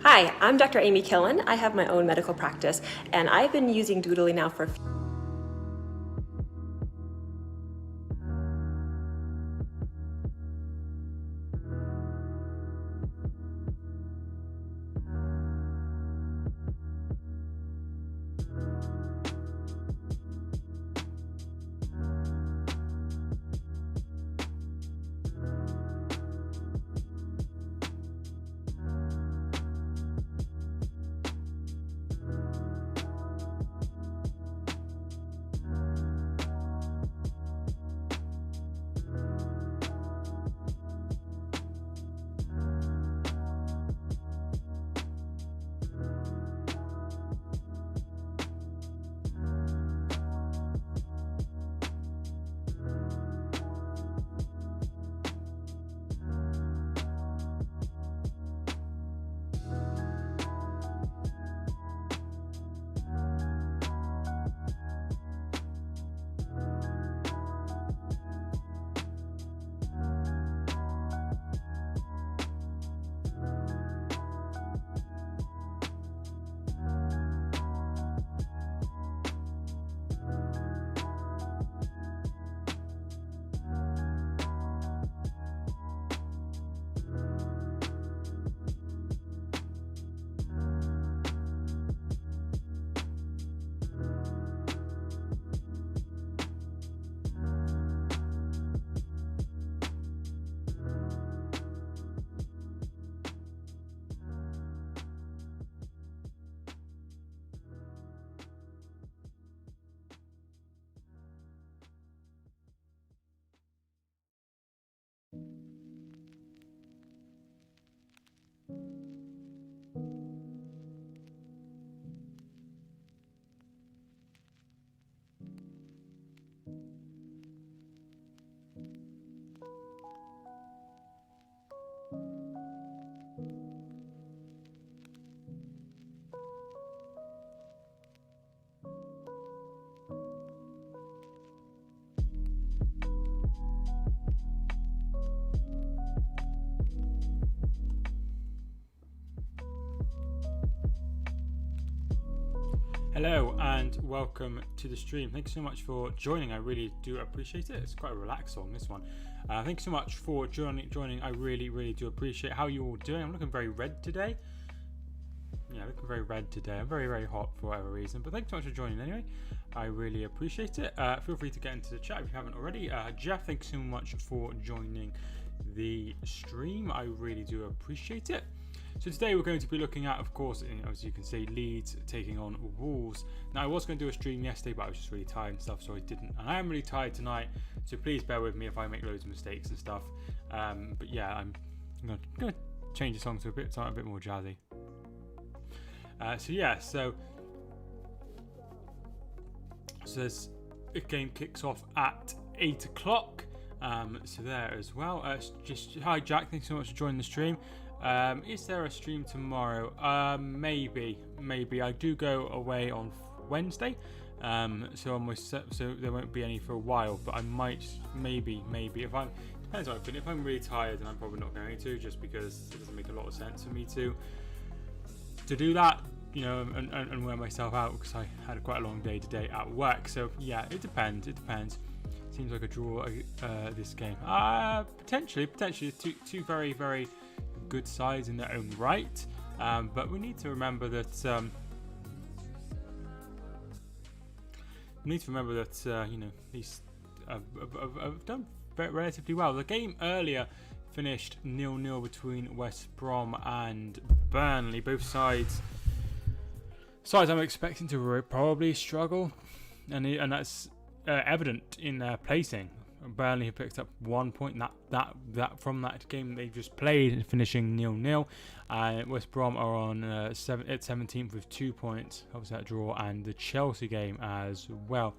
Hi, I'm Dr. Amy Killen. I have my own medical practice, and I've been using Doodly now for Hello and welcome to the stream. Thanks so much for joining. I really do appreciate it. It's quite a relaxed song, this one. Thanks so much for joining. I really do appreciate how you all doing. I'm looking very red today. Yeah, looking very red today. I'm very hot for whatever reason. But thanks so much for joining anyway. I really appreciate it. Feel free to get into the chat if you haven't already. Jeff, thanks so much for joining the stream. I really do appreciate it. So today we're going to be looking at, of course, as you can see, Leeds taking on Wolves. Now I was going to do a stream yesterday, but I was just really tired and stuff, so I didn't. And I am really tired tonight, so please bear with me if I make loads of mistakes and stuff. But yeah, I'm going to change the song to something a bit more jazzy. So this game kicks off at 8 o'clock. So there as well. Hi Jack, thanks so much for joining the stream. Is there a stream tomorrow? Maybe. I do go away on Wednesday, so there won't be any for a while. But I might, maybe if I'm depends on everything. If I'm really tired, then I'm probably not going to, just because it doesn't make a lot of sense for me to do that, and wear myself out because I had quite a long day today at work. So yeah, it depends. Seems like a draw this game. Potentially two very good sides in their own right, but we need to remember that these have done relatively well. The game earlier finished 0-0 between West Brom and Burnley. Both sides I'm expecting to probably struggle, and that's evident in their placing. Burnley have picked up 1 point that from that game they just played, finishing 0-0. West Brom are on 17th with 2 points. Obviously that draw, and the Chelsea game as well.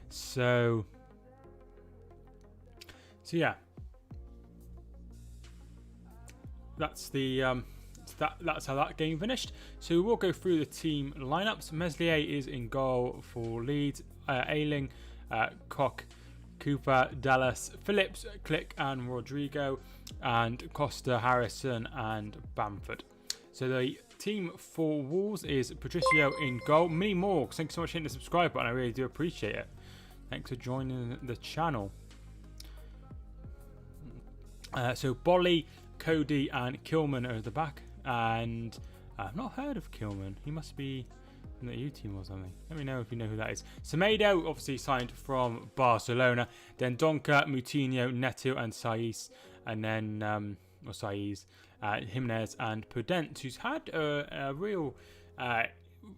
So yeah, that's the that's how that game finished. So we'll go through the team lineups. Meslier is in goal for Leeds. Ayling, Koch, Cooper, Dallas, Phillips, Click and Rodrigo, and Costa, Harrison and Bamford. So the team for Wolves is Patricio in goal. Many more. Thanks so much for hitting the subscribe button. I really do appreciate it. Thanks for joining the channel. So Bolly, Cody, and Kilman are at the back. And I've not heard of Kilman. He must be in the U team or something. Let me know if you know who that is. Semedo, obviously signed from Barcelona. Then Donka, Moutinho, Neto, and Saiz. And then, Jiminez and Pudent, who's had a real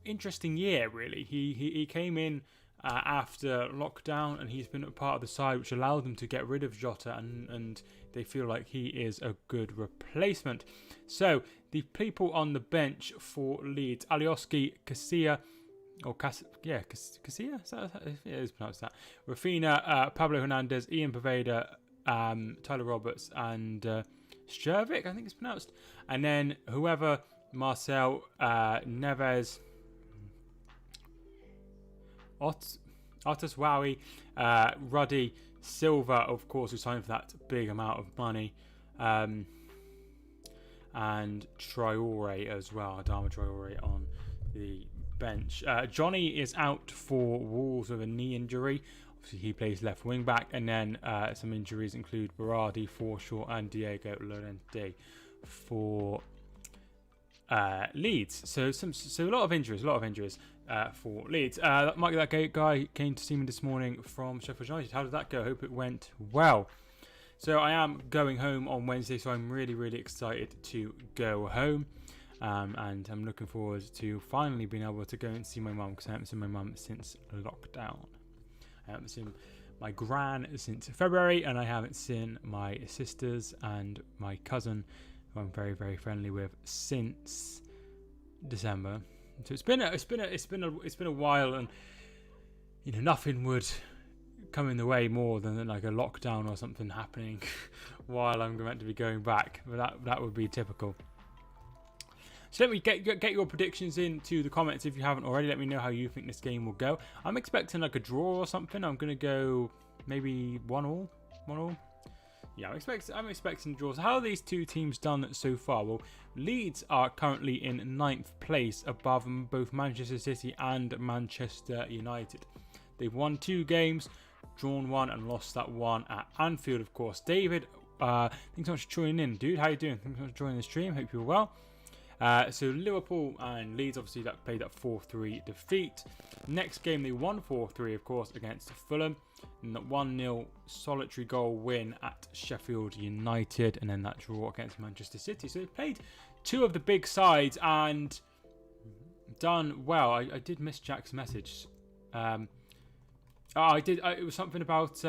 interesting year, really. He came in after lockdown, and he's been a part of the side, which allowed them to get rid of Jota, and they feel like he is a good replacement. So the people on the bench for Leeds: Alioski, Casilla, or Casilla, it is pronounced that. Rafina, Pablo Hernandez, Ian Poveda, Tyler Roberts, and Sturvik, I think it's pronounced. And then whoever, Marcel, Nevez, Otis Wowie, Ruddy, Silva, of course, who signed for that big amount of money, and Traore as well, Adama Traore on the bench. Johnny is out for Wolves with a knee injury. Obviously, he plays left wing back, and then some injuries include Berardi, Forshaw, and Diego Llorente for Leeds. So a lot of injuries, for Leeds. Mike, that guy came to see me this morning from Sheffield United. How did that go? I hope it went well. So I am going home on Wednesday, so I'm really, really excited to go home. And I'm looking forward to finally being able to go and see my mum, because I haven't seen my mum since lockdown. I haven't seen my gran since February, and I haven't seen my sisters and my cousin, who I'm very, very friendly with, since December. So it's been a while, and nothing would come in the way more than like a lockdown or something happening while I'm meant to be going back. But that would be typical. So let me get your predictions into the comments if you haven't already. Let me know how you think this game will go. I'm expecting like a draw or something. I'm gonna go maybe 1-1. Yeah, I'm expecting draws. How are these two teams done so far? Well, Leeds are currently in 9th place, above both Manchester City and Manchester United. They've won 2 games, drawn 1, and lost that 1 at Anfield, of course. David, thanks so much for joining in, dude. How you doing? Thanks so much for joining the stream. Hope you're well. So Liverpool and Leeds, obviously, that played that 4-3 defeat. Next game, they won 4-3, of course, against Fulham. And that 1-0 solitary goal win at Sheffield United, and then that draw against Manchester City. So they played 2 of the big sides and done well. I did miss Jack's message. I did. It was something about.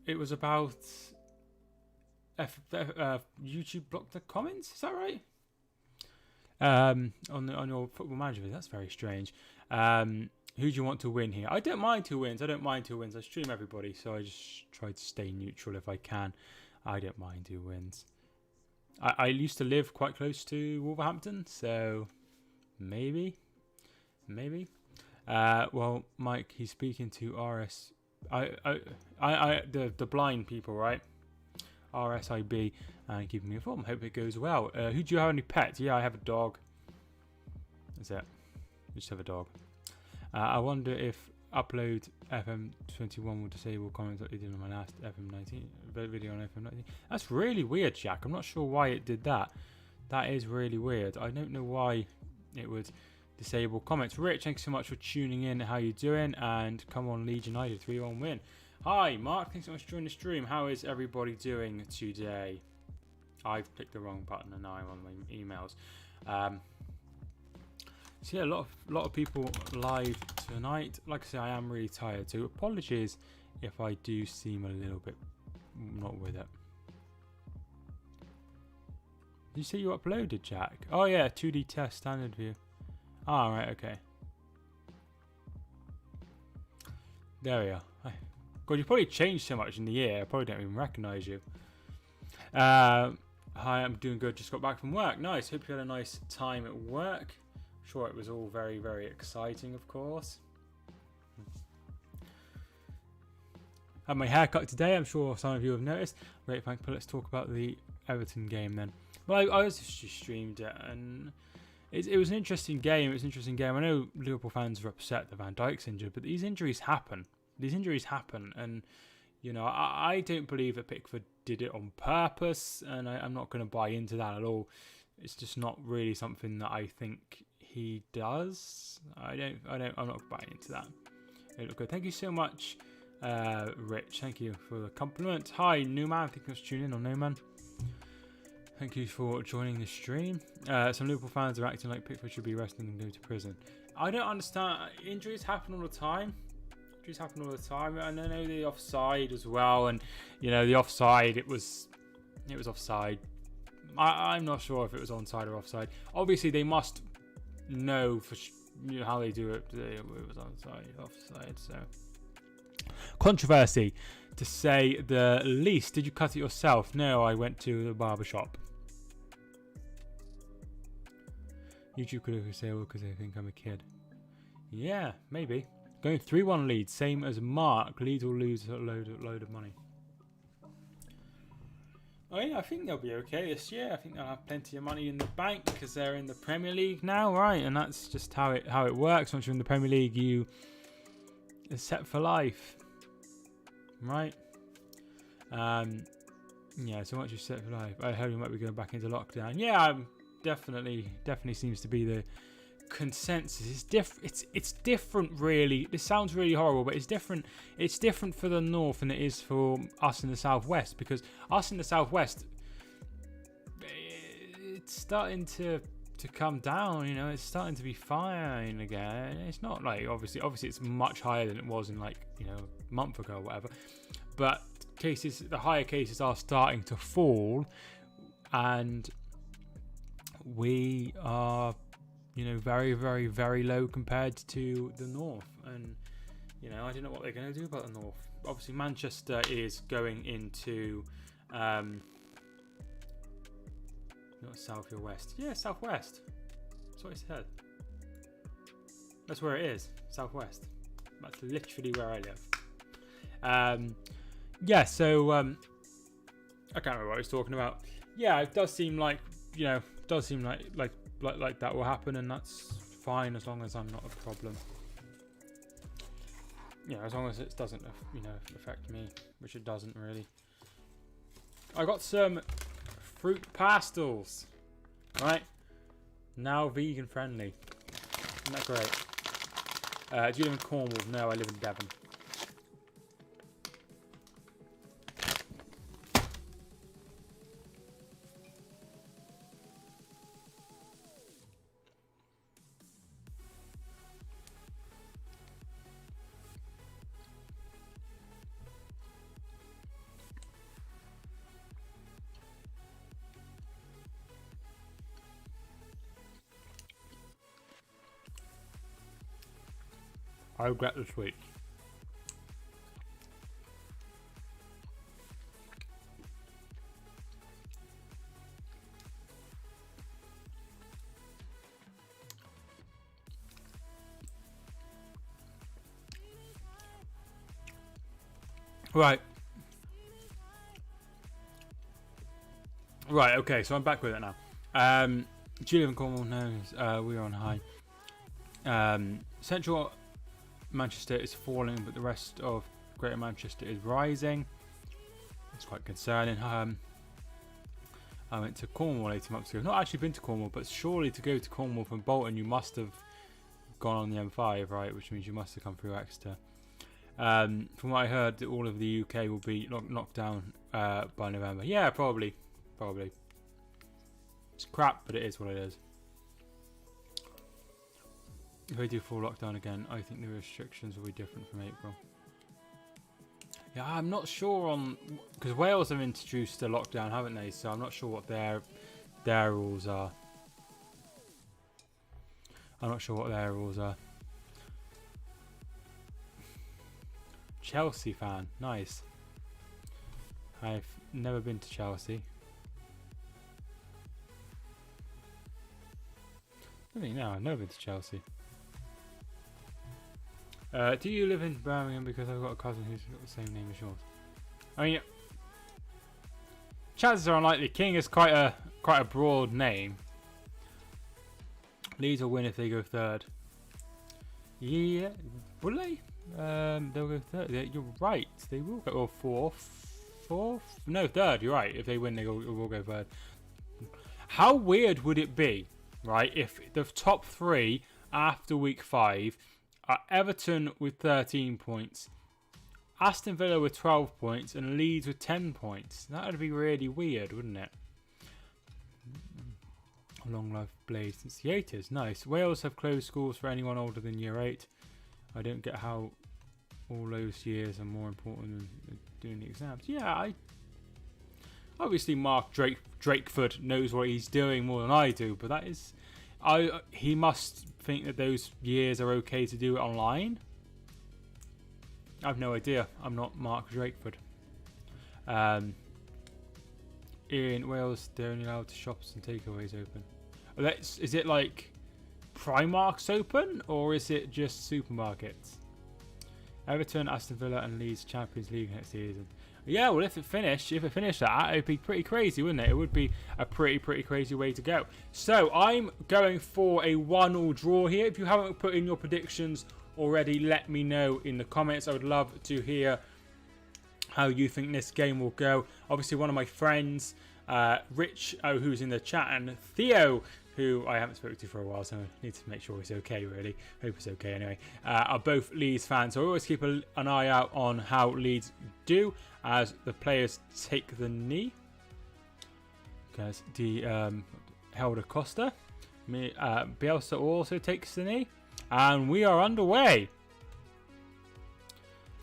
It was about. YouTube blocked the comments. Is that right? On your Football Manager video. That's very strange. Who do you want to win here? I don't mind who wins. I stream everybody, so I just try to stay neutral if I can. I don't mind who wins. I used to live quite close to Wolverhampton, so maybe. Well, Mike, he's speaking to RS. The blind people, right? RSIB, and keeping me informed. Hope it goes well. Who do you have any pets? Yeah, I have a dog. That's it. I just have a dog. I wonder if upload FM21 will disable comments like they did on my last FM19 video on FM19. That's really weird, Jack. I'm not sure why it did that. That is really weird. I don't know why it would disable comments. Rich, thanks so much for tuning in. How you doing? And come on, Leeds United 3-1 win. Hi, Mark. Thanks so much for joining the stream. How is everybody doing today? I've clicked the wrong button and now I'm on my emails. So yeah, a lot of people live tonight. Like I say, I am really tired, so apologies if I do seem a little bit not with it. Did you say you uploaded, Jack? Oh yeah, 2D test standard view. Ah, right, okay. There we are. God, you probably changed so much in the year, I probably don't even recognise you. Hi, I'm doing good, just got back from work. Nice, hope you had a nice time at work. Sure, it was all very, very exciting, of course. Had my haircut today, I'm sure some of you have noticed. Great, thanks. But let's talk about the Everton game then. Well, I also just streamed it, and it was an interesting game. It was an interesting game. I know Liverpool fans are upset that Van Dijk's injured, but these injuries happen. And you know, I don't believe that Pickford did it on purpose, and I'm not going to buy into that at all. It's just not really something that I think he does. I'm not buying into that. It looked good. Thank you so much, Rich. Thank you for the compliment. Hi, Newman. I think you was tuning in on Newman. Thank you for joining the stream. Some Liverpool fans are acting like Pickford should be arrested and go to prison. I don't understand. Injuries happen all the time. And I know the offside as well. And, you know, the offside, it was offside. I'm not sure if it was onside or offside. Obviously, they must know for how they do it. It was offside. So, controversy, to say the least. Did you cut it yourself? No, I went to the barber shop. YouTube could say, well, because they think I'm a kid. Yeah, maybe. Going 3-1 Leeds, same as Mark. Leeds will lose a load of money. Oh yeah, I think they'll be okay this year. I think they'll have plenty of money in the bank because they're in the Premier League now, right? And that's just how it works. Once you're in the Premier League, you are set for life, right? Yeah. So once you're set for life, I heard we might be going back into lockdown. Yeah, definitely seems to be the consensus. It's different, really. This sounds really horrible, but it's different. It's different for the north than it is for us in the southwest, because us in the southwest, it's starting to come down. You know, it's starting to be fine again. It's not like obviously it's much higher than it was in, like, you know, a month ago or whatever, but the higher cases are starting to fall, and we are, you know, very, very, very low compared to the north. And, you know, I don't know what they're going to do about the north. Obviously, Manchester is going into, not south or west. Yeah, southwest. That's what I said. That's where it is, southwest. That's literally where I live. Yeah, so, I can't remember what I was talking about. Yeah, it does seem like, you know, like that will happen, and that's fine as long as I'm not a problem. You know, as long as it doesn't, you know, affect me, which it doesn't really. I got some fruit pastels, right? Now vegan friendly. Isn't that great? Do you live in Cornwall? No, I live in Devon. I regret the sweets. Right. Right, okay, so I'm back with it now. Do you live in Cornwall? No, we're on high. Central Manchester is falling, but the rest of Greater Manchester is rising. It's quite concerning. I went to Cornwall 18 months ago. Not actually been to Cornwall, but surely to go to Cornwall from Bolton, you must have gone on the M5, right? Which means you must have come through Exeter. From what I heard, all of the UK will be knocked down by November. Yeah, probably. It's crap, but it is what it is. If they do full lockdown again, I think the restrictions will be different from April. Yeah, I'm not sure on, because Wales have introduced a lockdown, haven't they? So I'm not sure what their rules are. Chelsea fan, nice. I've never been to Chelsea. Really, no, I've never been to Chelsea. Do you live in Birmingham? Because I've got a cousin who's got the same name as yours. I mean, chances are unlikely. King is quite quite a broad name. Leeds will win if they go third. Yeah, will they? They'll go third. You're right. They will go fourth. No, third. You're right. If they win, they will go third. How weird would it be, right, if the top 3 after week 5 are Everton with 13 points, Aston Villa with 12 points, and Leeds with 10 points? That would be really weird, wouldn't it? Long life Blaze since the 80s. Nice. Wales have closed schools for anyone older than year 8. I don't get how all those years are more important than doing the exams. Yeah, obviously Mark Drakeford knows what he's doing more than I do, but that is, he must think that those years are okay to do it online. I have no idea. I'm not Mark Drakeford. In Wales, they're only allowed shops and takeaways open. Is it like Primark's open, or is it just supermarkets? Everton, Aston Villa, and Leeds Champions League next season. Yeah, well, if it finished that, it'd be pretty crazy, wouldn't it? It would be a pretty crazy way to go. So I'm going for a 1-1 draw here. If you haven't put in your predictions already, let me know in the comments. I would love to hear how you think this game will go. Obviously, one of my friends, Rich, who's in the chat, and Theo, who I haven't spoken to for a while, so I need to make sure he's okay, really. Hope he's okay anyway. Are both Leeds fans, so I always keep an eye out on how Leeds do as the players take the knee. Because the Helder Costa, Bielsa also takes the knee, and we are underway.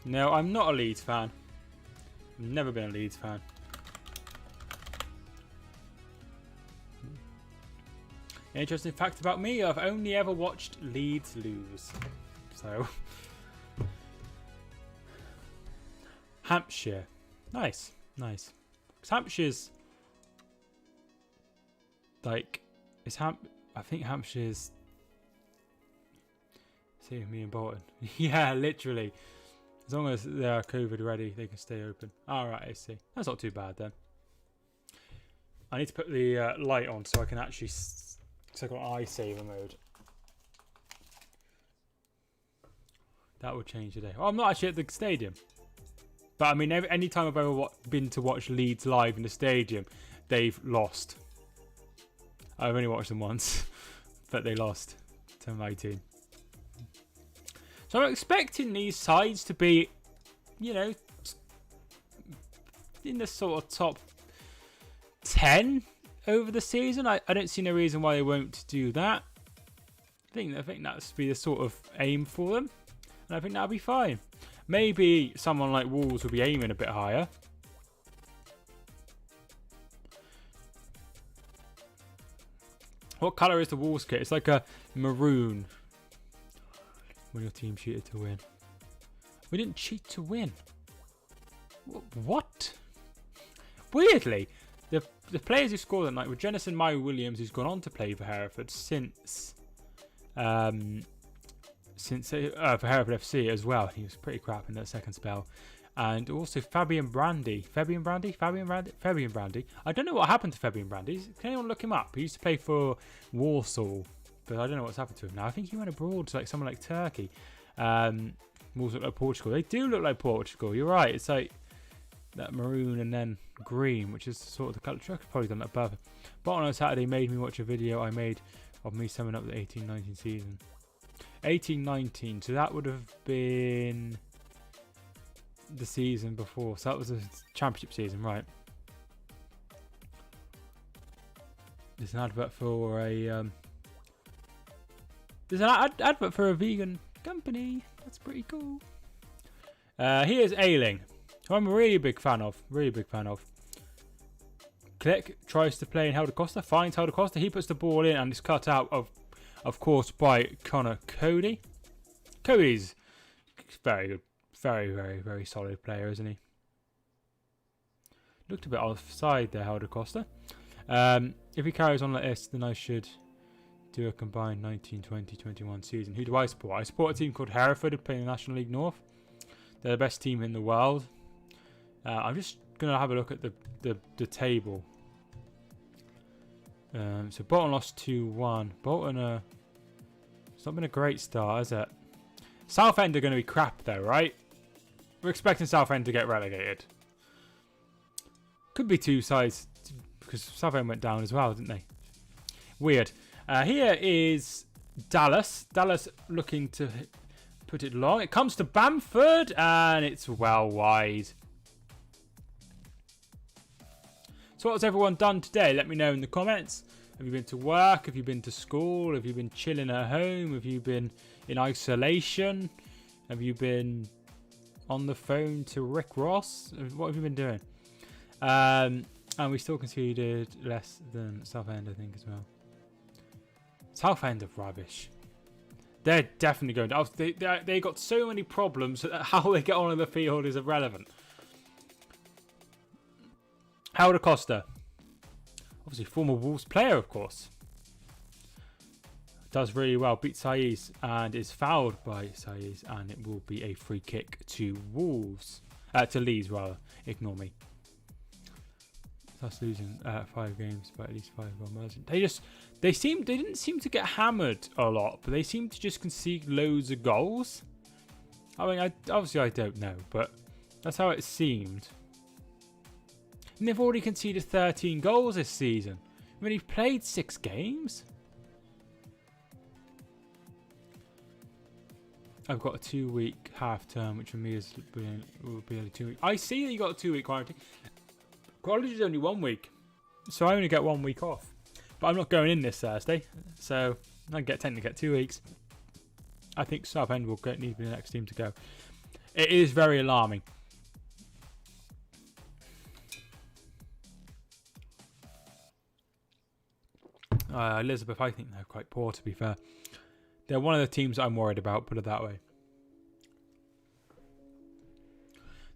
No, I'm not a Leeds fan. I've never been a Leeds fan. Interesting fact about me, I've only ever watched Leeds lose. So, Hampshire. Nice. Because Hampshire's like, I think Hampshire's save me in Bolton. Yeah, literally. As long as they're COVID ready, they can stay open. Alright, I see. That's not too bad then. I need to put the light on so I can actually... So I've got eye saver mode. That would change today. Oh, I'm not actually at the stadium. But I mean, any time I've ever been to watch Leeds live in the stadium, they've lost. I've only watched them once, but they lost to my team. So I'm expecting these sides to be, you know, in the sort of top 10 over the season. I don't see no reason why they won't do that. I think that's be the sort of aim for them, and I think that'll be fine. Maybe someone like Wolves will be aiming a bit higher. What colour is the Wolves kit? It's like a maroon. When your team cheated to win. We didn't cheat to win. What? Weirdly, the players who scored that night were Jennison Murray Williams, who's gone on to play for Hereford since for Hereford FC as well. He was pretty crap in that second spell. And also Fabian Brandy. Fabian Brandy? I don't know what happened to Fabian Brandy. Can anyone look him up? He used to play for Warsaw, but I don't know what's happened to him now. I think he went abroad to like someone like Turkey. Wolves look like Portugal. They do look like Portugal. You're right. It's like that maroon and then green, which is sort of the colour. I could probably done that better. Bottom on Saturday made me watch a video I made of me summing up the 18-19 season. 18-19, so that would have been the season before. So that was the championship season, right? There's an advert for a there's an advert for a vegan company. That's pretty cool. Here's Ailing, who I'm a really big fan of. Click tries to play in Helder Costa, finds Helder Costa. He puts the ball in and is cut out of course, by Connor Cody. Cody's very good. Very solid player, isn't he? Looked a bit offside there, Helder Costa. If he carries on like this, then I should do a combined 19-20-21 season. Who do I support? I support a team called Hereford, who play in the National League North. They're the best team in the world. I'm just going to have a look at the table. So Bolton lost 2-1. Bolton, it's not been a great start, has it? Southend are going to be crap though, right? We're expecting Southend to get relegated. Could be two sides, because Southend went down as well, didn't they? Weird. Here is Dallas. Dallas looking to put it long. It comes to Bamford, and it's well wide. So what has everyone done today? Let me know in the comments. Have you been to work? Have you been to school? Have you been chilling at home? Have you been in isolation? Have you been on the phone to Rick Ross? What have you been doing? And we still conceded less than Southend, I think, as well. Southend are rubbish. They're definitely going down. They got so many problems that how they get on in the field is irrelevant. Howard Acosta. Obviously, former Wolves player, of course. Does really well. Beats Saiz and is fouled by Saiz. And it will be a free kick to Wolves. To Leeds, rather. Ignore me. That's losing 5 games by at least 5 goal margin. They didn't seem to get hammered a lot, but they seem to just concede loads of goals. I mean, obviously I don't know, but that's how it seemed. And they've already conceded 13 goals this season. I mean, he's played 6 games. I've got a 2-week half term, which for me will be only 2 weeks. I see that you got a 2-week quarantine. College is only 1 week, so I only get 1 week off. But I'm not going in this Thursday, so I technically get 2 weeks. I think Southend will need to be the next team to go. It is very alarming. Elizabeth, I think they're quite poor, to be fair. They're one of the teams I'm worried about, put it that way.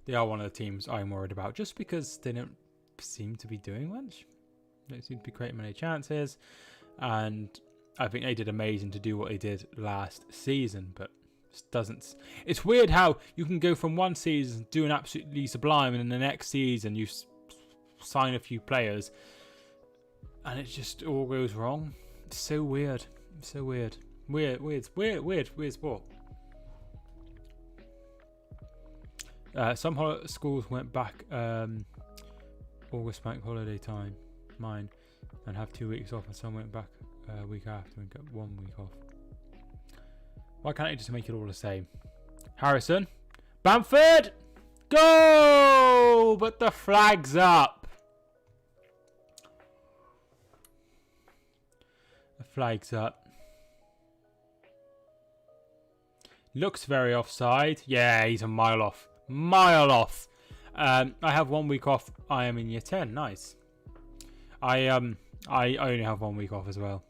They are one of the teams I'm worried about, just because they don't seem to be doing much. They seem to be creating many chances, and I think they did amazing to do what they did last season, but it doesn't. It's weird how you can go from one season doing absolutely sublime, and then the next season you sign a few players, and it just all goes wrong. It's so weird. So weird. Weird sport. Some schools went back August bank holiday time, mine, and have 2 weeks off, and some went back a week after and got 1 week off. Why can't you just make it all the same? Harrison, Bamford, go! But the flag's up. The flag's up. Looks very offside. Yeah, he's a mile off. Mile off. I have 1 week off. I am in year 10. Nice. I only have 1 week off as well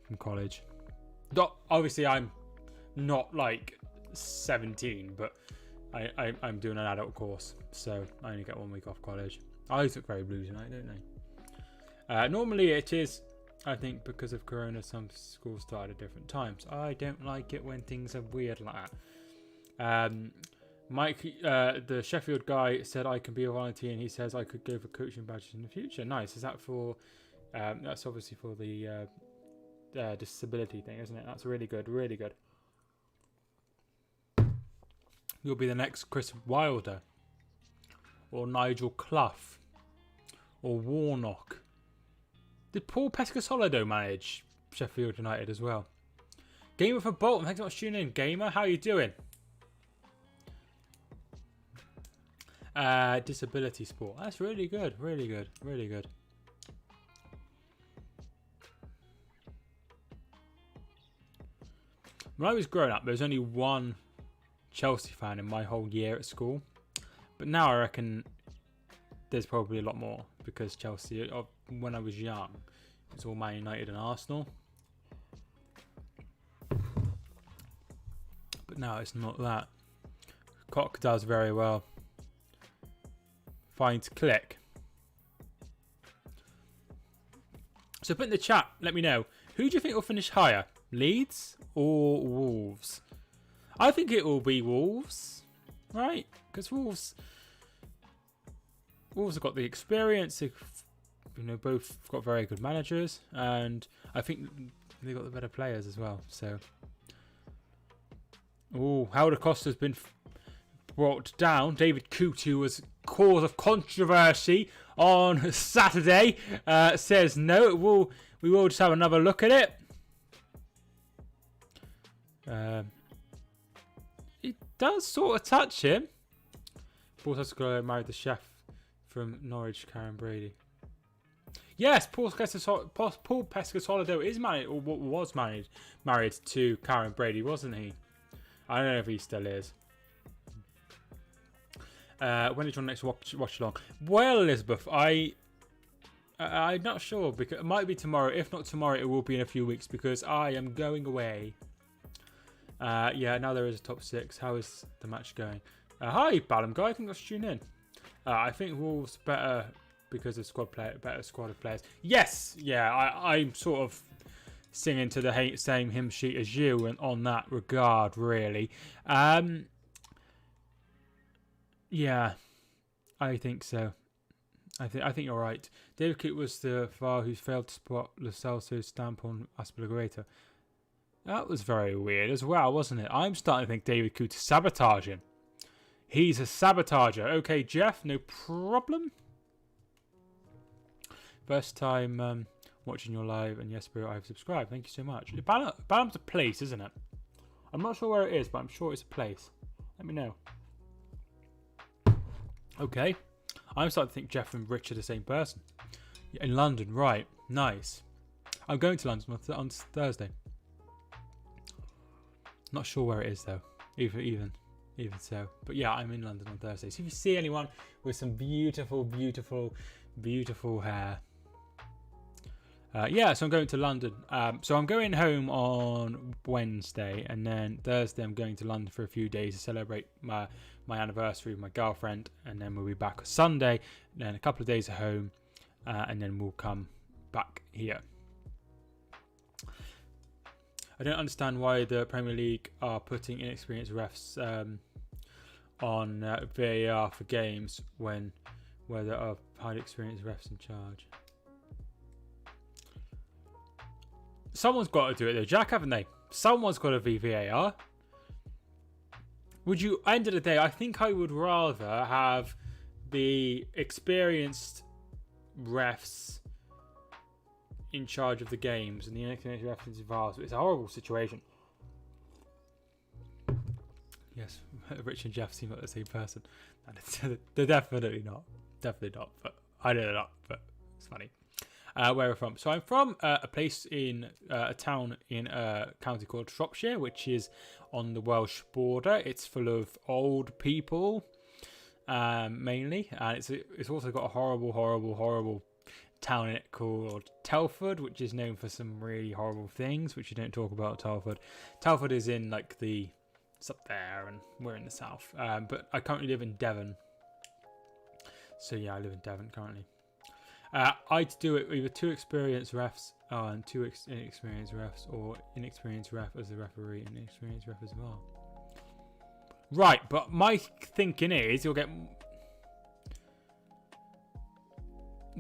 from college. Obviously, I'm not like 17, but I'm doing an adult course, so I only get 1 week off college. I always look very blue tonight, don't they? Normally it is, I think, because of Corona, some schools start at different times. I don't like it when things are weird like that. Mike, the Sheffield guy, said I can be a volunteer, and he says I could go for coaching badges in the future. Nice. Is that for? That's obviously for the disability thing, isn't it? That's really good. Really good. You'll be the next Chris Wilder, or Nigel Clough, or Warnock. Did Paul Pescasolido manage Sheffield United as well? Gamer for Bolton. Thanks so much for tuning in, Gamer. How are you doing? Disability sport. That's really good. Really good. Really good. When I was growing up, there was only one Chelsea fan in my whole year at school. But now I reckon there's probably a lot more, because Chelsea, when I was young, it was all Man United and Arsenal. But now it's not that. Cock does very well. Finds click. So put in the chat, let me know, who do you think will finish higher, Leeds or Wolves? I think it will be Wolves, right? Because Wolves have got the experience. both got very good managers, and I think they got the better players as well. So, Helder Costa's been brought down. David Coutu was cause of controversy on Saturday. Says no, we will just have another look at it. It does sort of touch him. Paul Pescarolo married the chef from Norwich, Karen Brady. Yes, Paul Pescarolo is married, or was married to Karen Brady, wasn't he? I don't know if he still is. When is your next watch along? Well, Elizabeth, I'm not sure, because it might be tomorrow. If not tomorrow, it will be in a few weeks, because I am going away. Yeah, now there is a top 6. How is the match going? Hi, Ballum guy. I think let's tune in. I think Wolves better because of better squad of players. Yes, yeah, I'm sort of singing to the same hymn sheet as you, and on that regard, really. Yeah, I think so. I think you're right. David Kitt was the VAR who failed to spot Lo Celso's stamp on Aspilicueta. That was very weird as well, wasn't it? I'm starting to think David Coote is sabotaging. He's a sabotager. Okay, Jeff, no problem. First time watching your live, and yes, bro, I've subscribed. Thank you so much. Balham's a place, isn't it? I'm not sure where it is, but I'm sure it's a place. Let me know. Okay. I'm starting to think Jeff and Rich are the same person. In London, right. Nice. I'm going to London on Thursday. Not sure where it is though, even so. But yeah, I'm in London on Thursday. So if you see anyone with some beautiful, beautiful, beautiful hair, yeah. So I'm going to London. So I'm going home on Wednesday, and then Thursday I'm going to London for a few days to celebrate my anniversary with my girlfriend, and then we'll be back on Sunday. Then a couple of days at home, and then we'll come back here. I don't understand why the Premier League are putting inexperienced refs on VAR for games where there are highly experienced refs in charge. Someone's got to do it though, Jack, haven't they? Someone's got to be VAR. Would you, end of the day, I think I would rather have the experienced refs in charge of the games and the inexperienced refs in VAR. It's a horrible situation. Yes, Rich and Jeff seem like the same person. They're definitely not. Definitely not. But I know they're not. But it's funny. Where we're from. So I'm from a place in a town in a county called Shropshire, which is on the Welsh border. It's full of old people, mainly, and it's also got a horrible town in it called Telford, which is known for some really horrible things, which you don't talk about. Telford is in like it's up there, and we're in the south. But I currently live in Devon. So yeah, I live in Devon currently. I'd do it either 2 experienced refs and 2 inexperienced refs, or inexperienced ref as a referee and inexperienced ref as well. Right, but my thinking is you'll get...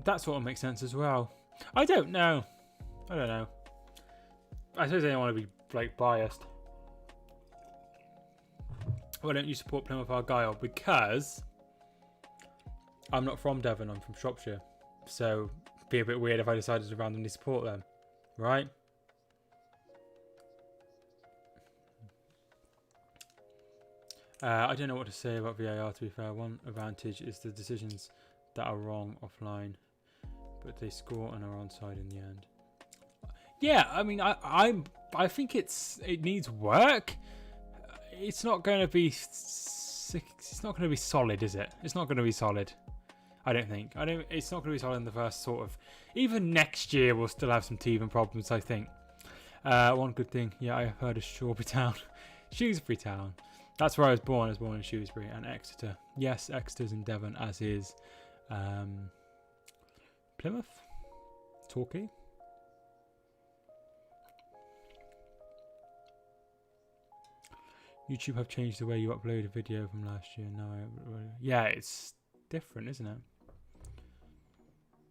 That sort of makes sense as well. I don't know. I suppose I don't want to be like biased. Why don't you support Plymouth Argyle? Because I'm not from Devon, I'm from Shropshire. So it'd be a bit weird if I decided to randomly support them. Right? I don't know what to say about VAR, to be fair. One advantage is the decisions that are wrong offline, but they score and are onside in the end. Yeah, I mean, I think it needs work. It's not going to be solid, is it? It's not going to be solid. I don't think. It's not going to be solid in the first sort of. Even next year, we'll still have some teething problems, I think. One good thing, yeah, I have heard of Shawbury Town, Shrewsbury Town. That's where I was born. I was born in Shrewsbury, and Exeter. Yes, Exeter's in Devon, as is Plymouth, Torquay. YouTube have changed the way you upload a video from last year. No, yeah, it's different, isn't it?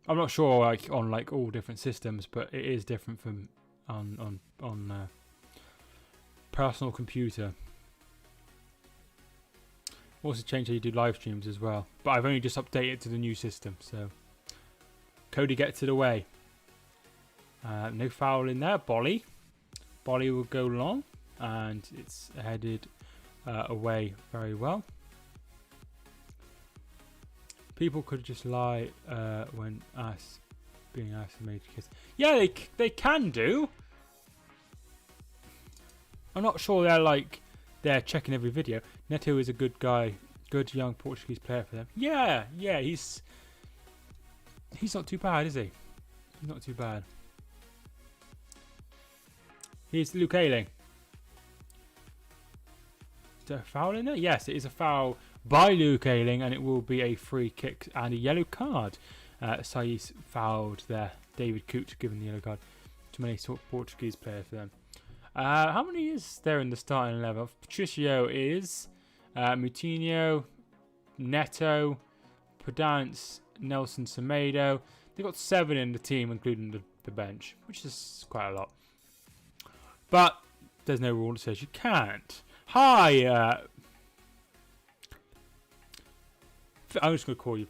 I'm not sure like on like all different systems, but it is different from on personal computer. Also changed how you do live streams as well, but I've only just updated to the new system, so Cody gets it away. No foul in there. Bolly will go long, and it's headed away very well. People could just lie when being asked to make a kiss. Yeah, they can do. I'm not sure they're checking every video. Neto is a good guy, good young Portuguese player for them. Yeah, he's not too bad, is he? He's not too bad. Here's Luke Ayling. Is there a foul in there? Yes, it is a foul by Luke Ayling, and it will be a free kick and a yellow card. Saiz fouled there. David Coote given the yellow card. Too many Portuguese players for them. How many is there in the starting 11? Patricio is Moutinho, Neto, Podence, Nelson Semedo. They've got 7 in the team, including the bench, which is quite a lot. But there's no rule that says you can't. Hi, I'm just going to call you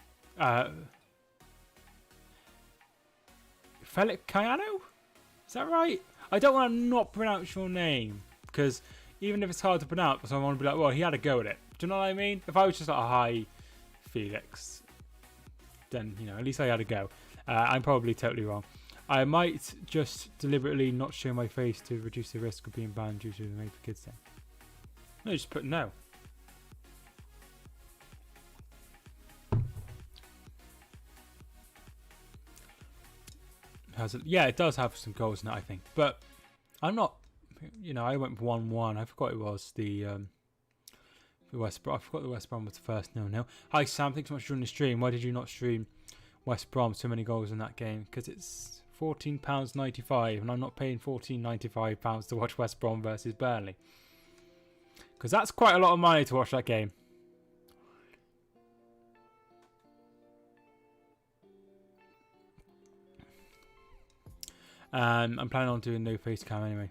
Felix Cayano? Is that right? I don't want to not pronounce your name, because even if it's hard to pronounce, I want to be like, well, he had a go at it. Do you know what I mean? If I was just like, hi, Felix, then, you know, at least I had a go. I'm probably totally wrong. I might just deliberately not show my face to reduce the risk of being banned due to the Made for Kids thing. No, just put no. Yeah, it does have some goals in it, I think. But I'm not, you know, I went 1-1. I forgot it was the West Brom. I forgot the West Brom was the first 0-0. Hi, Sam. Thanks so much for joining the stream. Why did you not stream West Brom? So many goals in that game. Because it's £14.95, and I'm not paying £14.95 to watch West Brom versus Burnley. Because that's quite a lot of money to watch that game. I'm planning on doing no face cam anyway.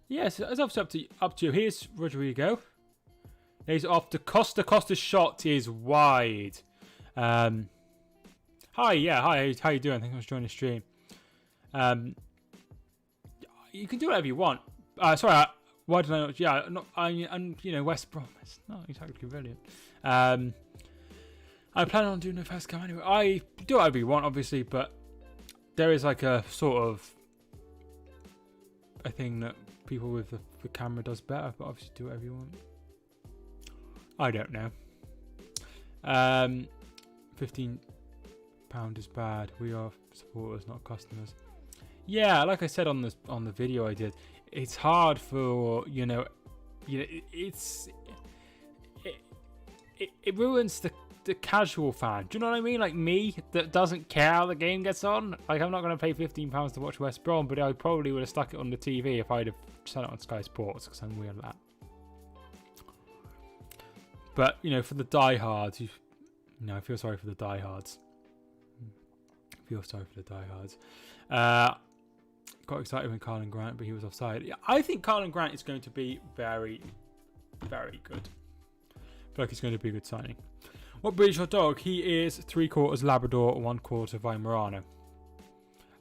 Yes, it's obviously up to you. Here's Rodrigo. He's off to Costa. Costa's shot is wide. Hi, yeah, hi. How you doing? Thanks so much for joining the stream. You can do whatever you want. Sorry, why did I not? Yeah, and you know, West Brom. It's not exactly brilliant. I'm planning on doing no face cam anyway. I do whatever you want, obviously, but there is like a sort of a thing that people with the camera does better, but obviously do whatever you want. I don't know. £15 is bad. We are supporters, not customers. Yeah, like I said on the video I did, it's hard for it ruins the casual fan. Do you know what I mean? Like me, that doesn't care how the game gets on. Like, I'm not going to pay £15 to watch West Brom, but I probably would have stuck it on the TV if I'd have set it on Sky Sports, because I'm weird at that. But, you know, for the diehards, I feel sorry for the diehards. Got excited when Carlin Grant, but he was offside. Yeah, I think Carlin Grant is going to be very, very good. I feel like he's going to be a good signing. What breed is your dog? He is 3/4 Labrador, 1/4 Weimaraner.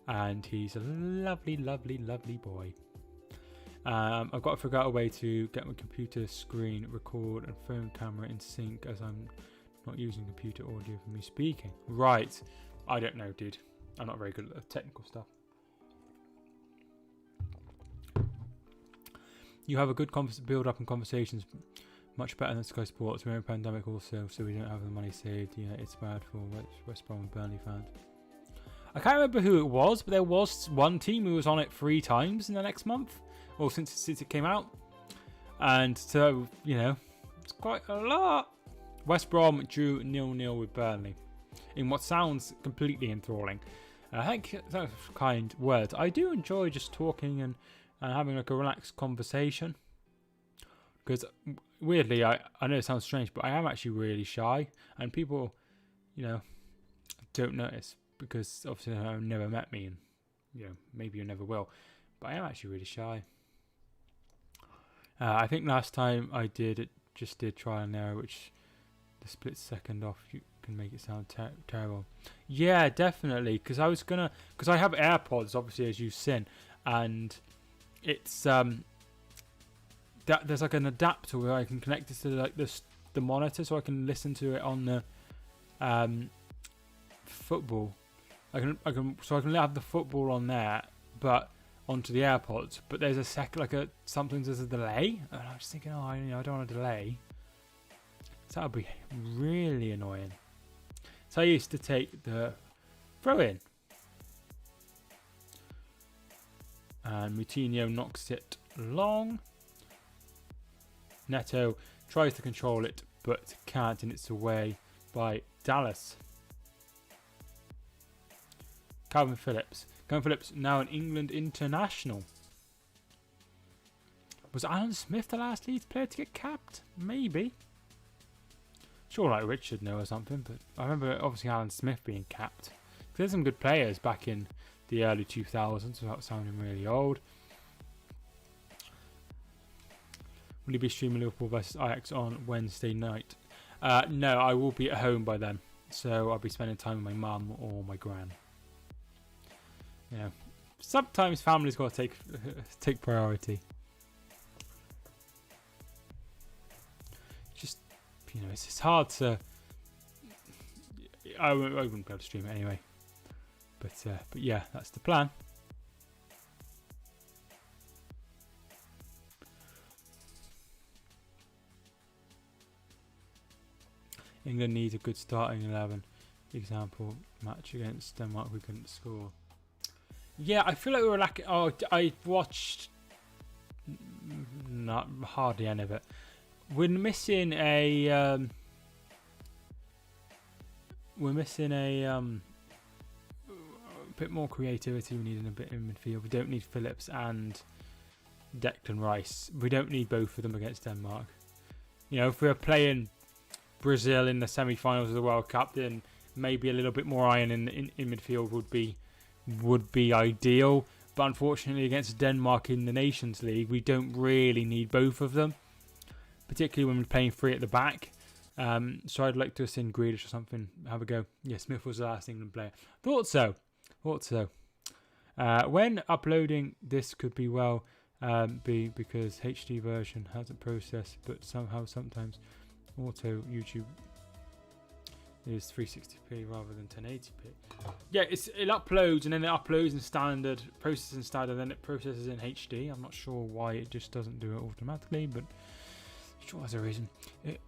And he's a lovely, lovely, lovely boy. I've got to figure out a way to get my computer screen, record, and phone camera in sync, as I'm not using computer audio for me speaking. Right. I don't know, dude. I'm not very good at the technical stuff. You have a good build up and conversations. Much better than Sky Sports. We're in a pandemic also, so we don't have the money saved. Yeah, it's bad for West Brom and Burnley fans. I can't remember who it was, but there was one team who was on it 3 times in the next month, or since it came out. And so, you know, it's quite a lot. West Brom drew 0-0 with Burnley, in what sounds completely enthralling. Thank you for kind words. I do enjoy just talking and having like a relaxed conversation. Because weirdly, I know it sounds strange, but I am actually really shy, and people, you know, don't notice. because obviously I've never met me, and maybe you never will. But I am actually really shy. I think last time I did trial and error, which the split second off you can make it sound terrible. Yeah, definitely, because I have AirPods, obviously, as you've seen, and it's there's like an adapter where I can connect it to like the monitor, so I can listen to it on the football. I can have the football on there, but onto the AirPods. But there's sometimes there's a delay, and I was thinking, I don't want a delay. So that would be really annoying. So I used to take the throw in, and Moutinho knocks it long. Neto tries to control it, but can't, and it's away by Dallas. Calvin Phillips now an England international. Was Alan Smith the last Leeds player to get capped? Maybe. Sure, like Richard know or something, but I remember obviously Alan Smith being capped. There's some good players back in the early 2000s without sounding really old. Will you be streaming Liverpool versus Ajax on Wednesday night? No, I will be at home by then, so I'll be spending time with my mum or my gran. Sometimes family's got to take priority. Just it's hard to. I wouldn't be able to stream it anyway. But yeah, that's the plan. England needs a good starting 11. Example, match against Denmark, we couldn't score. Yeah, I feel like we were lacking. I watched not hardly any of it. We're missing a. Bit more creativity. We need a bit in midfield. We don't need Phillips and Declan Rice. We don't need both of them against Denmark. If we were playing Brazil in the semi-finals of the World Cup, then maybe a little bit more iron in midfield would be ideal. But unfortunately, against Denmark in the Nations League, we don't really need both of them, particularly when we're playing three at the back. So I'd like to send Grealish or something. Have a go. Yeah, Smith was the last England player. Thought so. When uploading, this could be be because HD version hasn't processed, but sometimes auto YouTube is 360p rather than 1080p. Yeah, it uploads and then it uploads in standard, processing standard, then it processes in HD. I'm not sure why it just doesn't do it automatically, but sure there's a reason.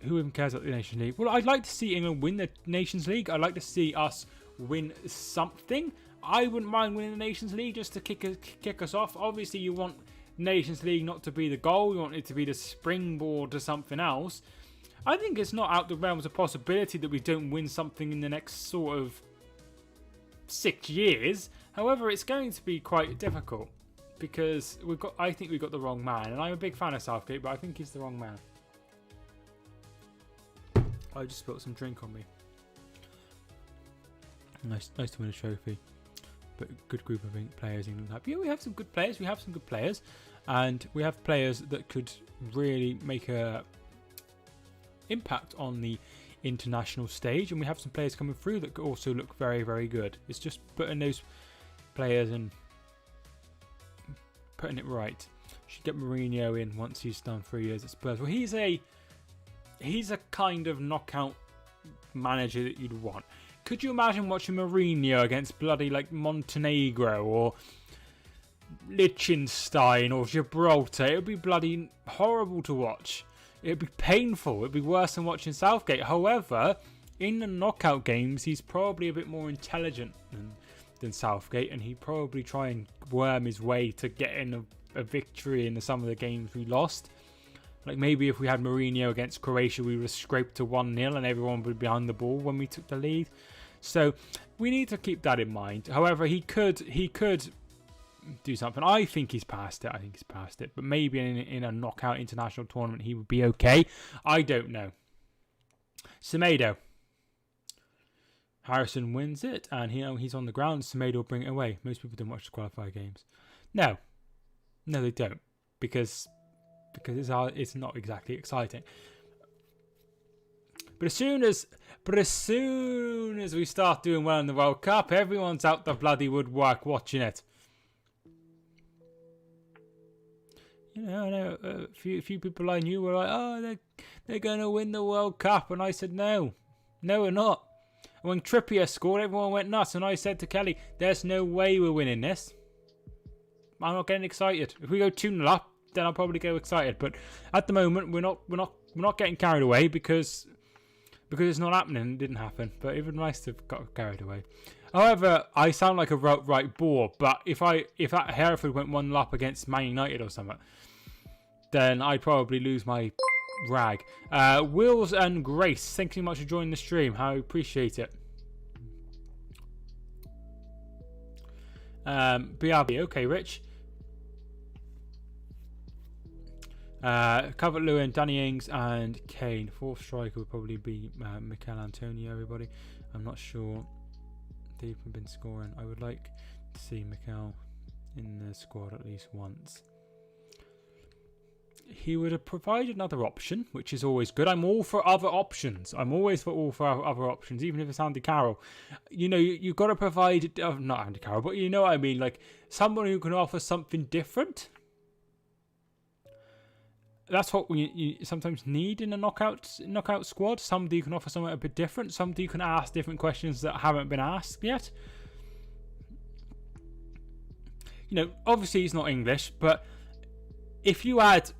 Who even cares about the Nations League? Well, I'd like to see England win the Nations League. I'd like to see us win something. I wouldn't mind winning the Nations League just to kick us off. Obviously, you want Nations League not to be the goal. You want it to be the springboard to something else. I think it's not out the realms of possibility that we don't win something in the next sort of 6 years. However, it's going to be quite difficult because I think we've got the wrong man, and I'm a big fan of Southgate, but I think he's the wrong man. I just spilled some drink on me. Nice to win a trophy, but a good group of players England have. Yeah, we have some good players. And we have players that could really make a impact on the international stage, and we have some players coming through that also look very, very good. It's just putting those players and putting it right. Should get Mourinho in once he's done 3 years at Spurs. Well, he's a kind of knockout manager that you'd want. Could you imagine watching Mourinho against bloody like Montenegro or Liechtenstein or Gibraltar? It would be bloody horrible to watch. It would be painful. It would be worse than watching Southgate. However, in the knockout games, he's probably a bit more intelligent than Southgate, and he'd probably try and worm his way to getting a victory in some of the games we lost. Like maybe if we had Mourinho against Croatia, we would have scraped to 1-0 and everyone would be behind the ball when we took the lead. So we need to keep that in mind. However, he could do something. I think he's past it. But maybe in a knockout international tournament, he would be okay. I don't know. Semedo. Harrison wins it, and he's on the ground. Semedo will bring it away. Most people don't watch the qualifier games. No, they don't, because it's not exactly exciting. But as soon as we start doing well in the World Cup, everyone's out the bloody woodwork watching it. You know, I know a few people I knew were like, oh, they're going to win the World Cup. And I said, no, we're not. And when Trippier scored, everyone went nuts. And I said to Kelly, there's no way we're winning this. I'm not getting excited. If we go 2-0 up, then I'll probably get excited. But at the moment, we're not getting carried away because it's not happening. It didn't happen. But it would be nice to have got carried away. However, I sound like a right bore. But if that Hereford went 1-0 up against Man United or something, then I'd probably lose my rag. Wills and Grace, thank you so much for joining the stream. I appreciate it. BRB, okay, Rich. Calvert-Lewin, Danny Ings, and Kane. Fourth striker would probably be Mikel Antonio. Everybody, I'm not sure they've been scoring. I would like to see Mikel in the squad at least once. He would have provided another option, which is always good. I'm all for other options. I'm always all for other options, even if it's Andy Carroll. You know, you've got to provide, not Andy Carroll, but you know what I mean, like someone who can offer something different. That's what you sometimes need in a knockout squad. Somebody who can offer something a bit different. Somebody who can ask different questions that haven't been asked yet. You know, obviously he's not English, but if you had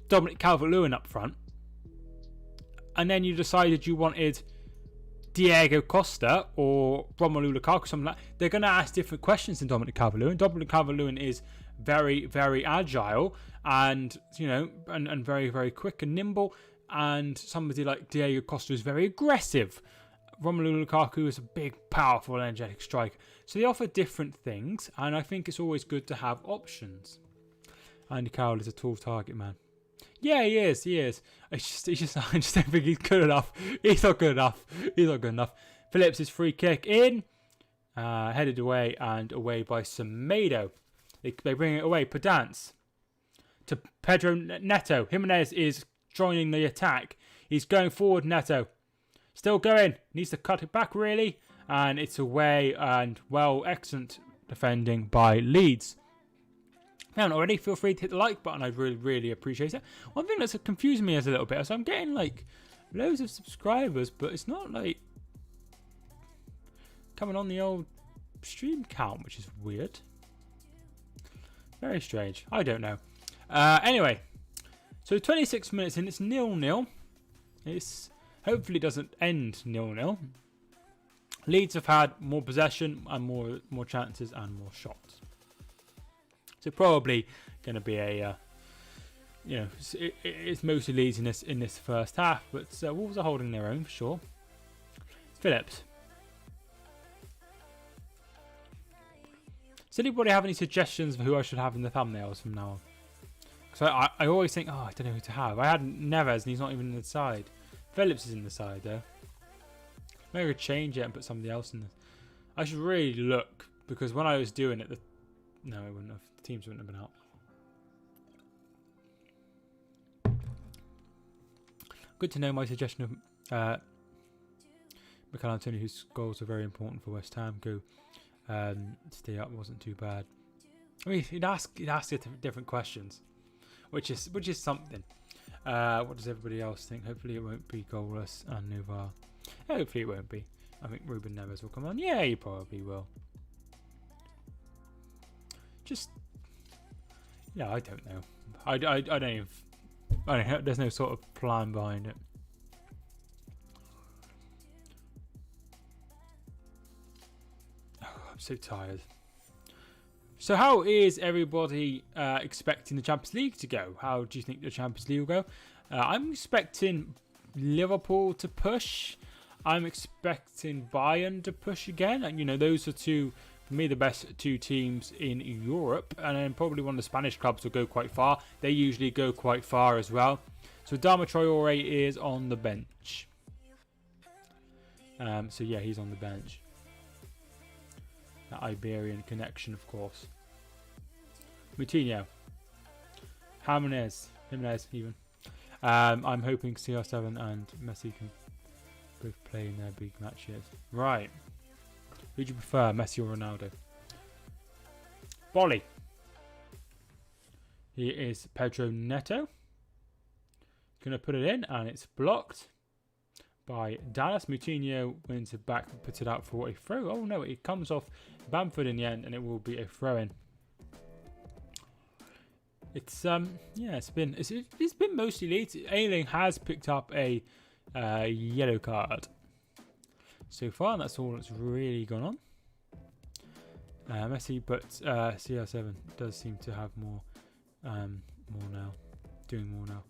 Dominic Calvert-Lewin up front, and then you decided you wanted Diego Costa or Romelu Lukaku, something like that, they're going to ask different questions than Dominic Calvert-Lewin. Dominic Calvert-Lewin is very, very agile and, you know, and very, very quick and nimble. And somebody like Diego Costa is very aggressive. Romelu Lukaku is a big, powerful, energetic striker. So they offer different things, and I think it's always good to have options. Andy Carroll is a tall target man. Yeah, he is. I just don't think he's good enough. He's not good enough. Phillips' free kick in. Headed away and away by Semedo. They bring it away. Pedance to Pedro Neto. Jiminez is joining the attack. He's going forward, Neto. Still going. Needs to cut it back, really. And it's away. And, well, excellent defending by Leeds. If you haven't already, feel free to hit the like button. I'd really, really appreciate it. One thing that's confusing me is a little bit. So I'm getting, like, loads of subscribers, but it's not, like, coming on the old stream count, which is weird. Very strange. I don't know. Anyway, so 26 minutes in, it's 0-0. It's hopefully doesn't end 0-0. Leeds have had more possession and more chances and more shots. So probably going to be a, you know, it's mostly Leeds in this first half, but Wolves are holding their own for sure. Phillips. Does anybody have any suggestions for who I should have in the thumbnails from now on? Because I always think, I don't know who to have. I had Nevez and he's not even in the side. Phillips is in the side though. Maybe I could change it and put somebody else in there. I should really look, because when I was doing it, no, it wouldn't have. The teams wouldn't have been out. Good to know my suggestion of Mikel Antonio, whose goals are very important for West Ham. Go stay up wasn't too bad. I mean, he'd ask different questions, which is something. What does everybody else think? Hopefully it won't be goalless and Nuvar. Hopefully it won't be. I think Ruben Nevez will come on. Yeah, he probably will. Just, yeah, I don't know. I don't even. I don't know. There's no sort of plan behind it. Oh, I'm so tired. So how is everybody expecting the Champions League to go? How do you think the Champions League will go? I'm expecting Liverpool to push. I'm expecting Bayern to push again. And, you know, those are two, for me, the best two teams in Europe. And then probably one of the Spanish clubs will go quite far. They usually go quite far as well. So Adama Traore is on the bench. So yeah, he's on the bench. That Iberian connection, of course. Moutinho. Jimenez even. I'm hoping CR7 and Messi can both play in their big matches. Right. Who do you prefer, Messi or Ronaldo? Volley. He is Pedro Neto. Gonna put it in, and it's blocked by Dallas. Moutinho wins it back, puts it out for a throw. Oh no, it comes off Bamford in the end, and it will be a throw in. It's yeah, it's been mostly Leeds. Ayling has picked up a yellow card so far, and that's all that's really gone on. Messi, but CR7 does seem to have more now, doing more now.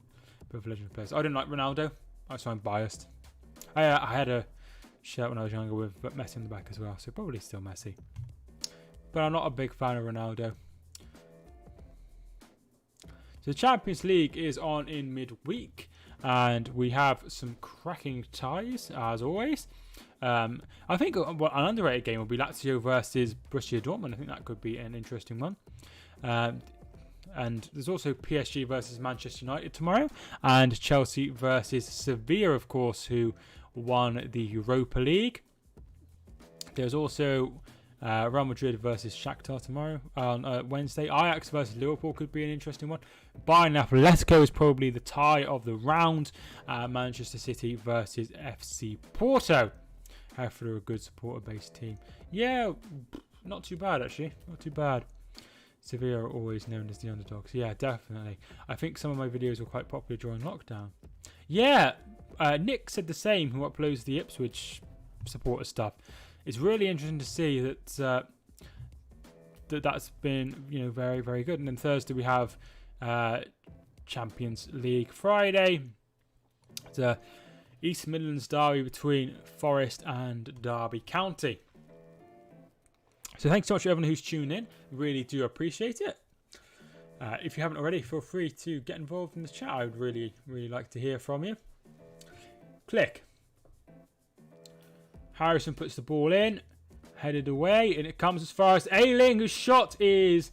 Both legend players. I didn't like Ronaldo. So I'm biased. I had a shirt when I was younger with Messi on the back as well, so probably still Messi. But I'm not a big fan of Ronaldo. So the Champions League is on in midweek, and we have some cracking ties as always. I think an underrated game will be Lazio versus Borussia Dortmund. I think that could be an interesting one. And there's also PSG versus Manchester United tomorrow, and Chelsea versus Sevilla, of course, who won the Europa League. There's also Real Madrid versus Shakhtar tomorrow on Wednesday. Ajax versus Liverpool could be an interesting one. Bayern and Atletico is probably the tie of the round. Manchester City versus FC Porto. Hopefully a good supporter-based team. Yeah, not too bad actually. Not too bad. Sevilla are always known as the underdogs. Yeah, definitely. I think some of my videos were quite popular during lockdown. Yeah, Nick said the same, who uploads the Ipswich supporter stuff. It's really interesting to see that that's been, very, very good. And then Thursday we have Champions League. Friday, the East Midlands derby between Forest and Derby County. So thanks so much to everyone who's tuned in. Really do appreciate it. If you haven't already, feel free to get involved in the chat. I would really, really like to hear from you. Click. Harrison puts the ball in, headed away, and it comes as far as Ayling, whose shot is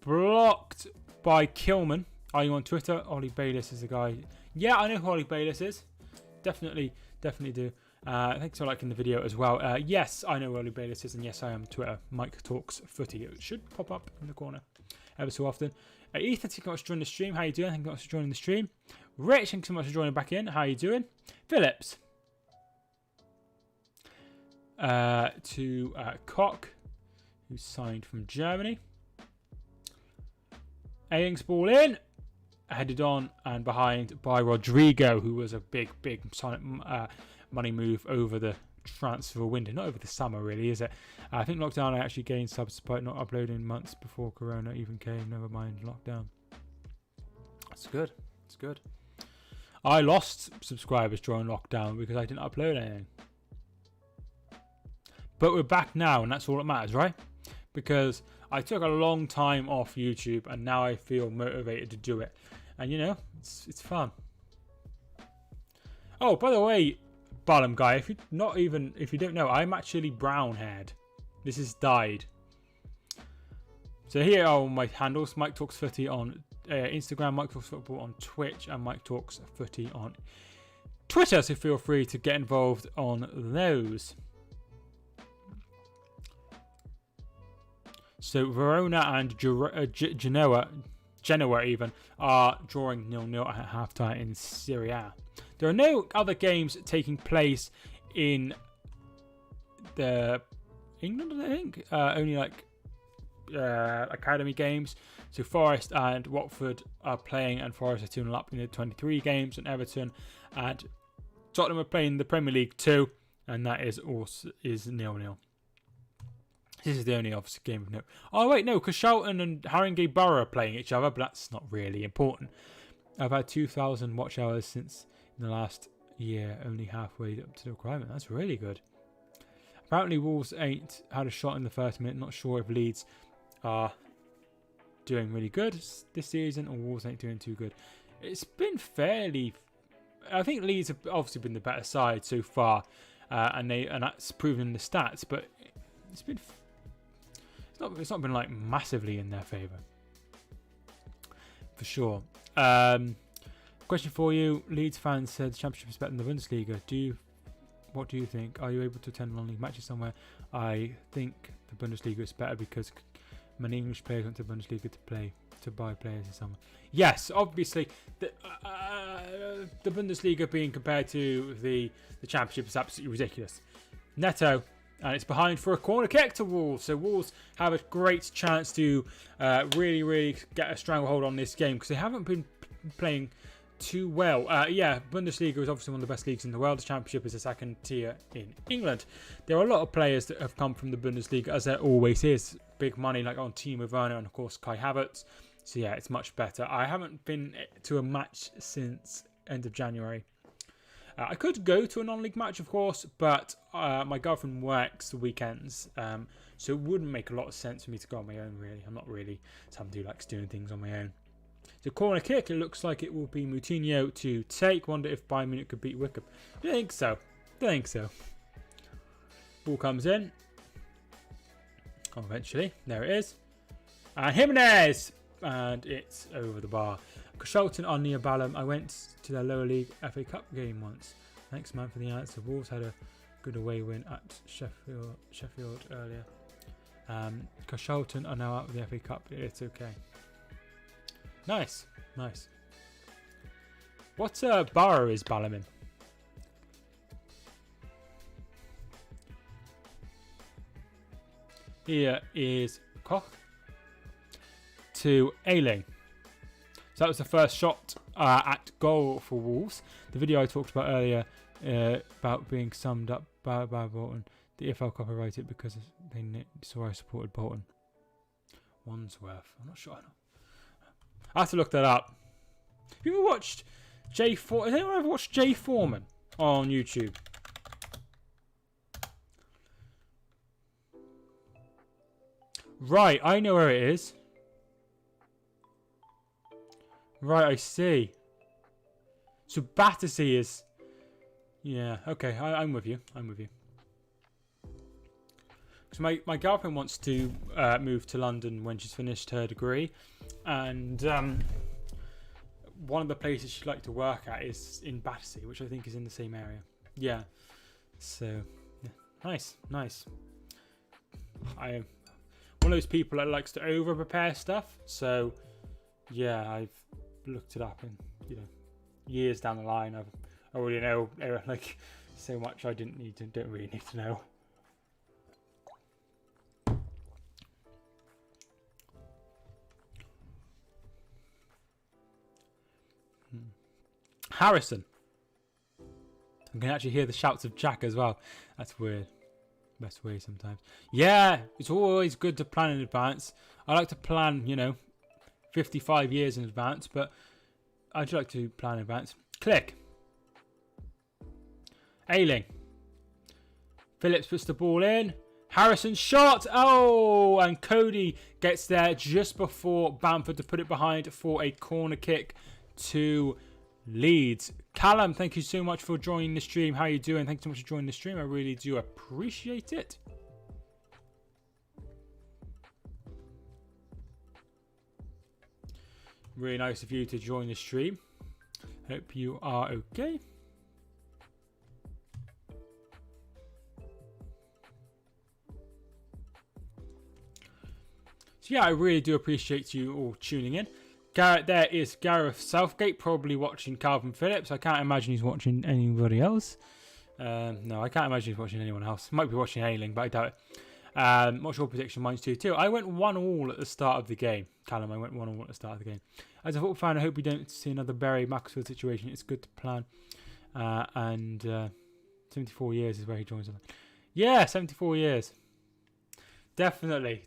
blocked by Kilman. Are you on Twitter? Ollie Bayliss is the guy. Yeah, I know who Ollie Bayliss is. Definitely do. Thanks for liking the video as well. Yes, I know who Ollie Bayliss is, and yes, I am on Twitter. Mike Talks Footy. It should pop up in the corner ever so often. Ethan, thank you so much for joining the stream. How you doing? Thank you so much for joining the stream. Rich, thank you so much for joining back in. How you doing? Phillips. To Koch, who's signed from Germany. Ayling's ball in, headed on and behind by Rodrigo, who was a big money move over the transfer window. Not over the summer, really, is it? I think lockdown, I actually gained subs despite not uploading months before Corona even came. Never mind lockdown. That's good. It's good. I lost subscribers during lockdown because I didn't upload anything. But we're back now, and that's all that matters, right? Because I took a long time off YouTube, and now I feel motivated to do it. And it's fun. Oh, by the way, Ballum guy, if you don't know, I'm actually brown haired. This is dyed. So here are my handles: Mike Talks Footy on Instagram, Mike Talks Football on Twitch, and Mike Talks Footy on Twitter. So feel free to get involved on those. So Verona and Genoa even are drawing 0-0 at halftime in Serie A. There are no other games taking place in England, I think. Only academy games. So Forest and Watford are playing, and Forest are 2-0 up in the 23 games, and Everton and Tottenham are playing the Premier League 2, and that is 0-0. This is the only obvious game of note. Oh, wait, no, because Charlton and Haringey Borough are playing each other, but that's not really important. I've had 2,000 watch hours since in the last year, only halfway up to the requirement. That's really good. Apparently, Wolves ain't had a shot in the first minute. Not sure if Leeds are doing really good this season or Wolves ain't doing too good. It's been fairly... I think Leeds have obviously been the better side so far. and that's proven in the stats. But it's not been like massively in their favour, for sure. Question for you: Leeds fans said the Championship is better than the Bundesliga. What do you think? Are you able to attend non-league matches somewhere? I think the Bundesliga is better because many English players went to the Bundesliga to buy players in summer. Yes, obviously, the Bundesliga being compared to the Championship is absolutely ridiculous. Neto, and it's behind for a corner kick to Wolves. So Wolves have a great chance to really, really get a stranglehold on this game because they haven't been playing too well. Bundesliga is obviously one of the best leagues in the world. The Championship is a second tier in England. There are a lot of players that have come from the Bundesliga, as there always is. Big money like on Timo Werner and of course Kai Havertz. So yeah, it's much better. I haven't been to a match since end of January. I could go to a non-league match, of course, but my girlfriend works the weekends, so it wouldn't make a lot of sense for me to go on my own, really. I'm not really someone who likes doing things on my own. The corner kick, it looks like it will be Moutinho to take. Wonder if Bayern Munich could beat Wickham. I think so. Ball comes in. Eventually. There it is. And Jiminez! And it's over the bar. Charlton are near Balham. I went to their lower league FA Cup game once. Thanks, man, for the answer. Wolves had a good away win at Sheffield earlier. Charlton are now out of the FA Cup. It's okay. Nice. What borough is Balham in? Here is Koch to Ayling. So that was the first shot at goal for Wolves. The video I talked about earlier about being summed up by Bolton. The EFL copyrighted because they saw I supported Bolton. Wandsworth. I'm not sure. I have to look that up. Have you ever watched has anyone ever watched Jay Foreman on YouTube? Right, I know where it is. Right, I see. So Battersea is... Yeah, okay, I'm with you. Because my girlfriend wants to move to London when she's finished her degree. And one of the places she'd like to work at is in Battersea, which I think is in the same area. Yeah. So, yeah. Nice. I am one of those people that likes to over-prepare stuff. So, yeah, I've looked it up and, years down the line, I already know, like, so much I don't really need to know. Harrison. I can actually hear the shouts of Jack as well. That's weird. Best way sometimes. Yeah, it's always good to plan in advance. I like to plan, 55 years in advance, but I do like to plan in advance. Click. Ayling. Phillips puts the ball in. Harrison shot. Oh, and Cody gets there just before Bamford to put it behind for a corner kick to Leeds. Callum, thank you so much for joining the stream. How are you doing? Thanks so much for joining the stream. I really do appreciate it. Really nice of you to join the stream. Hope you are okay. So yeah, I really do appreciate you all tuning in. Gareth, there is Gareth Southgate, probably watching Calvin Phillips. I can't imagine he's watching anybody else. No, I can't imagine he's watching anyone else. Might be watching Ayling, but I doubt it. What's your prediction? Mine's 2-2. I went 1-1 at the start of the game. Callum, I went 1-1 at the start of the game. As a football fan, I hope we don't see another Barry Maxwell situation. It's good to plan. 74 years is where he joins. Yeah, 74 years. Definitely.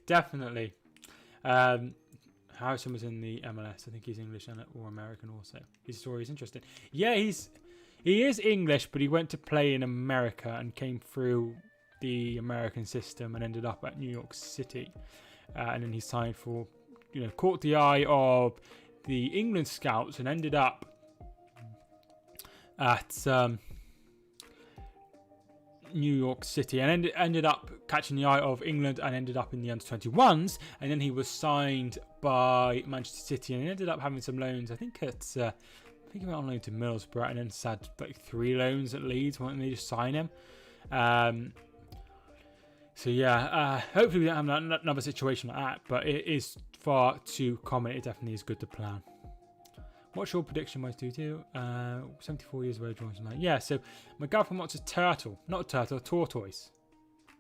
Harrison was in the MLS. I think he's English or American also. His story is interesting. Yeah, he is English, but he went to play in America and came through the American system and ended up at New York City. And then he signed for, caught the eye of the England scouts and ended up at New York City and ended up catching the eye of England and ended up in the under-21s, and then he was signed by Manchester City and ended up having some loans. I think he went on loan to Middlesbrough and then had like 3 loans at Leeds. Why didn't they just sign him? So yeah, hopefully we don't have another situation like that, but it is far too common. It definitely is good to plan. What's your prediction, my studio? 74 years of age, yeah, so my girlfriend wants a turtle. Not a turtle, a tortoise.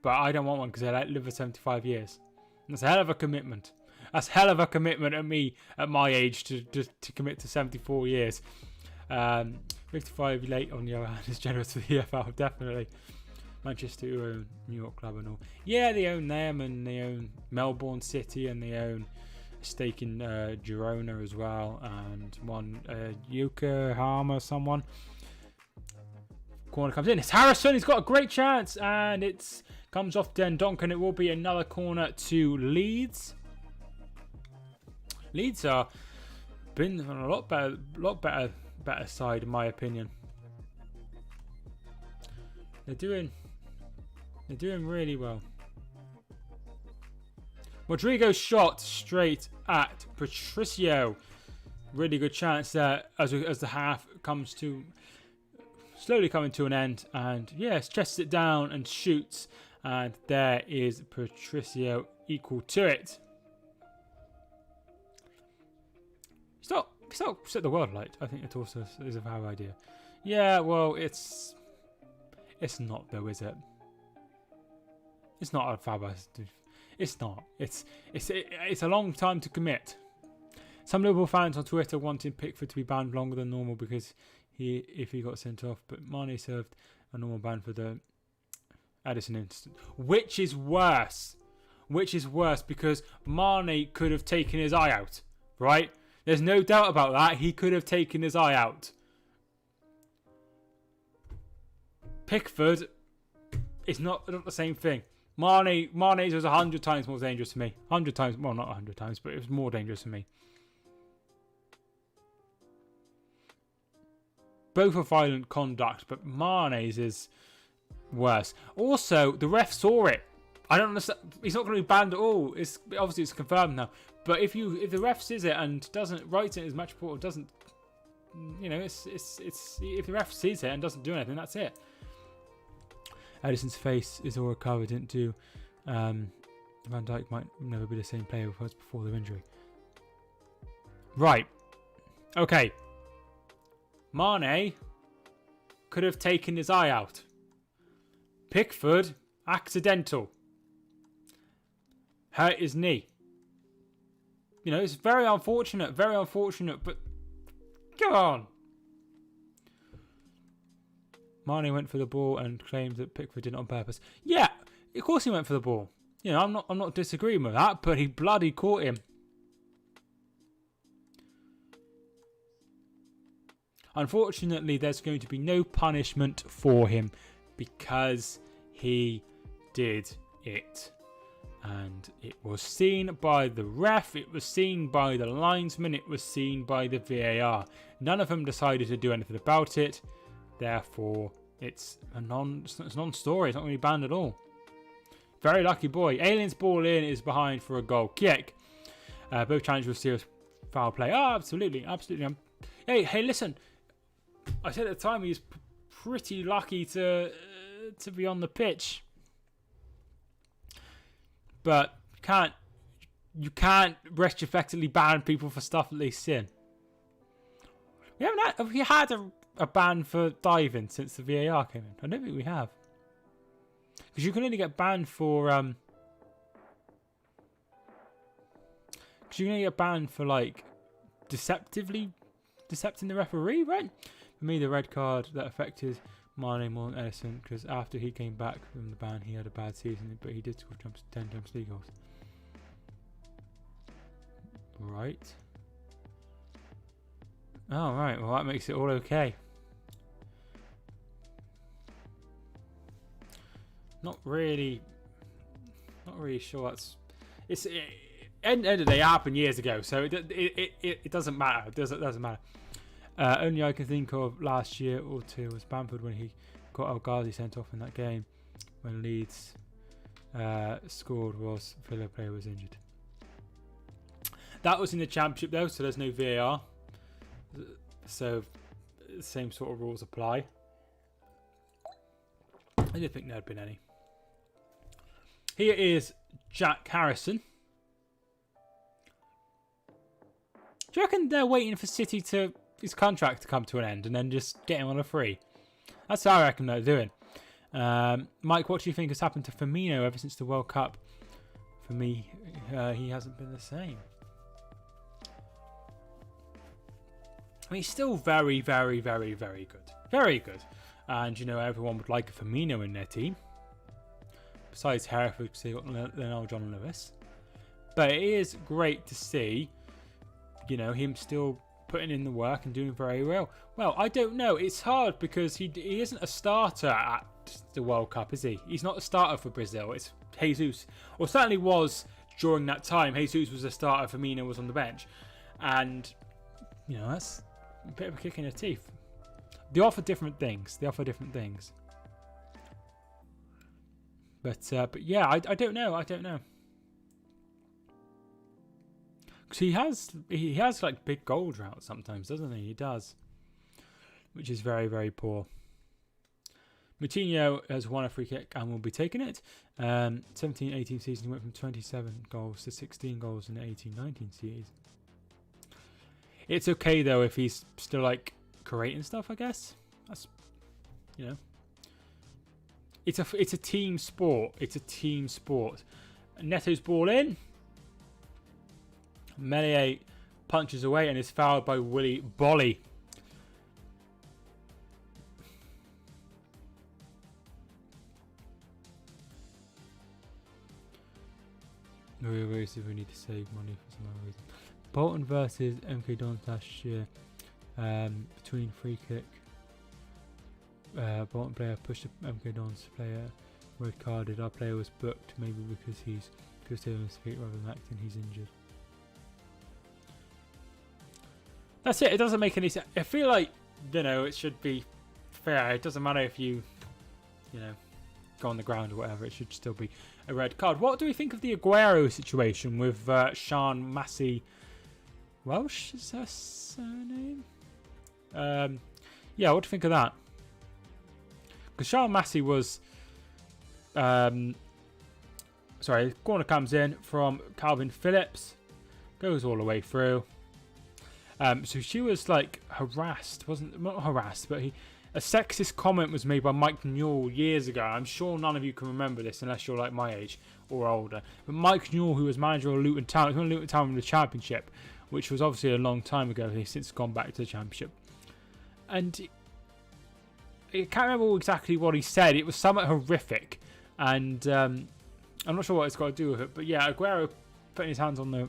But I don't want one because I live for 75 years. And that's a hell of a commitment. That's a hell of a commitment at me, at my age, to commit to 74 years. 55 late on the other hand is generous to the EFL, definitely. Manchester who own New York club and all. Yeah, they own them, and they own Melbourne City, and they own a stake in Girona as well, and one Yokohama someone. Corner comes in. It's Harrison. He's got a great chance, and it comes off Dendonk, and it will be another corner to Leeds. Leeds are been on a lot better side, in my opinion. They're doing really well. Rodrigo's shot straight at Patricio. Really good chance there as the half comes to slowly coming to an end. And yes, chests it down and shoots. And there is Patricio equal to it. It's not set the world light. I think it also is a valid idea. Yeah, well, it's not though, is it? It's not a fab. It's not. It's a long time to commit. Some Liverpool fans on Twitter wanting Pickford to be banned longer than normal because if he got sent off, but Mane served a normal ban for the Edison incident, which is worse. Because Mane could have taken his eye out, right? There's no doubt about that. He could have taken his eye out. Pickford is not the same thing. Mane's was 100 times more dangerous to me. 100 times, well, not 100 times, but it was more dangerous to me. Both are violent conduct, but Mane's is worse. Also, the ref saw it. I don't understand. He's not going to be banned at all. Obviously it's confirmed now. But if the ref sees it and doesn't write it as match report, or doesn't, if the ref sees it and doesn't do anything, that's it. Edison's face is all recovered. Didn't do. Van Dijk might never be the same player as before the injury. Right. Okay. Mane could have taken his eye out. Pickford, accidental. Hurt his knee. It's very unfortunate, but come on. Mane went for the ball and claimed that Pickford did it on purpose. Yeah, of course he went for the ball. I'm not disagreeing with that, but he bloody caught him. Unfortunately, there's going to be no punishment for him because he did it. And it was seen by the ref, it was seen by the linesman, it was seen by the VAR. None of them decided to do anything about it. Therefore, it's a non-story. It's not going to be banned at all. Very lucky boy. Alien's ball in is behind for a goal kick. Both challenges with serious foul play. Oh, absolutely. Hey, listen. I said at the time he was pretty lucky to be on the pitch. But you can't retrospectively ban people for stuff that they sin. Have we had a ban for diving since the VAR came in? I don't think we have. Because you can only get banned for like decepting the referee, right? For me, the red card that affected Mane more than Edison, because after he came back from the ban, he had a bad season, but he did score 10 Champions League goals. Right. Oh, right. Well, that makes it all okay. Not really sure that's... End of the day, it happened years ago, so it doesn't matter. It doesn't matter. Only I can think of last year or two was Bamford when he got El Ghazi sent off in that game. when Leeds scored was Villa player was injured. That was in the Championship though, so there's no VAR. So the same sort of rules apply. I didn't think there had been any. Here is Jack Harrison. Do you reckon they're waiting for City to his contract to come to an end and then just get him on a free? That's how I reckon they're doing. Mike, what do you think has happened to Firmino ever since the World Cup? For me, he hasn't been the same. I mean, he's still very, very, very, very good. Very good. And, you know, everyone would like a Firmino in their team. Besides Hereford, because they got Raul Jiminez. But it is great to see, you know, him still putting in the work and doing very well. Well, I don't know. It's hard because he isn't a starter at the World Cup, is he? He's not a starter for Brazil. It's Jesus. Or certainly was during that time. Jesus was a starter. Firmino was on the bench. And, you know, that's a bit of a kick in the teeth. They offer different things. But yeah, I don't know. Because he has like big goal drought sometimes, doesn't he? He does, which is very, very poor. Moutinho has won a free kick and will be taking it. 17-18 season, he went from 27 goals to 16 goals in the 18-19 season. It's okay though if he's still like creating stuff, I guess. That's, you know, it's a team sport. Neto's ball in. Melier punches away and is fouled by Willy Bolly. No reason we need to save money for some other reason. Bolton versus MK Dons last year. Between free kick. Bolton player pushed the MK Dons player. Red carded. Our player was booked, maybe because he's could stay on his feet rather than acting he's injured. That's it. It doesn't make any sense. I feel like, you know, it should be fair. It doesn't matter if you know, go on the ground or whatever. It should still be a red card. What do we think of the Aguero situation with Sean Massey? Welsh is her surname? Yeah, what do you think of that? Because Sean Massey was... sorry, corner comes in from Calvin Phillips. Goes all the way through. So she was like harassed, not harassed, but a sexist comment was made by Mike Newell years ago. I'm sure none of you can remember this unless you're like my age or older. But Mike Newell, who was manager of Luton Town, he won Luton Town in the Championship, which was obviously a long time ago. He's since gone back to the Championship, and I can't remember exactly what he said. It was somewhat horrific, and I'm not sure what it's got to do with it. But yeah, Aguero putting his hands on the...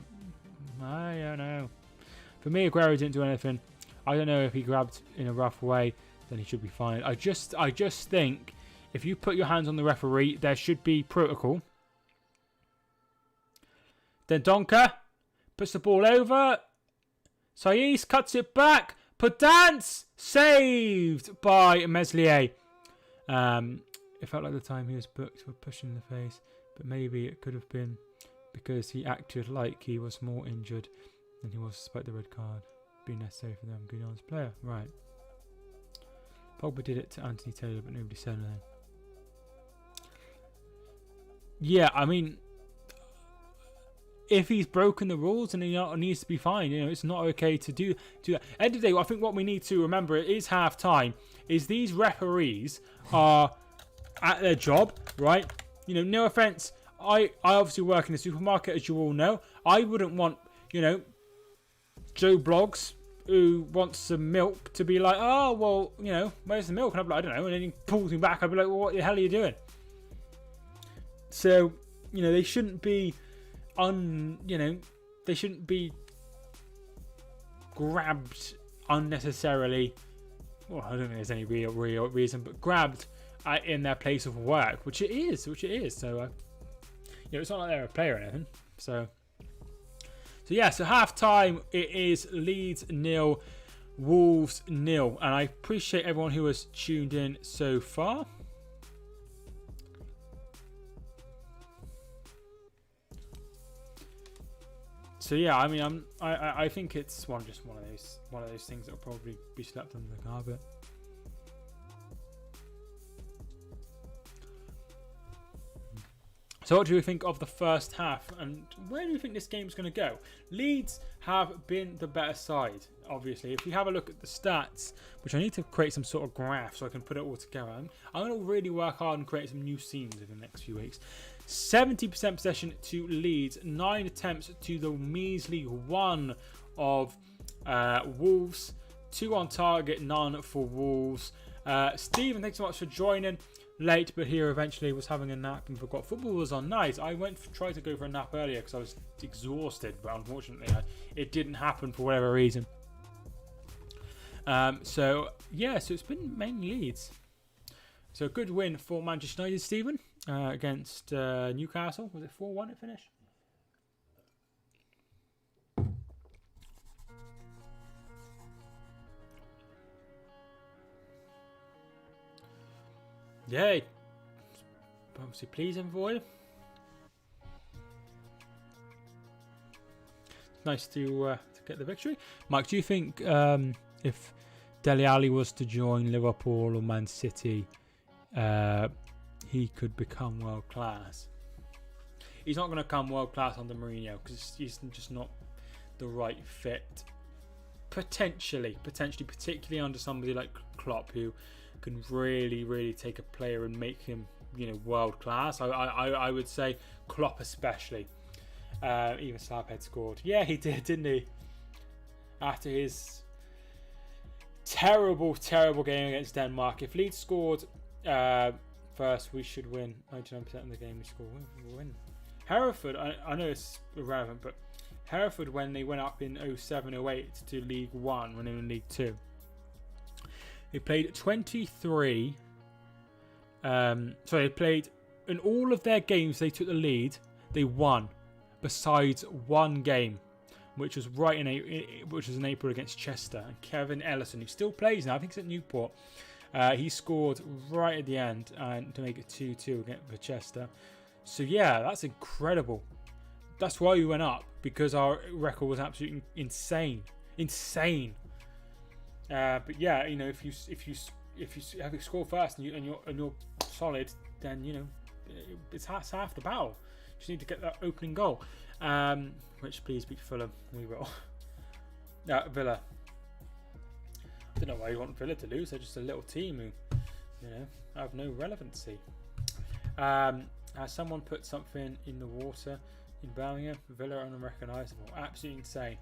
I don't know. For me, Aguero didn't do anything. I don't know if he grabbed in a rough way, then he should be fine. I just think if you put your hands on the referee, there should be protocol. Then Donker puts the ball over. Saiz cuts it back. Podence saved by Meslier. It felt like the time he was booked for pushing the face, but maybe it could have been because he acted like he was more injured than he was despite the red card being necessary for them. Good honest player. Right. Pogba did it to Anthony Taylor, but nobody said anything. Yeah, I mean, if he's broken the rules and he needs to be fined, you know, it's not okay to do that. End of the day, I think what we need to remember is half time. Is these referees are at their job, right? You know, no offense. I obviously work in the supermarket, as you all know. I wouldn't want, you know, Joe Bloggs who wants some milk to be like, oh, well, you know, where's the milk? And I'd be like, I don't know. And then he pulls me back. I'd be like, well, what the hell are you doing? So, you know, they shouldn't be they shouldn't be grabbed unnecessarily. Well, I don't think there's any real reason, but grabbed in their place of work, which it is. So, you know, it's not like they're a player or anything. So yeah, so half time it is Leeds 0, Wolves 0, and I appreciate everyone who has tuned in so far. So yeah, I mean, I think it's one of those things that will probably be slept under the carpet. So what do you think of the first half, and where do you think this game's going to go? Leeds have been the better side, obviously. If you have a look at the stats, which I need to create some sort of graph so I can put it all together. I'm going to really work hard and create some new scenes in the next few weeks. 70% possession to Leeds, 9 attempts to the measly 1 of Wolves, 2 on target, none for Wolves. Stephen, thanks so much for joining. Late, but here eventually. Was having a nap and forgot football was on. Nice. I tried to go for a nap earlier because I was exhausted, but unfortunately it didn't happen for whatever reason. So it's been mainly Leeds. So a good win for Manchester United, Stephen, against Newcastle. Was it 4-1 it finished? Yeah, obviously pleasing for you. Nice to get the victory. Mike, do you think if Dele Alli was to join Liverpool or Man City, he could become world class? He's not going to come world class under Mourinho because he's just not the right fit. Potentially, particularly under somebody like Klopp, who can really take a player and make him, world class. I would say Klopp especially. Even Slabhead scored. Yeah, he did, didn't he? After his terrible game against Denmark. If Leeds scored first, we should win. 99% of the game we score, we'll win. Hereford, I know it's irrelevant, but Hereford, when they went up in 07-08 to League 1, when they were in League 2, they played 23. They played in all of their games. They took the lead. They won, besides one game, which was in April against Chester. And Kevin Ellison, who still plays now, I think he's at Newport. He scored right at the end and to make it 2-2 against Chester. So yeah, that's incredible. That's why we went up, because our record was absolutely insane. But yeah, if you have to score first and you're solid, then it's half the battle. You just need to get that opening goal. Which please beat Fulham. We will. Villa. I don't know why you want Villa to lose. They're just a little team who, have no relevancy. Has someone put something in the water in Birmingham? Villa are unrecognisable. Absolutely insane.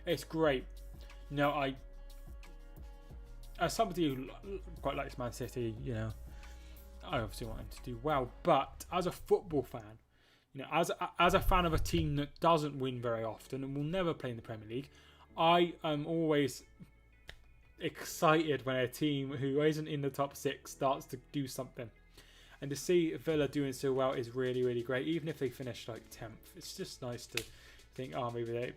It's great. As somebody who quite likes Man City, I obviously want him to do well. But as a football fan, as a fan of a team that doesn't win very often and will never play in the Premier League, I am always excited when a team who isn't in the top 6 starts to do something. And to see Villa doing so well is really great. Even if they finish like 10th, it's just nice to think, maybe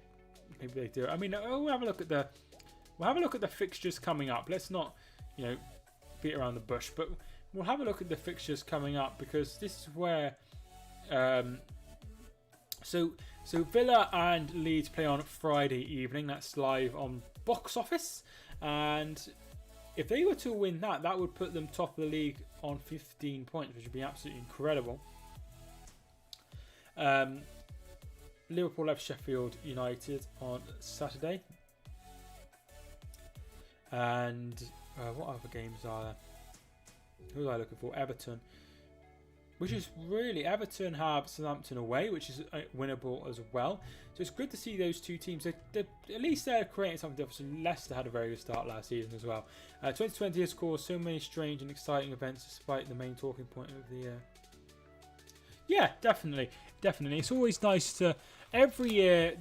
they do it. I mean, we'll have a look at the fixtures coming up. Let's not, beat around the bush, but we'll have a look at the fixtures coming up, because this is where, so Villa and Leeds play on Friday evening. That's live on Box Office, and if they were to win that would put them top of the league on 15 points, which would be absolutely incredible. Liverpool have Sheffield United on Saturday. And what other games are there? Who was I looking for? Everton. Which is really... Everton have Southampton away, which is winnable as well. So it's good to see those two teams. At least they're creating something different. Leicester had a very good start last season as well. 2020 has caused so many strange and exciting events despite the main talking point of the year. Yeah, definitely. It's always nice to... Every year,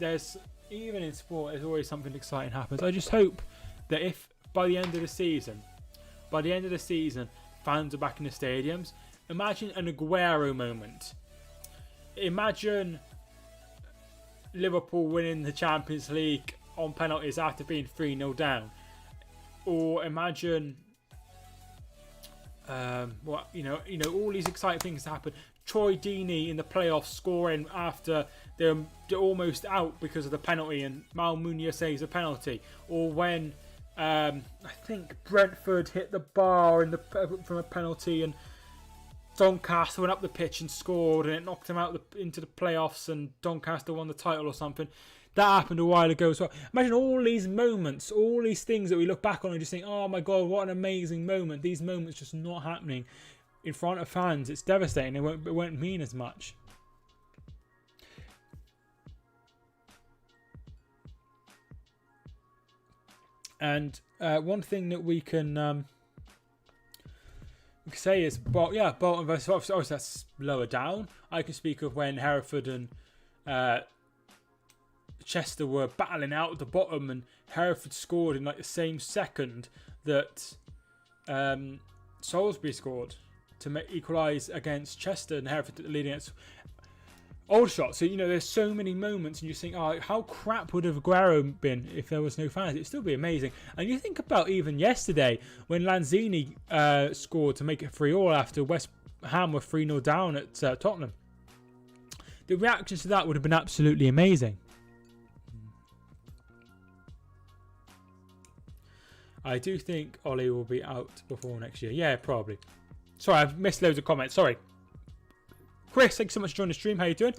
even in sport, there's always something exciting happens. I just hope that if by the end of the season, fans are back in the stadiums, imagine an Aguero moment. Imagine Liverpool winning the Champions League on penalties after being 3-0 down. Or imagine, all these exciting things happen. Troy Deeney in the playoffs scoring after they're almost out because of the penalty and Mal Munoz saves a penalty, or when I think Brentford hit the bar from a penalty and Doncaster went up the pitch and scored and it knocked him out into the playoffs and Doncaster won the title or something. That happened a while ago as well. Imagine all these moments, all these things that we look back on and just think, oh my God, what an amazing moment. These moments just not happening in front of fans. It's devastating. It won't mean as much. And one thing that we can say is, Bolton versus Watford. Obviously, that's lower down. I can speak of when Hereford and Chester were battling out at the bottom, and Hereford scored in like the same second that Salisbury scored to equalise against Chester, and Hereford leading against Aldershot. So there's so many moments, and you think, oh, how crap would have Aguero been if there was no fans? It'd still be amazing. And you think about even yesterday when Lanzini scored to make it 3-3 after West Ham were 3-0 down at Tottenham. The reactions to that would have been absolutely amazing. I do think Ollie will be out before next year. Yeah, probably. Sorry, I've missed loads of comments. Sorry. Chris, thanks so much for joining the stream. How you doing?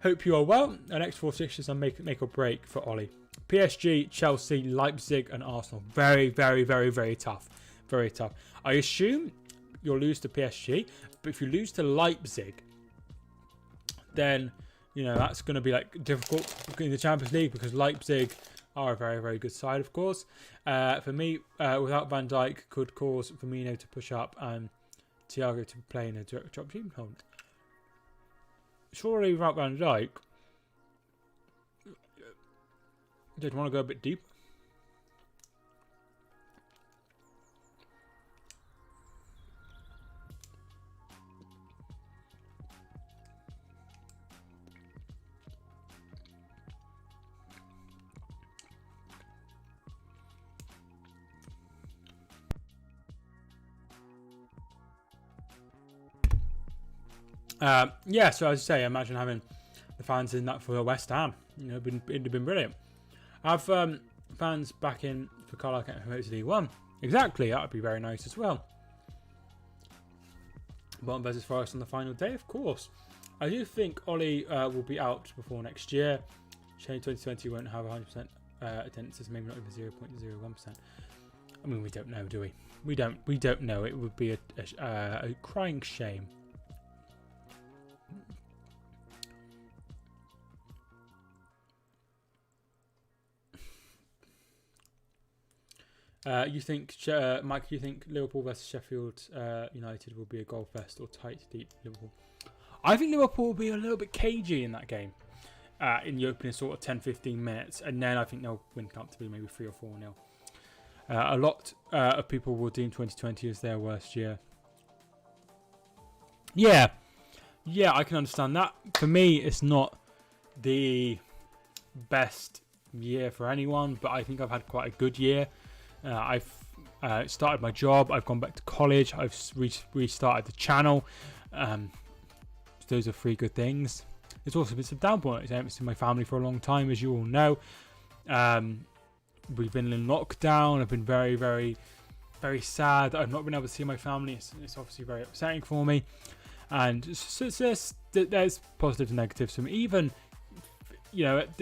Hope you are well. Our next 4 fixtures and make or break for Ollie. PSG, Chelsea, Leipzig and Arsenal. Very, very, very, very tough. Very tough. I assume you'll lose to PSG, but if you lose to Leipzig, then, that's going to be difficult in the Champions League because Leipzig are a very, very good side, of course. For me, without Van Dijk, could cause Firmino to push up and Thiago to play in a direct drop team. Surely without Van Dijk, did want to go a bit deep? So as I say, imagine having the fans in that for West Ham. It'd been brilliant. Have fans back in for Carlisle getting promoted to League One. Exactly, that would be very nice as well. Bolton versus Forest on the final day, of course. I do think Ollie will be out before next year. Shane 2020 won't have 100% attendances, maybe not even 0.01%. I mean, we don't know, do we? We don't know. It would be a crying shame. You think, Mike? You think Liverpool versus Sheffield United will be a goal fest or tight, deep Liverpool? I think Liverpool will be a little bit cagey in that game, in the opening sort of 10-15 minutes, and then I think they'll win comfortably, maybe 3 or 4-0. A lot of people will deem 2020 as their worst year. Yeah, I can understand that. For me, it's not the best year for anyone, but I think I've had quite a good year. I've started my job. I've gone back to college. I've restarted the channel. Those are 3 good things. There's also been some down points. I haven't seen my family for a long time, as you all know. We've been in lockdown. I've been very, very, very sad that I've not been able to see my family. It's obviously very upsetting for me. And so there's positives and negatives. So even,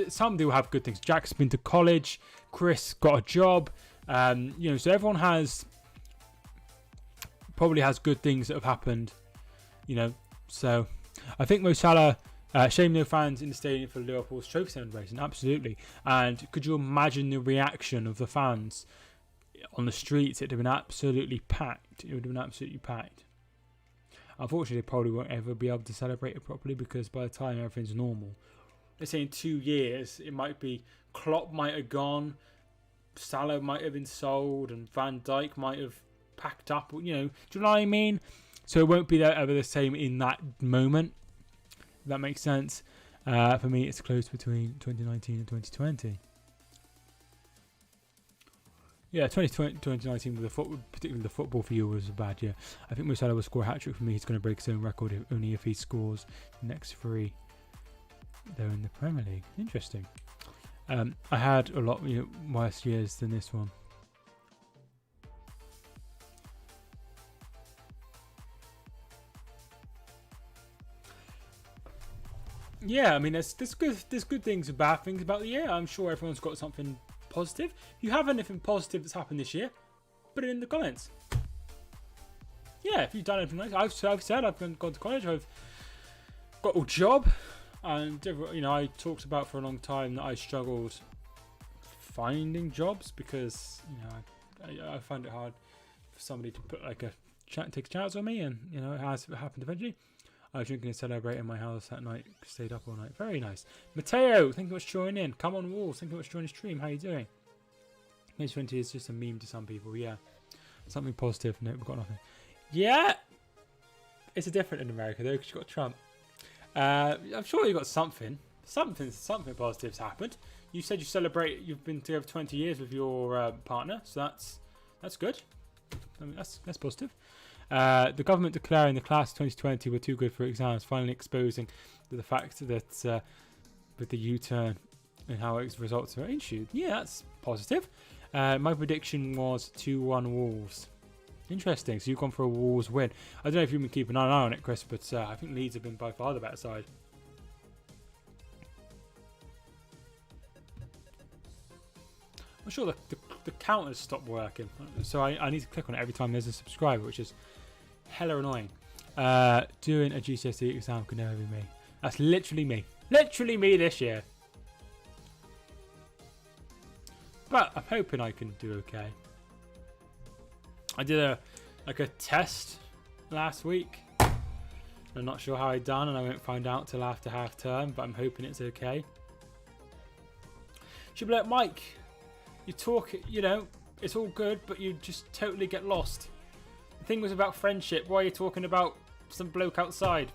some do have good things. Jack's been to college. Chris got a job. So everyone probably has good things that have happened. So I think Mo Salah, shame no fans in the stadium for Liverpool's trophy celebration. Absolutely. And could you imagine the reaction of the fans on the streets? It'd have been absolutely packed. Unfortunately, they probably won't ever be able to celebrate it properly because by the time everything's normal, let's say in 2 years, it might be Klopp might have gone, Salah might have been sold, and Van Dijk might have packed up. Do you know what I mean? So it won't be ever the same in that moment. If that makes sense. For me, it's close between 2019 and 2020. Yeah, 2019 with particularly the football for you was a bad year. I think Mo Salah will score a hat-trick for me. He's going to break his own record only if he scores the next 3. they're in the Premier League. Interesting. I had a lot worse years than this one. Yeah, I mean, there's good things and bad things about the year. I'm sure everyone's got something positive. If you have anything positive that's happened this year, put it in the comments. Yeah, if you've done anything nice, I've said I've gone to college, I've got a job, and I talked about for a long time that I struggled finding jobs because I find it hard for somebody to put take a chance on me, and it has happened eventually. I was drinking and celebrating in my house that night, stayed up all night. Very nice. Mateo, thank you much for joining in. Come on, Wolves, thank you much for joining the stream. How you doing? May 20 is just a meme to some people, yeah. Something positive. No, we've got nothing. Yeah, it's different in America though, because you've got Trump. I'm sure you've got something. Something positive's happened. You said you've been together for 20 years with your partner, so that's good. I mean, that's positive. The government declaring the class of 2020 were too good for exams, finally exposing the fact that with the U-turn and how its results are issued. Yeah, that's positive. My prediction was 2-1 Wolves. Interesting. So you've gone for a Wolves win. I don't know if you've been keeping an eye on it, Chris, but I think Leeds have been by far the better side. I'm sure the counters stopped working, so I need to click on it every time there's a subscriber, which is hella annoying. Doing a GCSE exam could never be me. That's literally me. Literally me this year. But I'm hoping I can do okay. I did a test last week. I'm not sure how I done, and I won't find out till after half term, but I'm hoping it's okay. Should be like, Mike, you talk, it's all good, but you just totally get lost. The thing was about friendship. Why are you talking about some bloke outside?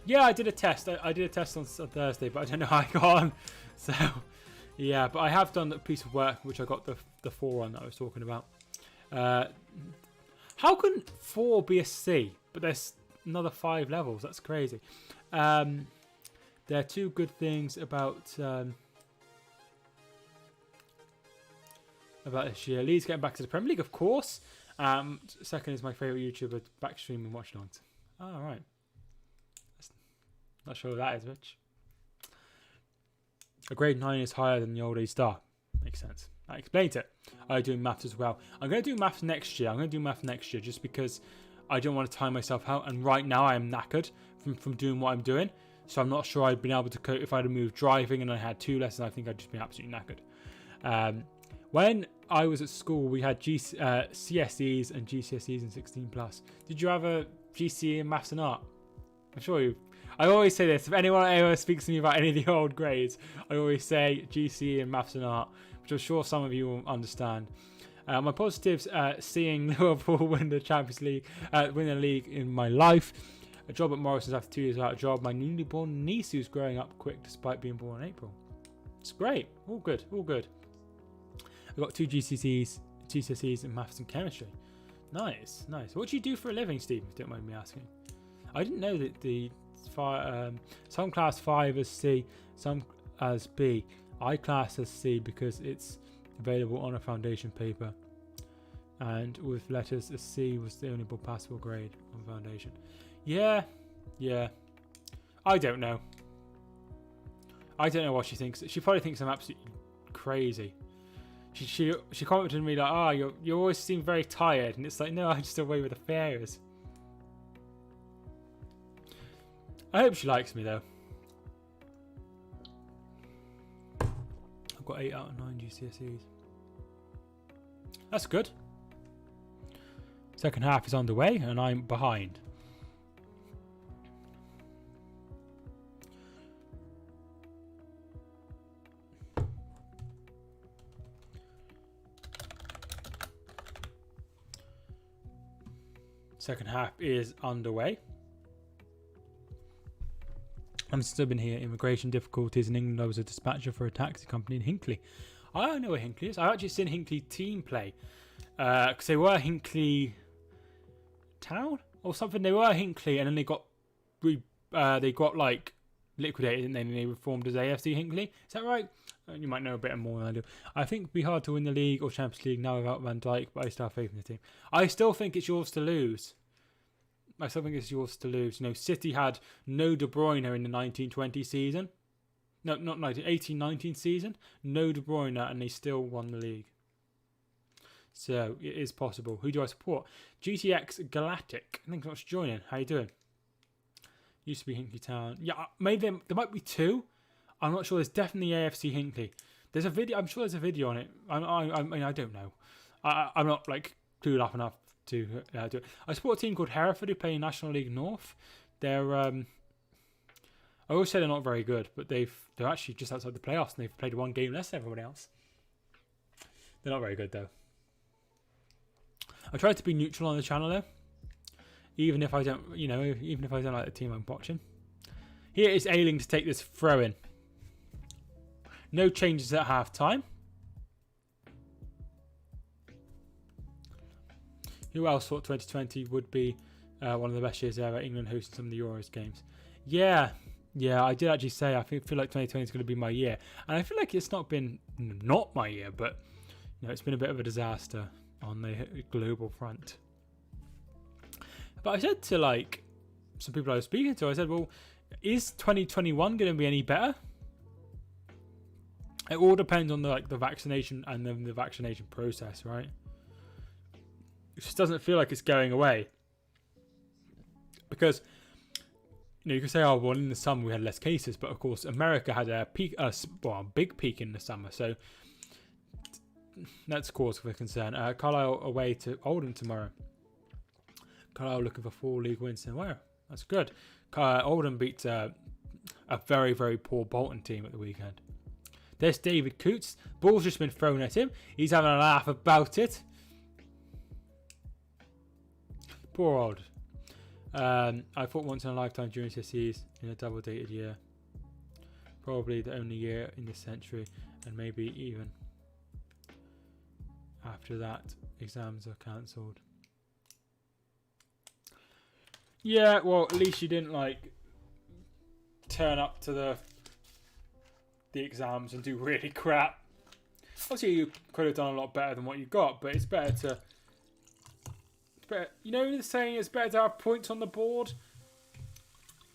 Yeah, I did a test. I did a test on Thursday, but I don't know how I got on. So, yeah, but I have done a piece of work, which I got the 4 on that I was talking about. How can 4 be a C, but there's another 5 levels? That's crazy. There are 2 good things about this year. Leeds getting back to the Premier League, of course. Second is my favourite YouTuber back streaming Watchalong. Oh, right. Not sure what that is, Rich. A grade 9 is higher than the old A star. Makes sense. I explained it. I'm doing maths as well. I'm going to do maths next year. Just because I don't want to time myself out. And right now I am knackered from doing what I'm doing. So I'm not sure I'd been able to cope if I'd have moved driving and I had 2 lessons. I think I'd just been absolutely knackered. When I was at school, we had CSEs and GCSEs and 16+. Did you have a GCE in maths and art? I'm sure I always say this. If anyone ever speaks to me about any of the old grades, I always say GCE in maths and art, which I'm sure some of you will understand. My positives: seeing Liverpool win the Champions League, win the league in my life. A job at Morrison's after 2 years without a job. My newly born niece who's growing up quick despite being born in April. It's great. All good. All good. I got 2 GCSEs in maths and chemistry. Nice, nice. What do you do for a living, Steve? If you don't mind me asking. I didn't know that some class 5 as C, some as B. I class as C because it's available on a foundation paper, and with letters, a C was the only passable grade on foundation. Yeah. I don't know what she thinks. She probably thinks I'm absolutely crazy. She commented to me like, "Oh, you always seem very tired," and it's like, no, I'm just away with affairs. I hope she likes me though. I've got 8 out of 9 GCSEs. That's good. Second half is underway and I'm behind. Second half is underway. I'm still been here. Immigration difficulties in England. I was a dispatcher for a taxi company in Hinckley. I don't know where Hinckley is. I've actually seen Hinckley team play. Because they were Hinckley Town or something. They were Hinckley and then they got like liquidated and then they reformed as AFC Hinckley. Is that right? You might know a bit more than I do. I think it'd be hard to win the league or Champions League now without Van Dijk, but I still have faith in the team. I still think it's yours to lose. City had no De Bruyne in the 1920 season. No, not 18-19 season. No De Bruyne, and they still won the league. So it is possible. Who do I support? GTX Galactic. Thanks so much for joining. How you doing? Used to be Hinkley Town. Yeah, maybe there might be two. I'm not sure. There's definitely AFC Hinkley. There's a video. I'm sure there's a video on it. I mean, I don't know. I'm not like clued up enough to do it. I support a team called Hereford who play in National League North. They're I always say they're not very good, but they're actually just outside the playoffs and they've played one game less than everyone else. They're not very good though. I try to be neutral on the channel though, even if I don't, even if I don't like the team I'm watching. Here is Ayling to take this throw in. No changes at half time. Who else thought 2020 would be one of the best years ever? England hosting some of the Euros games. Yeah, I did actually say I feel like 2020 is going to be my year, and I feel like it's not been not my year, but it's been a bit of a disaster on the global front. But I said to like some people I was speaking to, I said, well, is 2021 going to be any better? It all depends on the vaccination and then the vaccination process, right? It just doesn't feel like it's going away. Because you can say, oh well, in the summer we had less cases, but of course America had a peak, a big peak in the summer, so that's cause for concern. Carlisle away to Oldham tomorrow. Carlisle looking for 4 league wins in a row. That's good. Oldham beat a very, very poor Bolton team at the weekend. There's David Coots. Ball's just been thrown at him. He's having a laugh about it. Poor old. I thought once in a lifetime during GCSEs in a double dated year. Probably the only year in this century, and maybe even after that, exams are cancelled. Yeah, well, at least you didn't turn up to the exams and do really crap. Obviously, you could have done a lot better than what you got, but it's better to. The saying, it's better to have points on the board.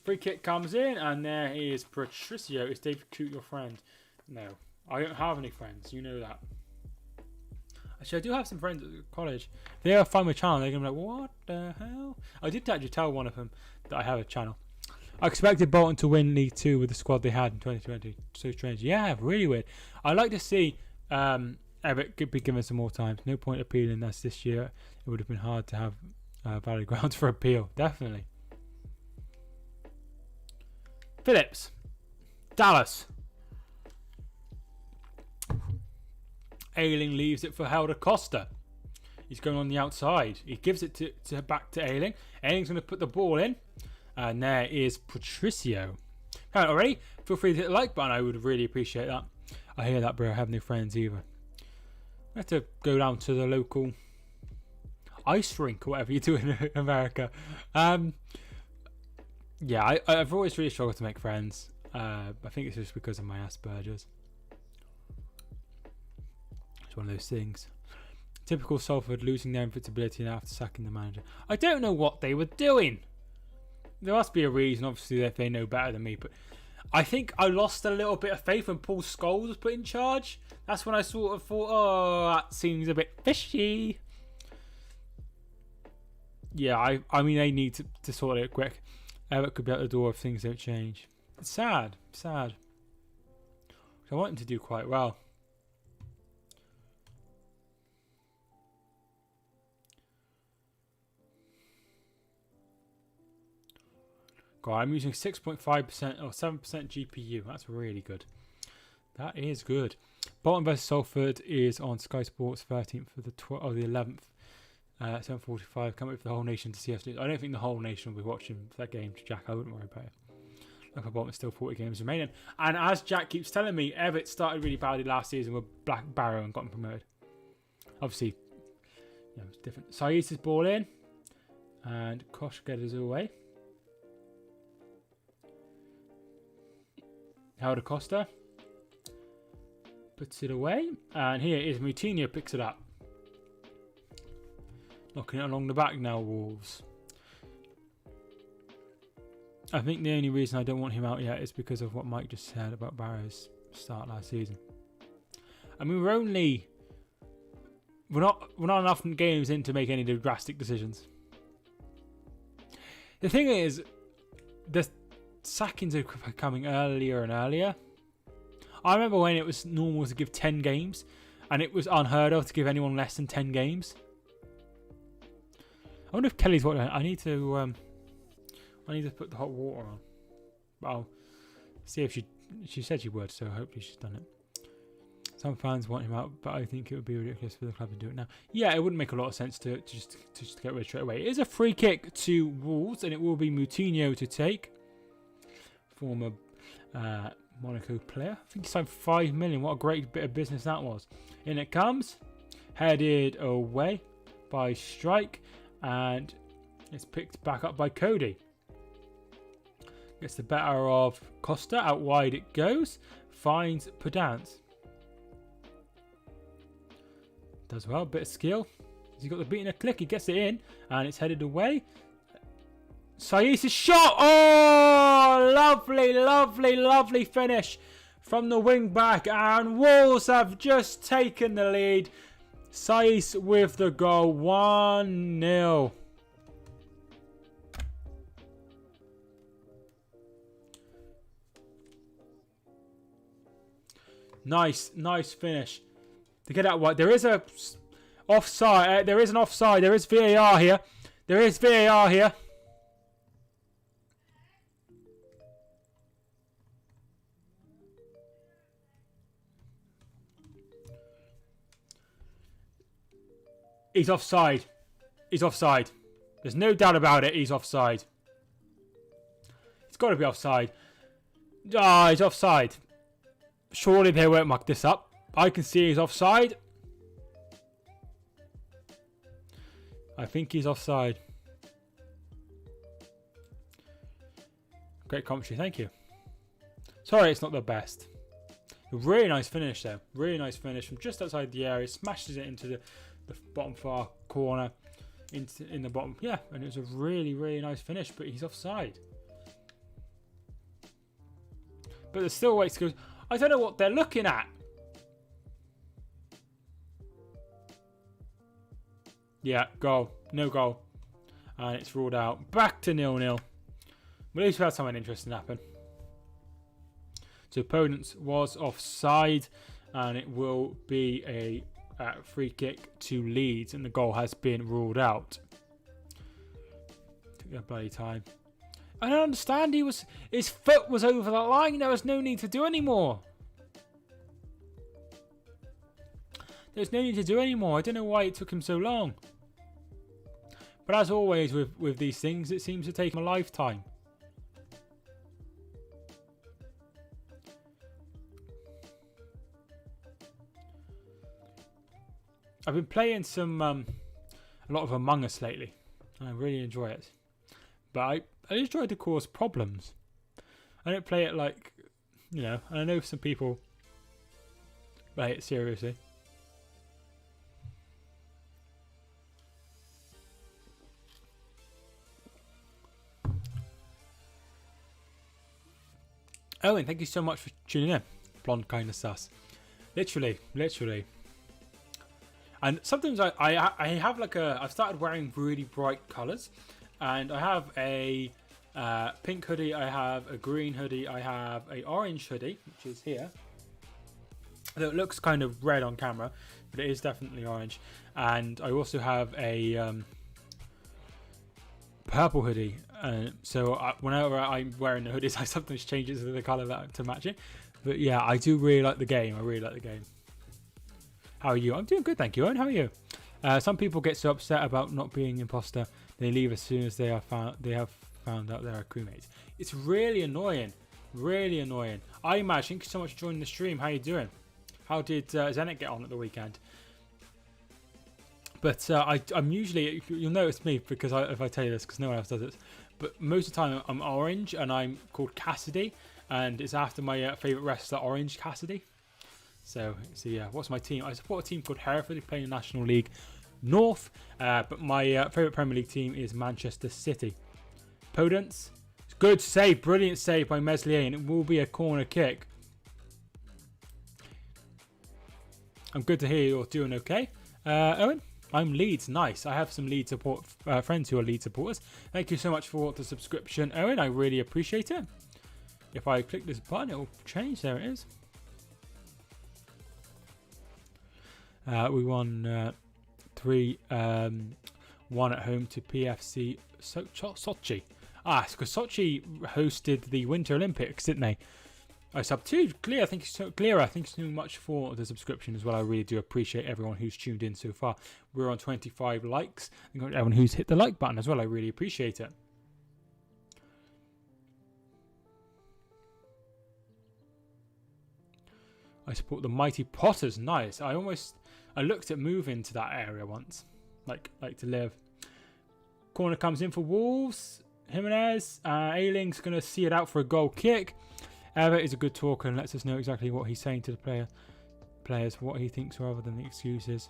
Free kick comes in, and there is Patricio. Is David Coote your friend? No, I don't have any friends. You know that. Actually, I do have some friends at college. If they ever find my channel, they're going to be like, what the hell? I did actually tell one of them that I have a channel. I expected Bolton to win League 2 with the squad they had in 2020. So strange. Yeah, really weird. I'd like to see Everett could be given some more time. No point appealing as this year. It would have been hard to have valid grounds for appeal. Definitely. Phillips. Dallas. Ayling leaves it for Helder Costa. He's going on the outside. He gives it to back to Ayling. Ayling's going to put the ball in. And there is Patricio. Haven't already? Feel free to hit the like button. I would really appreciate that. I hear that, bro. I have no friends either. I have to go down to the local ice rink or whatever you do in America. Yeah, I've always really struggled to make friends. I think it's just because of my Asperger's. It's one of those things. Typical Salford losing their invincibility now after sacking the manager. I don't know what they were doing. There must be a reason, obviously, that they know better than me, but I think I lost a little bit of faith when Paul Scholes was put in charge. That's when I sort of thought, oh, that seems a bit fishy. Yeah, I mean, they need to sort it quick. Everett could be out the door if things don't change. It's sad. I want him to do quite well. God, I'm using 6.5% or 7% GPU. That's really good. That is good. Bolton vs Salford is on Sky Sports 13th for the 11th. 7:45. Can't wait for the whole nation to see us. I don't think the whole nation will be watching that game, Jack. I wouldn't worry about it. Look at Bolton, still 40 games remaining. And as Jack keeps telling me, Everett started really badly last season with Black Barrow and got him promoted. Obviously, it's different. Saïs' ball in. And Kosh gets us away. Helder Costa puts it away, and here is Moutinho picks it up. Knocking it along the back now, Wolves. I think the only reason I don't want him out yet is because of what Mike just said about Barrow's start last season. I mean, we're not enough games in to make any drastic decisions. The thing is, the sackings are coming earlier and earlier. I remember when it was normal to give 10 games, and it was unheard of to give anyone less than 10 games. I wonder if Kelly's watching. I need to put the hot water on. But I'll see if she said she would, so hopefully she's done it. Some fans want him out, but I think it would be ridiculous for the club to do it now. Yeah, it wouldn't make a lot of sense to just get rid straight away. It is a free kick to Wolves, and it will be Moutinho to take. Former Monaco player. I think he signed $5 million. What a great bit of business that was. In it comes. Headed away by Strike, and it's picked back up by Cody. Gets the better of Costa. Out wide it goes. Finds Pedance. Does well, bit of skill. He's got the beat in a click. He gets it in, and it's headed away. Saïs' shot. Oh, lovely, lovely, lovely finish from the wing back, and Wolves have just taken the lead. Saïs with the goal, 1-0. Nice finish. To get out wide, there is a offside. There is an offside. There is VAR here. There is VAR here. He's offside. He's offside. There's no doubt about it. He's offside. It's got to be offside. Ah, he's offside. Surely they won't muck this up. I can see he's offside. I think he's offside. Great commentary, thank you. Sorry, it's not the best. A really nice finish though. Really nice finish from just outside the area. Smashes it into the bottom far corner. In the bottom. Yeah, and it was a really, really nice finish, but he's offside. But there's still ways to go. I don't know what they're looking at. Yeah, goal. No goal. And it's ruled out. Back to 0-0. But at least we had something interesting happen. So opponents was offside. And it will be a free kick to Leeds. And the goal has been ruled out. Took that bloody time. I don't understand. His foot was over the line. There was no need to do any more. There's no need to do any more. I don't know why it took him so long. But as always with these things, it seems to take him a lifetime. I've been playing a lot of Among Us lately. I really enjoy it. But I just try to cause problems. I don't play it like, and I know some people play it seriously. Owen, thank you so much for tuning in. Blonde kind of sus. Literally. And sometimes I have I've started wearing really bright colours. And I have a pink hoodie, I have a green hoodie, I have a orange hoodie, which is here. Though it looks kind of red on camera, but it is definitely orange. And I also have a purple hoodie. So whenever I'm wearing the hoodies, I sometimes change it to the colour to match it. But yeah, I do really like the game. How are you? I'm doing good, thank you. Owen, how are you? Some people get so upset about not being imposter, they leave as soon as they have found out they're a crewmate. It's really annoying. Really annoying. I imagine, thank you so much for joining the stream. How are you doing? How did Zenit get on at the weekend? But I'm usually, you'll notice me if I tell you this, because no one else does it. But most of the time I'm orange and I'm called Cassidy. and it's after my favourite wrestler, Orange Cassidy. So yeah, what's my team? I support a team called Hereford, playing National League North, but my favourite Premier League team is Manchester City. Podence, good save, brilliant save by Meslier, and it will be a corner kick. I'm good to hear you're doing okay. Owen, I'm Leeds, nice. I have some Leeds support friends who are Leeds supporters. Thank you so much for the subscription, Owen. I really appreciate it. If I click this button, it will change. There it is. We won 3-1 at home to PFC Sochi. It's because Sochi hosted the Winter Olympics, didn't they? I sub to Clear. Thank you so much for the subscription as well. I really do appreciate everyone who's tuned in so far. We're on 25 likes. Thank you to everyone who's hit the like button as well. I really appreciate it. I support the Mighty Potters. Nice. I looked at moving to that area once. Like to live. Corner comes in for Wolves. Jiminez. Ayling's going to see it out for a goal kick. Everett is a good talker and lets us know exactly what he's saying to the players, what he thinks rather than the excuses.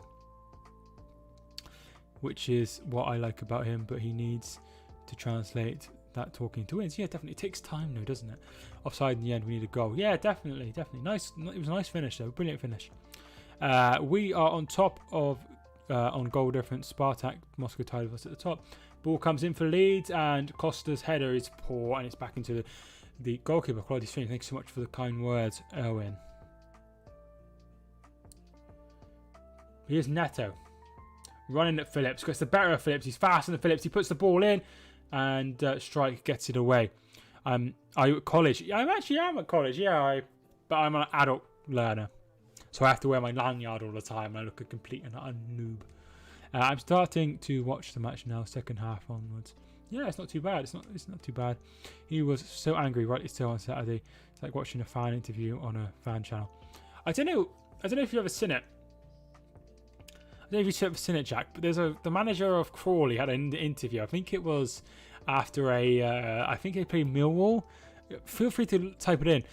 Which is what I like about him, but he needs to translate that talking to wins. Yeah, definitely. It takes time though, doesn't it? Offside in the end, we need a goal. Yeah, definitely. Nice. It was a nice finish though. Brilliant finish. We are on top of, on goal difference. Spartak Moscow tied us at the top. Ball comes in for Leeds and Costa's header is poor and it's back into the goalkeeper. Quality stream. Thanks so much for the kind words, Owen. Here's Neto. Running at Phillips. Gets the better of Phillips. He's faster than Phillips. He puts the ball in and Strike gets it away. Are you at college? Yeah, I'm at college. Yeah, but I'm an adult learner. So I have to wear my lanyard all the time and I look a complete and utter noob. I'm starting to watch the match now, second half onwards. Yeah, it's not too bad. It's not too bad. He was so angry, rightly so, on Saturday. It's like watching a fan interview on a fan channel. I don't know if you've ever seen it. I don't know if you've ever seen it, Jack, but the manager of Crawley had an interview. I think it was after I think they played Millwall. Feel free to type it in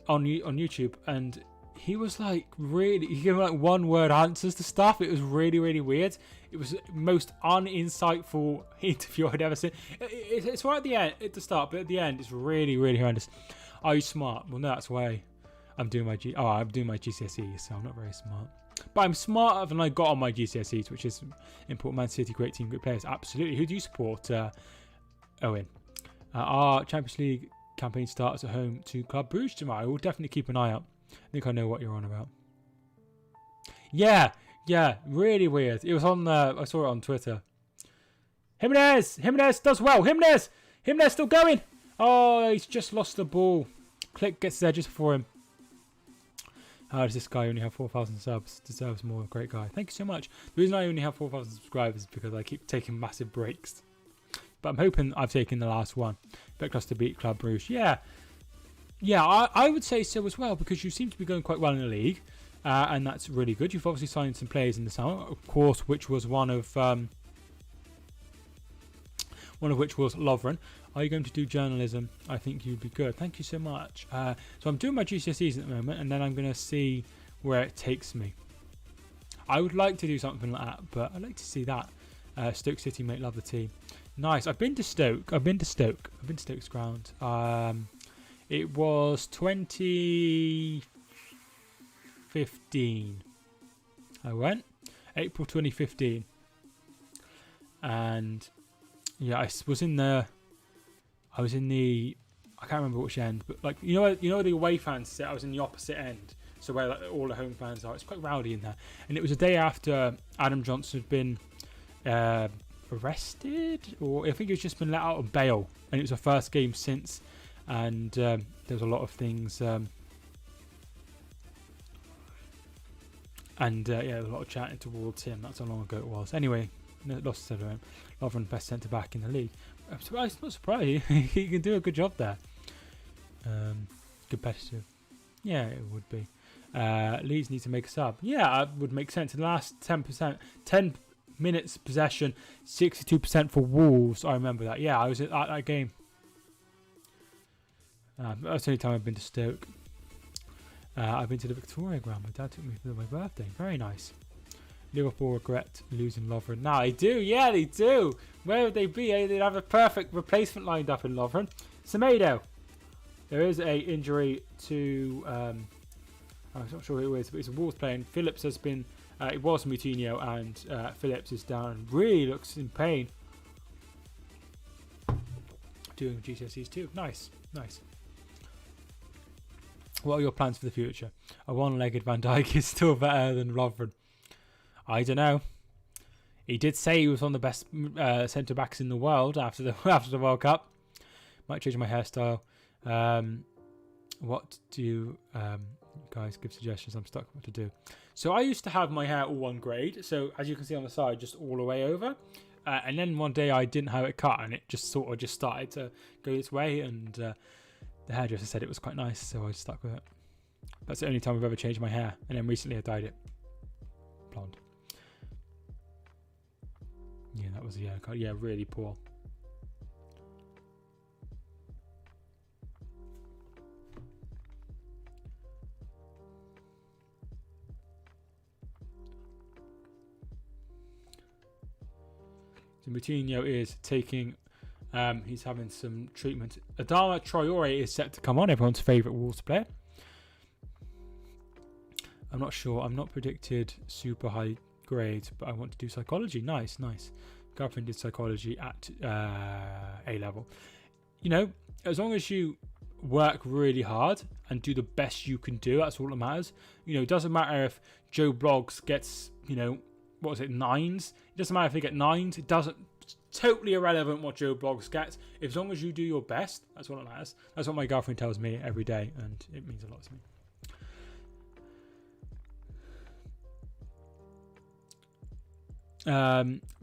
on YouTube, and he was like he gave like one word answers to stuff. It was really, really weird. It was the most uninsightful interview I'd ever seen. It's right at the end, at the start, but at the end, it's really, really horrendous. Are you smart? Well, no, that's why I'm doing my GCSEs, so I'm not very smart. But I'm smarter than I got on my GCSEs, which is important. Man City, great team, great players. Absolutely. Who do you support, Owen? Our Champions League campaign starts at home to Club Brugge tomorrow. I will definitely keep an eye out. I think I know what you're on about. Yeah, really weird. It was on. I saw it on Twitter. Jiminez does well. Jiminez still going. Oh, he's just lost the ball. Click gets there just before him. How does this guy only have 4,000 subs? Deserves more. Great guy. Thank you so much. The reason I only have 4,000 subscribers is because I keep taking massive breaks. But I'm hoping I've taken the last one. Expect us to beat Club Brugge. Yeah, I would say so as well, because you seem to be going quite well in the league, and that's really good. You've obviously signed some players in the summer, of course, which was one of which was Lovren. Are you going to do journalism? I think you'd be good. Thank you so much. So I'm doing my GCSEs at the moment, and then I'm going to see where it takes me. I would like to do something like that, but I'd like to see that. Stoke City, mate, love the team. Nice. I've been to Stoke. I've been to Stoke's ground. It was 2015. I went April 2015, and yeah, I was in the. I can't remember which end, but like you know the away fans sit. I was in the opposite end, so where like, all the home fans are. It's quite rowdy in there, and it was a day after Adam Johnson had been arrested, or I think he was just been let out on bail, and it was the first game since. And there was a lot of things, and there was a lot of chatting towards him. That's how long ago it was. Anyway, lost to him. Lovren, best centre back in the league. I'm not surprised. He can do a good job there. Competitive. Yeah, it would be. Leeds need to make a sub. Yeah, it would make sense. In the last 10 minutes possession, 62% for Wolves. I remember that. Yeah, I was at that game. That's the only time I've been to Stoke. I've been to the Victoria Ground. My dad took me for my birthday. Very nice. Liverpool regret losing Lovren. Now they do. Yeah, they do. Where would they be? They'd have a perfect replacement lined up in Lovren. Semedo. There is a injury to... I'm not sure who it is, but it's a Wolves player. And Phillips has been... it was Moutinho, and Phillips is down. Really looks in pain. Doing GCSEs too. Nice. Nice. What are your plans for the future? A one-legged Van Dijk is still better than Lovren. I don't know. He did say he was one of the best centre backs in the world after the World Cup. Might change my hairstyle. What do you guys give suggestions? I'm stuck what to do. So I used to have my hair all one grade. So as you can see on the side, just all the way over. And then one day I didn't have it cut, and it just sort of just started to go this way. And the hairdresser said it was quite nice, so I stuck with it. That's the only time I've ever changed my hair. And then recently I dyed it blonde. Yeah, that was really poor. So Moutinho is taking, he's having some treatment. Adama Traore is set to come on, everyone's favourite Wolves player. I'm not sure. I'm not predicted super high grades, but I want to do psychology. Nice, nice. Girlfriend did psychology at A level. You know, as long as you work really hard and do the best you can do, that's all that matters. You know, it doesn't matter if Joe Bloggs gets, you know, what was it, 9s? It doesn't matter if they get 9s. It doesn't. It's totally irrelevant what Joe Bloggs gets. As long as you do your best, that's all that matters. That's what my girlfriend tells me every day, and it means a lot to me.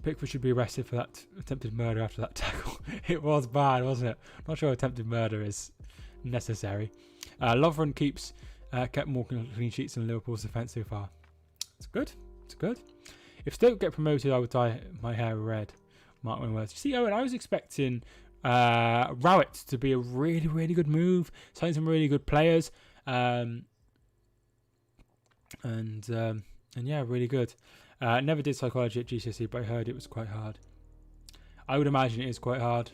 Pickford should be arrested for that attempted murder after that tackle. It was bad, wasn't it? Not sure attempted murder is necessary. Lovren kept more clean sheets than Liverpool's defence so far. It's good. It's good. If Stoke get promoted, I would dye my hair red. Mark my words. See, Owen, I was expecting Rowett to be a really, really good move. Signing some really good players. And yeah, really good. Never did psychology at GCSE, but I heard it was quite hard. I would imagine it is quite hard.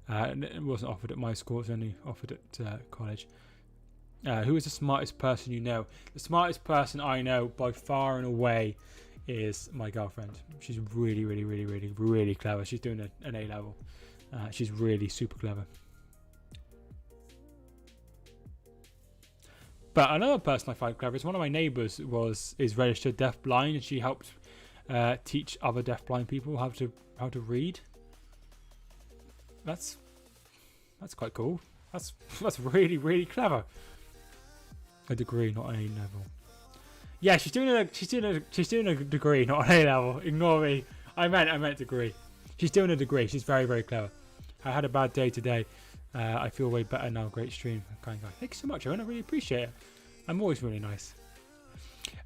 It wasn't offered at my school, it was only offered at college. Who is the smartest person you know? The smartest person I know by far and away is my girlfriend. She's really, really, really, really, really clever. She's doing an A level. She's really super clever. But another person I find clever is one of my neighbours is registered deaf-blind, and she helped teach other deaf-blind people how to read. That's quite cool. That's really, really clever. A degree, not an A level. Yeah, she's doing a degree, not an A level. Ignore me. I meant degree. She's doing a degree. She's very, very clever. I had a bad day today. I feel way better now. Great stream. Kind guy. Thank you so much, Owen. I really appreciate it. I'm always really nice.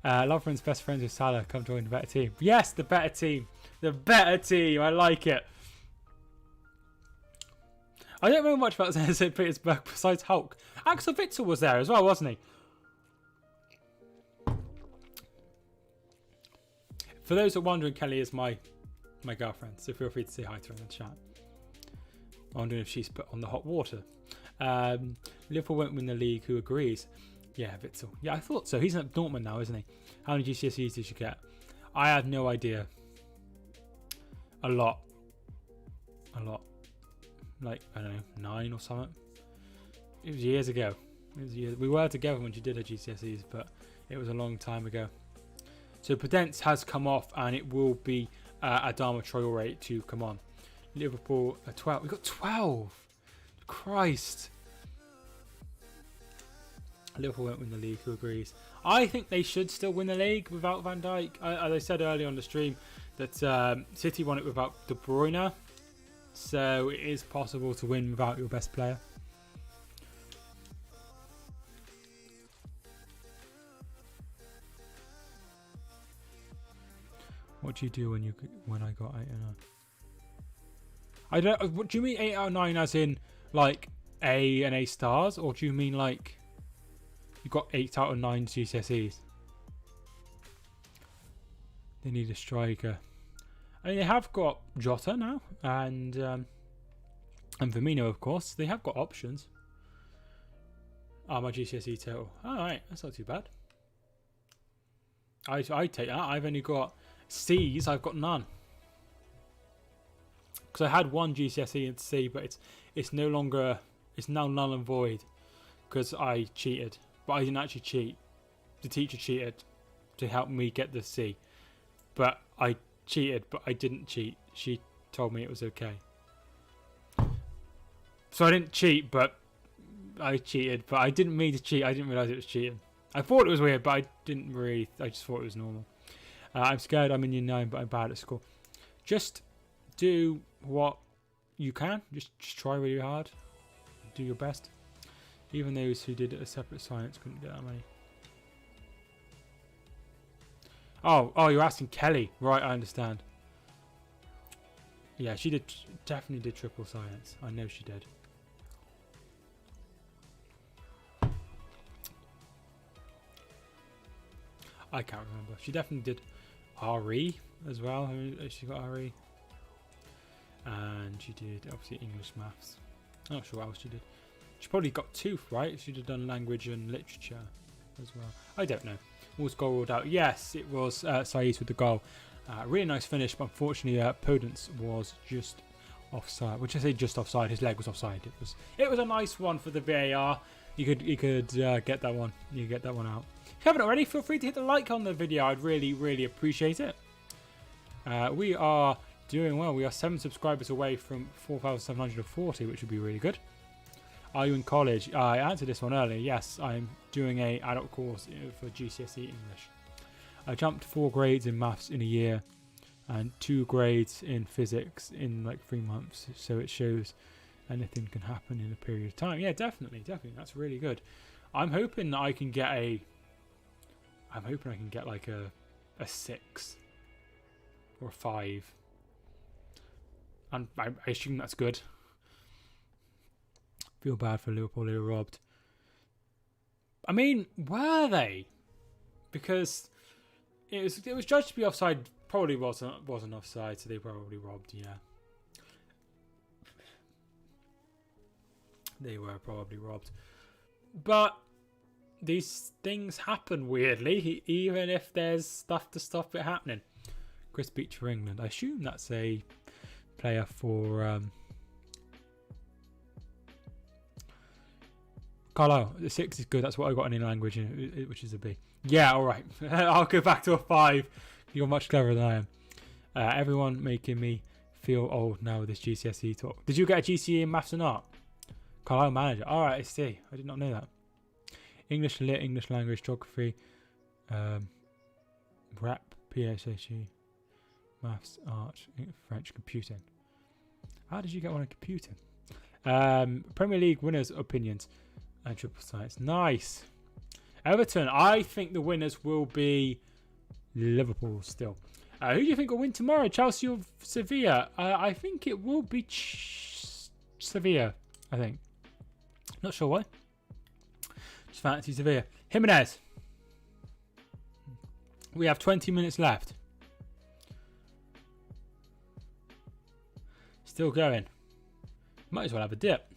Lovren's best friends with Salah. Come join the better team. Yes, the better team. The better team. I like it. I don't know much about St. Petersburg besides Hulk. Axel Witsel was there as well, wasn't he? For those that are wondering, Kelly is my girlfriend, so feel free to say hi to her in the chat. I'm wondering if she's put on the hot water. Liverpool won't win the league. Who agrees? Yeah, Witsel. Yeah, I thought so. He's at Dortmund now, isn't he? How many GCSEs did you get? I had no idea. A lot. Like, I don't know, 9 or something. It was years ago. We were together when she did her GCSEs, but it was a long time ago. So Prudence has come off, and it will be Adama Traore to come on. Liverpool 12. We got 12. Christ. Liverpool won't win the league. Who agrees? I think they should still win the league without Van Dijk. As I said earlier on the stream, that City won it without De Bruyne, so it is possible to win without your best player. What do you do when I got 8 and 9? I don't. What do you mean 8 out of 9? As in like A and A stars, or do you mean like you got 8 out of 9 GCSEs? They need a striker. I mean, they have got Jota now, and Firmino, of course. They have got options. Oh, my GCSE total. All right, that's not too bad. I take that. I've only got C's. I've got none. Because I had one GCSE and C, but it's no longer. It's now null and void because I cheated, but I didn't actually cheat. The teacher cheated to help me get the C, but I cheated, but I didn't cheat. She told me it was okay. So I didn't cheat, but I cheated, but I didn't mean to cheat. I didn't realise it was cheating. I thought it was weird, but I didn't really. I just thought it was normal. I'm scared. I'm in year 9, but I'm bad at school. Just do what you can. Just try really hard. Do your best. Even those who did a separate science couldn't get that many. Oh, you're asking Kelly, right? I understand. Yeah, she definitely did triple science. I know she did. I can't remember. She definitely did RE as well. She got RE. And she did, obviously, English, maths. I'm not sure what else she did. She probably got 2, right? She'd have done language and literature as well. I don't know. Was goal ruled out? Yes, it was Saiz with the goal. Really nice finish, but unfortunately, Podence was just offside. Which I say just offside. His leg was offside. It was a nice one for the VAR. You could get that one. You could get that one out. If you haven't already, feel free to hit the like on the video. I'd really appreciate it. We are doing well. We are 7 subscribers away from 4,740, which would be really good. Are you in college? I answered this one earlier. Yes, I'm doing a adult course for GCSE English. I jumped 4 grades in maths in a year and 2 grades in physics in like 3 months. So it shows anything can happen in a period of time. Yeah, definitely. That's really good. I'm hoping that I can get like a 6 or a 5. And I assume that's good. Feel bad for Liverpool, they were robbed. I mean, were they? Because it was judged to be offside. Probably wasn't offside, so they probably robbed. Yeah, they were probably robbed. But these things happen weirdly, even if there's stuff to stop it happening. Chris Beach for England. I assume that's a player for Carlo. The 6 is good. That's what I got in language, which is a B. Yeah, all right. I'll go back to a 5. You're much cleverer than I am. Everyone making me feel old now with this GCSE talk. Did you get a GCE in maths and art? Carlisle manager. All right, I see. I did not know that. English lit, English language, geography, rap, PSHE, maths, art, French, computing. How did you get one in computing? Premier League winners' opinions and triple science. Nice. Everton. I think the winners will be Liverpool still. Who do you think will win tomorrow? Chelsea or Sevilla? I think it will be Sevilla. I think. Not sure why. Just fancy Sevilla. Jiminez. We have 20 minutes left. Still going. Might as well have a dip.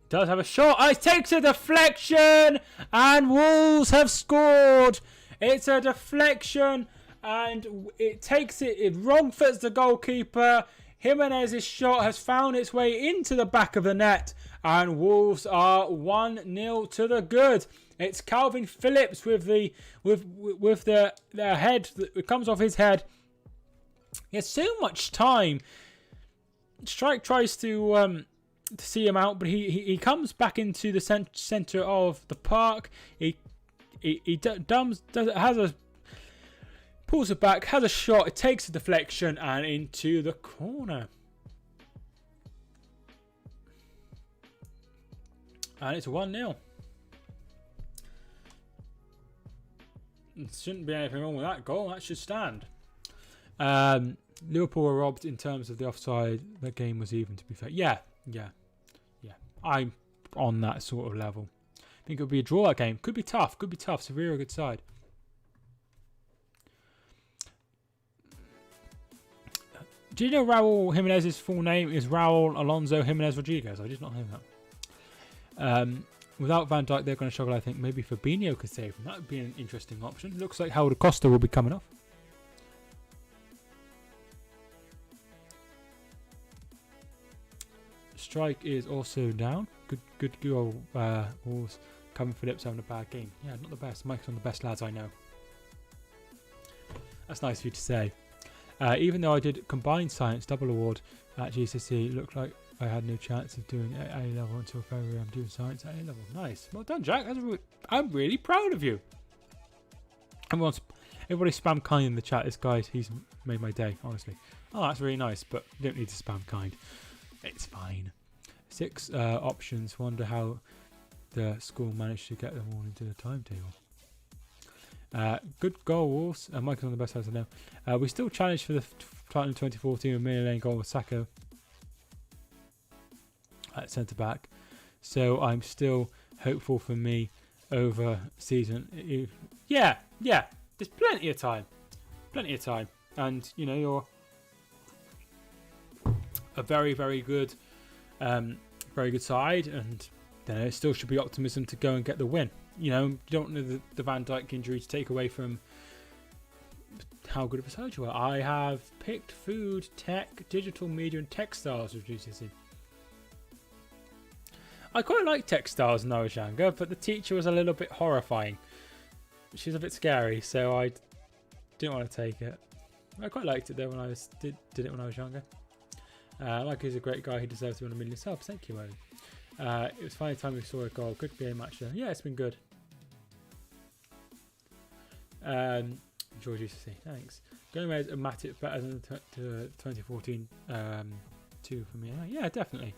Does have a shot. Oh, it takes a deflection. And Wolves have scored. It's a deflection. And it takes it. It wrong foots the goalkeeper. Jimenez's shot has found its way into the back of the net. And Wolves are 1-0 to the good. It's Calvin Phillips with the head. It comes off his head. He has so much time. Strike tries to see him out, but he comes back into the centre of the park. He pulls it back, has a shot. It takes a deflection and into the corner. And it's 1-0. There shouldn't be anything wrong with that goal. That should stand. Liverpool were robbed in terms of the offside. The game was even, to be fair. Yeah. I'm on that sort of level. I think it'll be a draw, that game. Could be tough. Sevilla a good side. Do you know Raul Jiminez's full name is Raul Alonso Jiminez Rodriguez? I did not know that. Without Van Dijk, they're going to struggle, I think. Maybe Fabinho could save them. That would be an interesting option. Looks like Helder Costa will be coming off. Strike is also down. Good goal. Wolves. Kevin Phillips having a bad game. Yeah, not the best. Mike's one of the best lads I know. That's nice of you to say. Even though I did combined science double award at GCSE, looked like I had no chance of doing A level until February. I'm doing science at A level. Nice. Well done, Jack. I'm really proud of you. Everybody spam kind in the chat. This guy, he's made my day, honestly. Oh, that's really nice, but you don't need to spam kind. It's fine. 6 options. Wonder how the school managed to get them all into the timetable. Good goal, Wolves. Mike's on the best side I know. We still challenged for the title in 2014 with Miller Lane goal with Sacco at centre back. So I'm still hopeful for me over season. Yeah. There's plenty of time. And you know you're a very, very good side, and then it still should be optimism to go and get the win. You know, you don't know the Van Dijk injury to take away from how good of a side you are. I have picked food, tech, digital media, and textiles with GCSE. I quite like textiles when I was younger, but the teacher was a little bit horrifying. She's a bit scary, so I didn't want to take it. I quite liked it though when I did it when I was younger. Mike is a great guy. He deserves to win 1 million subs. Thank you, Owen. It was finally time we saw a goal. Good game, actually. Yeah, it's been good. Enjoy GCSE. Thanks. Gomez and Matip better than the 2014 2 for me. Yeah, definitely.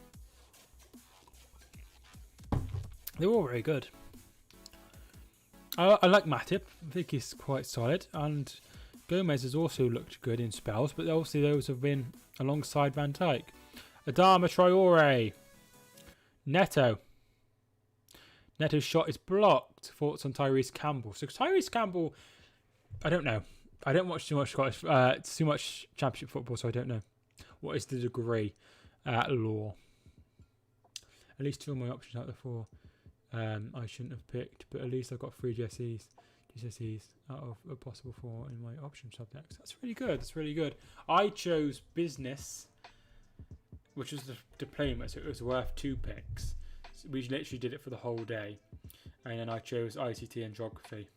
They're all very good. I like Matip. I think he's quite solid. And Gomez has also looked good in spells, but obviously those have been alongside Van Dijk. Adama Traore. Neto's shot is blocked. Thoughts on Tyrese Campbell? So Tyrese Campbell, I don't know. I don't watch too much Scottish, too much Championship football, so I don't know. What is the degree at law? At least 2 of my options out of the 4 I shouldn't have picked, but at least I've got 3 GCSEs out of a possible 4 in my option subjects. That's really good. I chose business, which was the diploma, so it was worth 2 picks. So we literally did it for the whole day. And then I chose ICT and geography.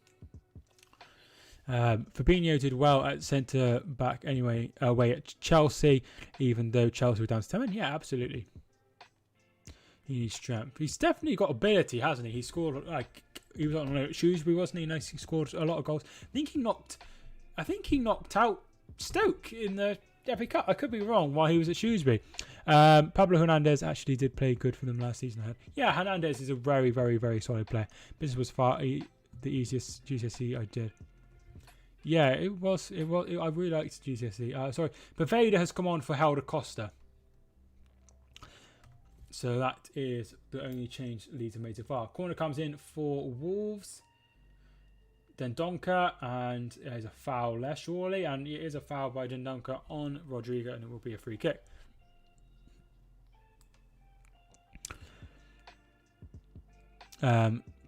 Fabinho did well at centre back anyway, away at Chelsea, even though Chelsea were down to 10 men. Yeah, absolutely. He needs strength. He's definitely got ability, hasn't he? He scored, he was on at Shrewsbury, wasn't he? Nice. He scored a lot of goals. I think he knocked out Stoke in the FA Cup. I could be wrong while he was at Shrewsbury. Pablo Hernandez actually did play good for them last season. Yeah, Hernandez is a very, very, very solid player. This was the easiest GCSE I did. Yeah, it was. I really liked GCSE. Sorry, Baveda has come on for Helder Costa. So that is the only change Leeds have made so far. Corner comes in for Wolves. Dendoncker, and there's a foul there, surely. And it is a foul by Dendoncker on Rodrigo, and it will be a free kick.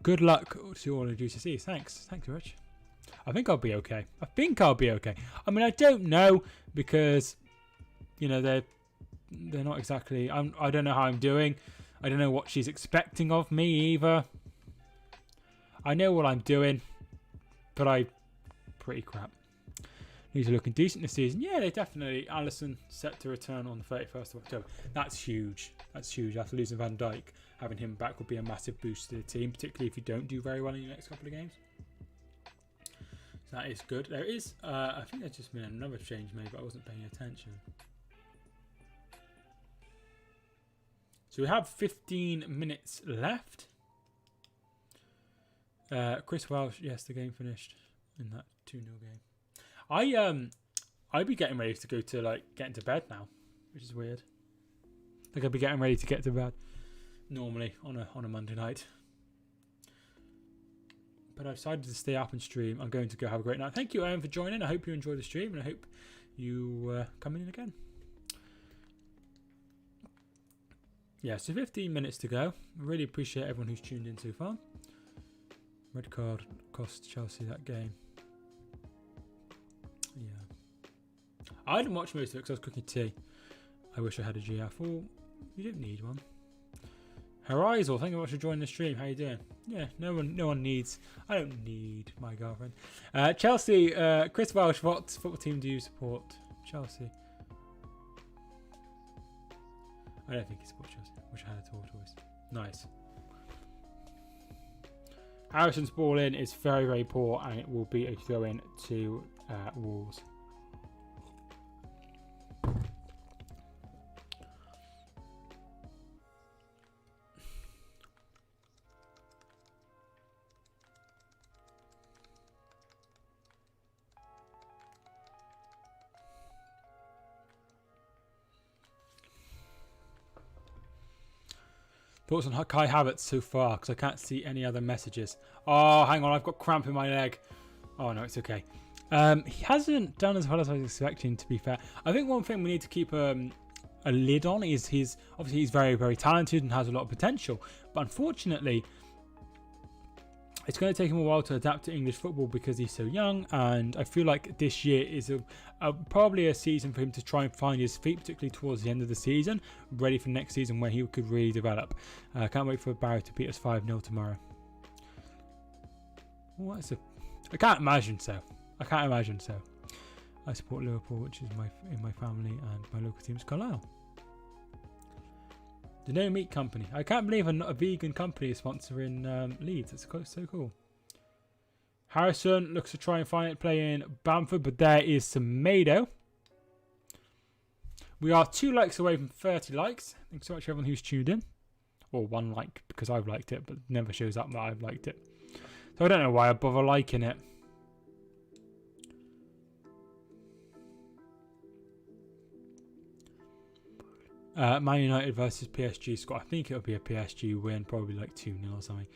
Good luck to all the GCSEs. Thanks, Rich. I think I'll be okay. I mean, I don't know, because, you know, they're not exactly. I don't know how I'm doing. I don't know what she's expecting of me either. I know what I'm doing, but I'm pretty crap. These are looking decent this season. Yeah, they definitely. Alisson set to return on the 31st of October. That's huge. After losing Van Dijk, having him back would be a massive boost to the team, particularly if you don't do very well in your next couple of games. So that is good. There is, I think there's just been another change made, but I wasn't paying attention. So we have 15 minutes left. Chris Welsh, yes, the game finished in that 2-0 game. I'd be getting ready to go to, like, getting to bed now, which is weird. Like, I'd be getting ready to get to bed. normally on a Monday night. But I've decided to stay up and stream. I'm going to go have a great night. Thank you, Aaron, for joining. I hope you enjoy the stream, and I hope you come in again. Yeah, so 15 minutes to go. I really appreciate everyone who's tuned in so far. Red card cost Chelsea that game. Yeah. I didn't watch most of it because I was cooking tea. I wish I had a GF4. You don't need one. Horizon, thank you very much for joining the stream. How you doing? Yeah, no one needs. I don't need my girlfriend. Chelsea, Chris Welsh, what football team do you support? Chelsea. I don't think he supports Chelsea. Wish I had a tortoise. Nice. Harrison's ball in is very, very poor, and it will be a throw in to Wolves. Thoughts on Kai Havertz so far, because I can't see any other messages. Oh, hang on, I've got cramp in my leg. Oh, no, it's okay. He hasn't done as well as I was expecting, to be fair. I think one thing we need to keep a lid on is obviously he's very, very talented and has a lot of potential. But unfortunately, it's going to take him a while to adapt to English football because he's so young, and I feel like this year is probably a season for him to try and find his feet, particularly towards the end of the season, ready for next season where he could really develop. I can't wait for Barry to beat us 5-0 tomorrow. I can't imagine so. I support Liverpool, which is in my family, and my local team is Carlisle. The No Meat Company. I can't believe a vegan company is sponsoring Leeds. It's so cool. Harrison looks to try and find it playing Bamford, but there is Semedo. We are 2 likes away from 30 likes. Thanks so much to everyone who's tuned in. Or 1 like, because I've liked it, but it never shows up that I've liked it. So I don't know why I bother liking it. Man United versus PSG score. I think it'll be a PSG win, probably like 2-0 or something.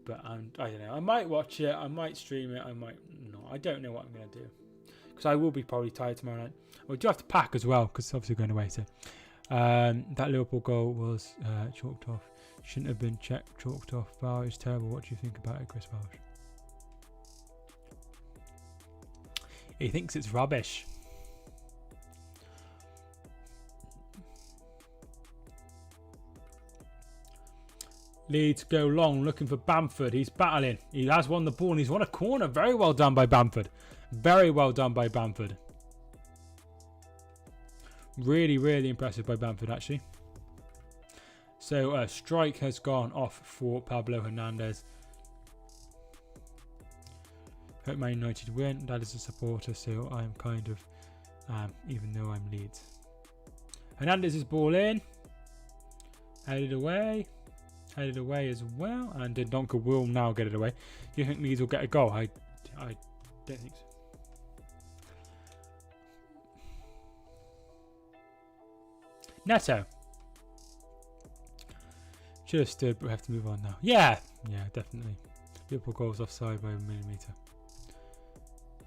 But I don't know. I might watch it. I might stream it. I might not. I don't know what I'm going to do. Because I will be probably tired tomorrow night. We do have to pack as well, because it's obviously going away. So that Liverpool goal was chalked off. Shouldn't have been chalked off. Wow, it's terrible. What do you think about it, Chris Welsh? He thinks it's rubbish. Leeds go long, looking for Bamford. He's battling. He has won the ball and he's won a corner. Very well done by Bamford. Very well done by Bamford. Really, really impressive by Bamford, actually. So, a strike has gone off for Pablo Hernandez. Hope Man United win. That is a supporter, so I'm kind of, even though I'm Leeds. Hernandez's ball in. Headed away. Headed away as well, and Donker will now get it away. Do you think Leeds will get a goal? I don't think so. Neto. Should have stood, but we have to move on now. Yeah, definitely. Liverpool goals offside by a millimetre.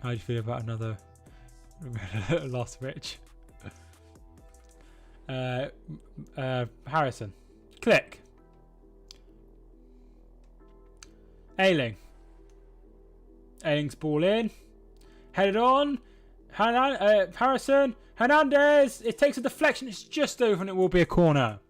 How do you feel about another loss, Rich? Harrison. Click. Ayling's ball in. Headed on. Harrison. Hernandez. It takes a deflection. It's just over and it will be a corner.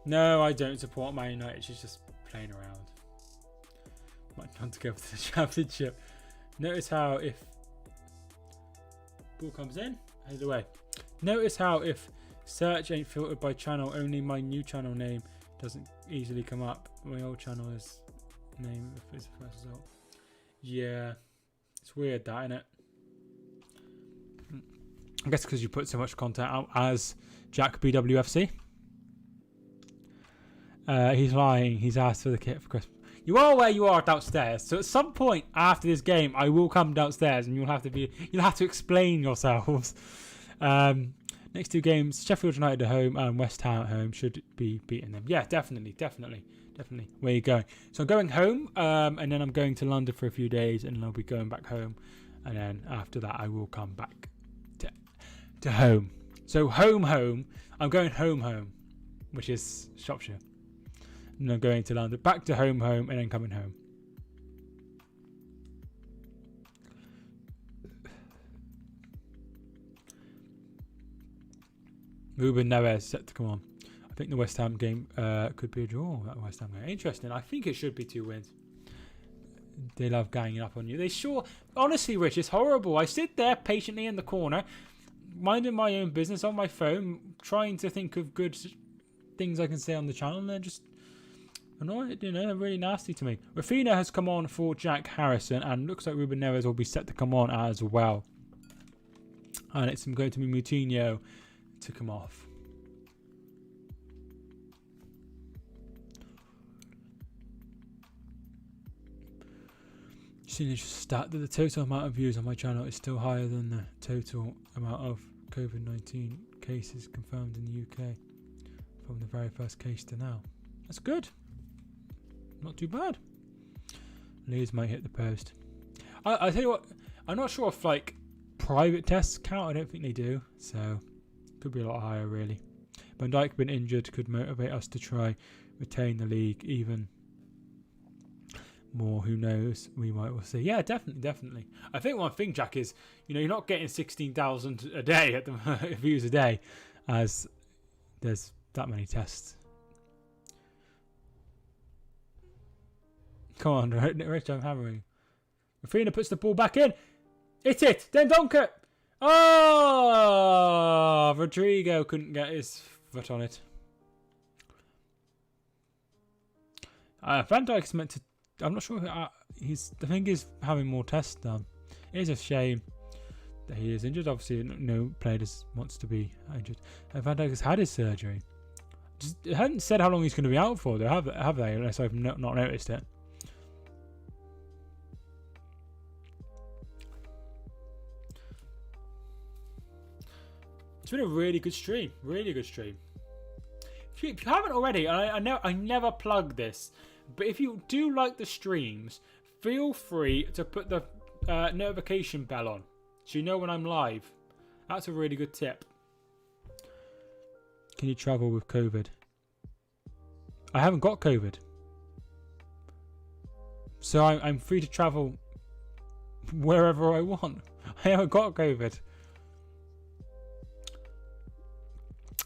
No, I don't support Man United. She's just playing around. Might want to go for the championship. Notice how if ball comes in, headed away. Notice how if search ain't filtered by channel, only my new channel name doesn't easily come up. My old channel is name if it's the first result. Yeah, it's weird that, isn't it? I guess because you put so much content out as Jack BWFC. He's lying. He's asked for the kit for Christmas. You are where you are downstairs. So at some point after this game, I will come downstairs and you'll have to explain yourselves. Next 2 games, Sheffield United at home and West Ham at home, should be beating them. Yeah, definitely. Where are you going? So I'm going home, and then I'm going to London for a few days, and then I'll be going back home, and then after that I will come back to home. So home. I'm going home, which is Shropshire. And I'm going to London, back to home, and then coming home. Ruben Nevez set to come on. I think the West Ham game could be a draw. That West Ham game. Interesting. I think it should be 2 wins. They love ganging up on you. They sure... Honestly, Rich, it's horrible. I sit there patiently in the corner, minding my own business on my phone, trying to think of good things I can say on the channel, and they're just annoyed, they're really nasty to me. Rafinha has come on for Jack Harrison, and looks like Ruben Nevez will be set to come on as well. And it's going to be Moutinho to come off. Seen a stat that the total amount of views on my channel is still higher than the total amount of COVID-19 cases confirmed in the UK from the very first case to now. That's good. Not too bad. Leeds might hit the post. I tell you what, I'm not sure if like private tests count. I don't think they do, so could be a lot higher really. Van Dijk being injured could motivate us to try retain the league even more. Who knows? We'll see. Yeah, definitely. I think one thing, Jack, is you're not getting 16,000 a day at the views a day, as there's that many tests. Come on, Rich, I'm hammering. Rafinha puts the ball back in. Hit it. Then Donker. Oh, Rodrigo couldn't get his foot on it. Van Dijk's meant to. I'm not sure. I think he's having more tests done. It is a shame that he is injured. Obviously, no player wants to be injured. Van Dijk has had his surgery. It hadn't said how long he's going to be out for, though, have they? Unless I've not noticed it. It's been a really good stream. If you haven't already, I never plug this, but if you do like the streams, feel free to put the notification bell on so you know when I'm live. That's a really good tip. Can you travel with COVID? I haven't got COVID, so I'm free to travel wherever I want. I haven't got COVID.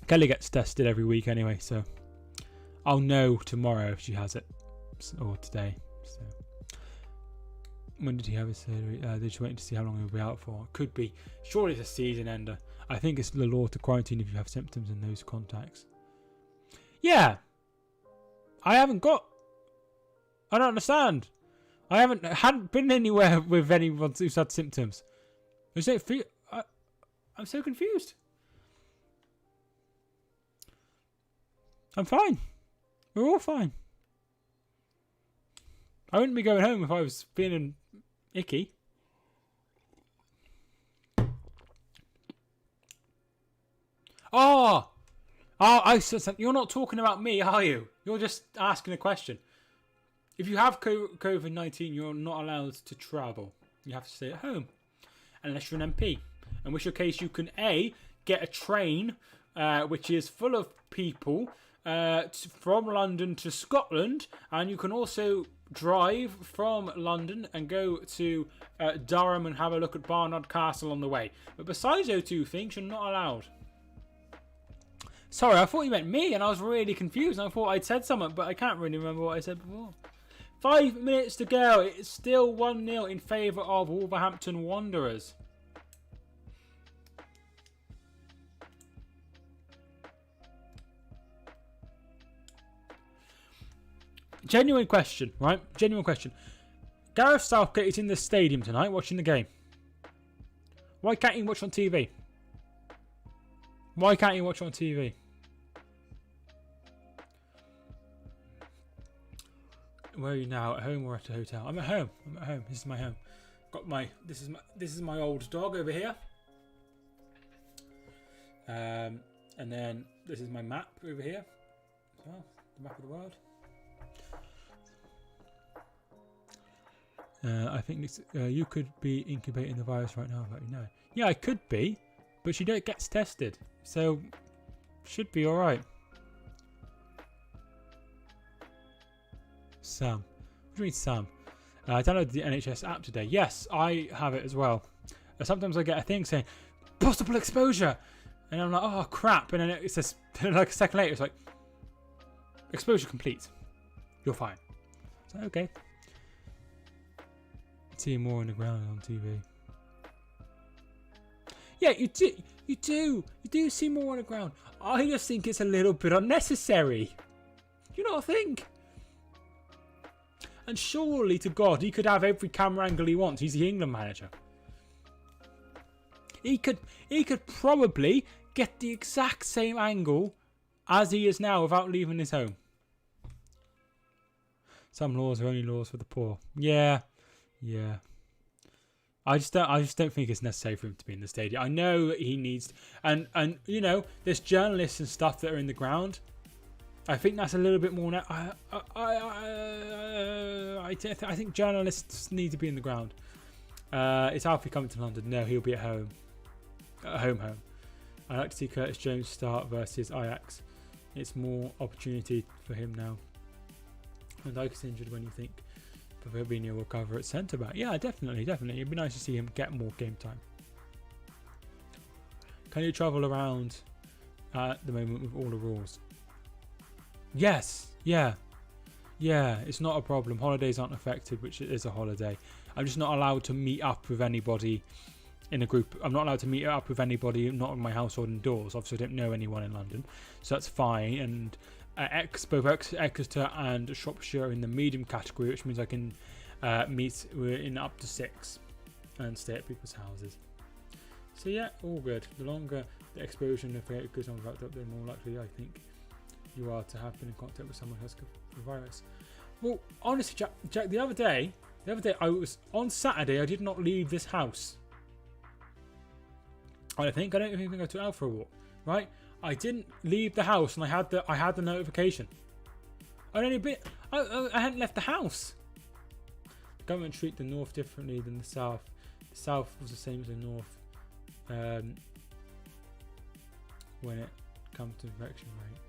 Kelly gets tested every week anyway, so I'll know tomorrow if she has it, or today. So when did he have his surgery? They're just waiting to see how long he'll be out for. Could be. Surely it's a season ender. I think it's the law to quarantine if you have symptoms in those contacts. Yeah. I haven't got... I don't understand. I hadn't been anywhere with anyone who's had symptoms. I'm so confused. I'm fine. We're all fine. I wouldn't be going home if I was feeling icky. Oh, you're not talking about me, are you? You're just asking a question. If you have COVID-19, you're not allowed to travel. You have to stay at home, unless you're an MP. In which case, you can get a train, which is full of people, from London to Scotland, and you can also drive from London and go to Durham and have a look at Barnard Castle on the way. But besides those two things, you're not allowed. Sorry, I thought you meant me, and I was really confused. I thought I'd said something, but I can't really remember what I said before. 5 minutes to go. It's still 1-0 in favour of Wolverhampton Wanderers. Genuine question, right? Genuine question. Gareth Southgate is in the stadium tonight watching the game. Why can't he watch on TV? Why can't he watch on TV? Where are you now? At home or at a hotel? I'm at home. I'm at home. This is my home. Got my. This is my old dog over here. And then this is my map over here. Well, the map of the world. I think this, you could be incubating the virus right now, but you know. Yeah, I could be, but she don't gets tested, so should be all right. Sam, what do you mean, Sam? I downloaded the NHS app today. Yes, I have it as well. Sometimes I get a thing saying possible exposure, and I'm like, oh crap, and then it says like a second later, it's like exposure complete. You're fine. So okay. See more on the ground on TV. Yeah, you do see more on the ground. I just think it's a little bit unnecessary. You not think? And surely to God, he could have every camera angle he wants. He's the England manager. He could probably get the exact same angle as he is now without leaving his home. Some laws are only laws for the poor. Yeah. Yeah. I just don't think it's necessary for him to be in the stadium. I know he needs, and you know, there's journalists and stuff that are in the ground. I think that's a little bit more. I think journalists need to be in the ground. Is Alfie coming to London? No, he'll be at home. At home. I'd like to see Curtis Jones start versus Ajax. It's more opportunity for him now. And Dyke's injured when you think Fabinho will cover at centre back. Yeah, definitely. It'd be nice to see him get more game time. Can you travel around at the moment with all the rules? Yes. Yeah. It's not a problem. Holidays aren't affected, which is a holiday. I'm just not allowed to meet up with anybody in a group. I'm not allowed to meet up with anybody not in my household indoors. Obviously, I don't know anyone in London, so that's fine. And both Exeter and Shropshire are in the medium category, which means I can meet in up to 6 and stay at people's houses. So yeah, all good. The longer the exposure and if it goes on without that, the more likely I think you are to have been in contact with someone who has the virus. Well, honestly, Jack, the other day I was on Saturday. I did not leave this house. I don't even think I took out for a walk. Right? I didn't leave the house, and I had the notification. I hadn't left the house. The government treat the north differently than the south. The south was the same as the north when it comes to infection rate.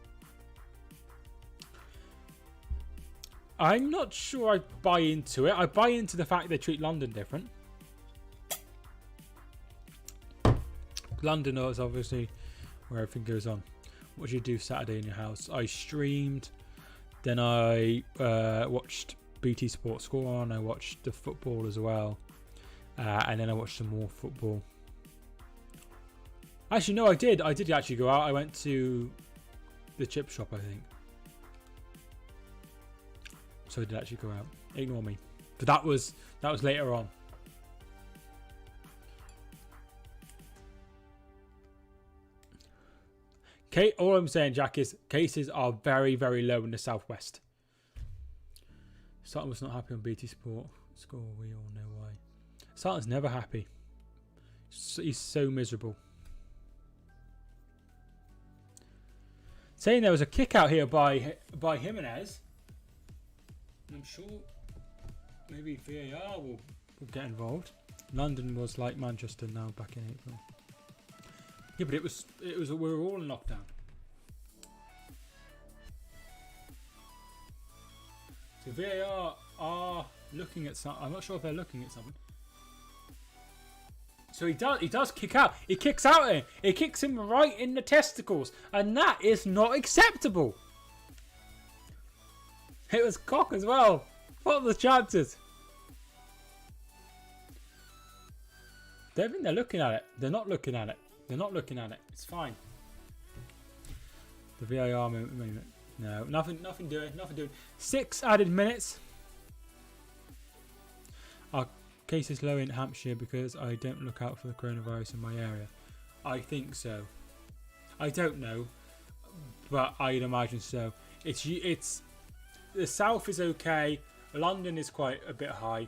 I'm not sure I buy into it. I buy into the fact they treat London different. London is obviously where everything goes on. What did you do Saturday in your house? I streamed, then I watched BT Sport Score on. I watched the football as well, and then I watched some more football. Actually, no, I did actually go out. I went to the chip shop, I think. So I did actually go out. Ignore me. But that was later on. Okay, all I'm saying, Jack, is cases are very, very low in the southwest. Sutton was not happy on BT Sport Score. We all know why. Sutton's never happy. He's so miserable. Saying there was a kick out here by Jiminez. I'm sure maybe VAR will get involved. London was like Manchester now back in April. Yeah, but it was we were all in lockdown. So VAR are looking at something. I'm not sure if they're looking at something. So he does kick out. He kicks out at him. He kicks him right in the testicles, and that is not acceptable. It was cock as well. What are the chances? Don't think they're looking at it. They're not looking at it. They're not looking at it. It's fine. The VAR moment. No, nothing doing. 6 added minutes. Our case is low in Hampshire because I don't look out for the coronavirus in my area. I think so. I don't know, but I'd imagine so. It's the south is okay, London is quite a bit high.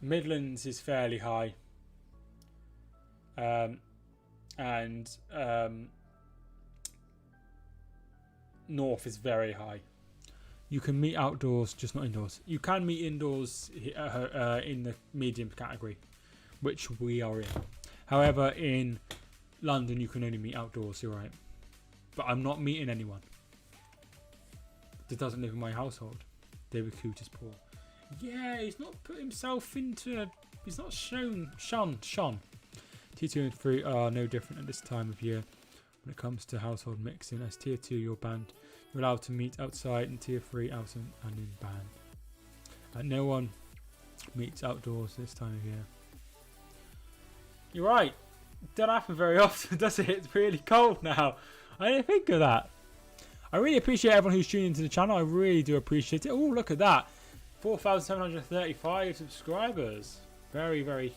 Midlands is fairly high. And North is very high. You can meet outdoors, just not indoors. You can meet indoors in the medium category, which we are in. However, in London, you can only meet outdoors, you're right. But I'm not meeting anyone that doesn't live in my household. David Coote is poor. Yeah, he's not put himself into... He's not shone. Tier 2 and 3 are no different at this time of year when it comes to household mixing. As Tier 2, you're banned. You're allowed to meet outside, and Tier 3 out and in banned. No one meets outdoors this time of year. You're right. It doesn't happen very often, does it? It's really cold now. I didn't think of that. I really appreciate everyone who's tuning into the channel. I really do appreciate it. Oh, look at that. 4,735 subscribers. Very, very,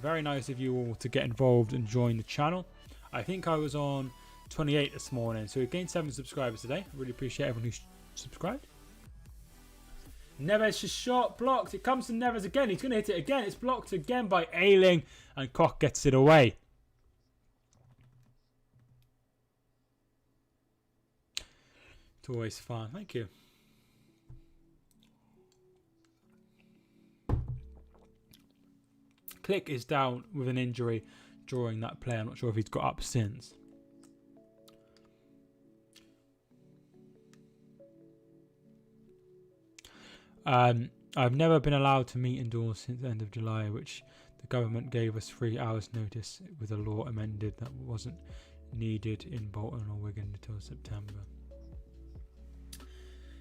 very nice of you all to get involved and join the channel. I think I was on 28 this morning, so we gained 7 subscribers today. I really appreciate everyone who's subscribed. Nevez just shot, blocked. It comes to Nevez again. He's going to hit it again. It's blocked again by Ayling, and Koch gets it away. It's always fun. Thank you. Click is down with an injury during that play. I'm not sure if he's got up since. I've never been allowed to meet indoors since the end of July, which the government gave us 3 hours notice with a law amended that wasn't needed in Bolton or Wigan until September.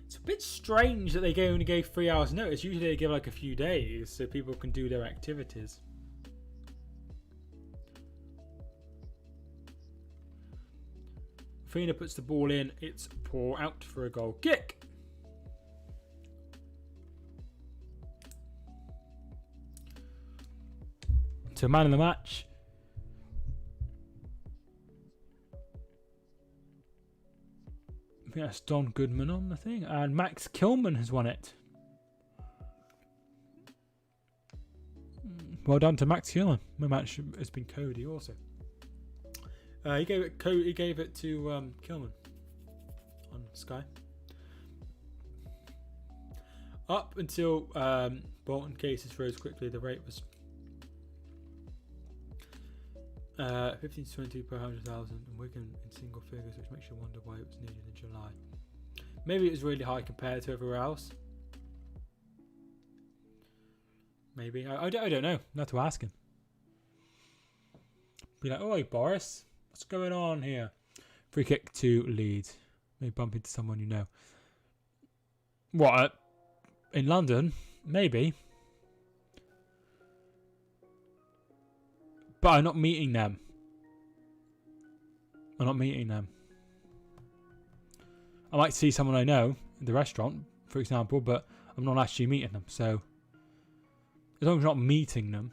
It's a bit strange that they only gave 3 hours notice. Usually they give like a few days so people can do their activities. Fina puts the ball in. It's poor out for a goal kick. So man of the match. I think that's Don Goodman on the thing. And Max Kilman has won it. Well done to Max Kilman. My match has been Cody also. He gave it to Kilman on Sky. Up until Bolton cases rose quickly, the rate was 15 to 20 per 100,000, and Wigan in single figures, which makes you wonder why it was needed in July. Maybe it was really high compared to everywhere else. Maybe. I don't know. Not to ask him. Be like, oi, Boris. What's going on here? Free kick to Leeds. Maybe bump into someone you know. What? In London? Maybe. But I'm not meeting them. I'm not meeting them. I might see someone I know in the restaurant, for example, but I'm not actually meeting them. So, as long as you're not meeting them.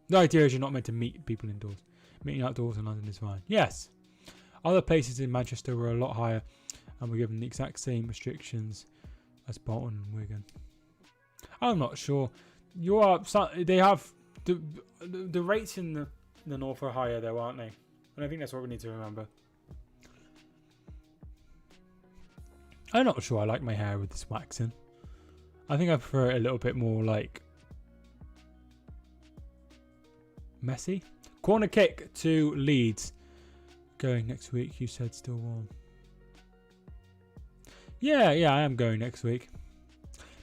The idea is you're not meant to meet people indoors. Meeting outdoors in London is fine. Yes. Other places in Manchester were a lot higher and were given the exact same restrictions as Bolton and Wigan. I'm not sure. They have the rates in the north are higher though, aren't they? And I think that's what we need to remember. I'm not sure I like my hair with this waxing. I think I prefer it a little bit more like messy. Corner kick to Leeds. Going next week, you said still warm. Yeah, I am going next week.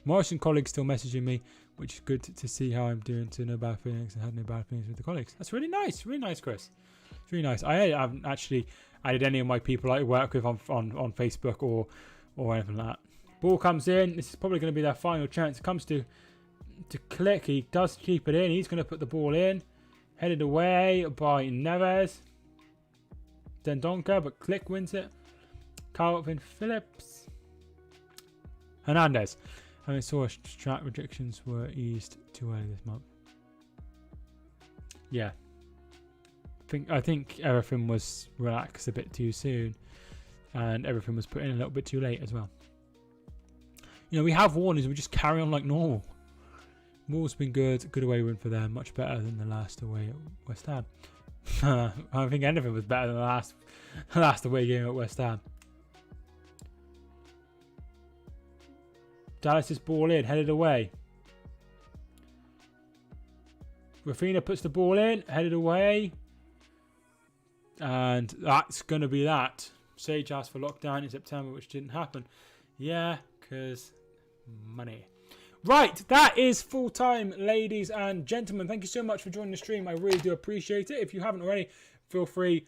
Morrison colleagues still messaging me, which is good to see how I'm doing, to no bad feelings and had no bad feelings with the colleagues. That's really nice, Chris. It's really nice. I haven't actually added any of my people I work with on Facebook or anything like that. Ball comes in. This is probably going to be their final chance. It comes to Click. He does keep it in. He's going to put the ball in. Headed away by Nevez. Dendonka, but Click wins it. Calvin Phillips. Hernandez. I saw strat rejections were eased too early this month. Yeah. I think everything was relaxed a bit too soon. And everything was put in a little bit too late as well. we have won is we just carry on like normal. Moore's been good. Good away win for them. Much better than the last away at West Ham. I don't think anything was better than the last away game at West Ham. Dallas's ball in, headed away. Rafinha puts the ball in, headed away. And that's going to be that. Sage asked for lockdown in September, which didn't happen. Yeah, because money. Right, that is full time, ladies and gentlemen. Thank you so much for joining the stream. I really do appreciate it. If you haven't already, feel free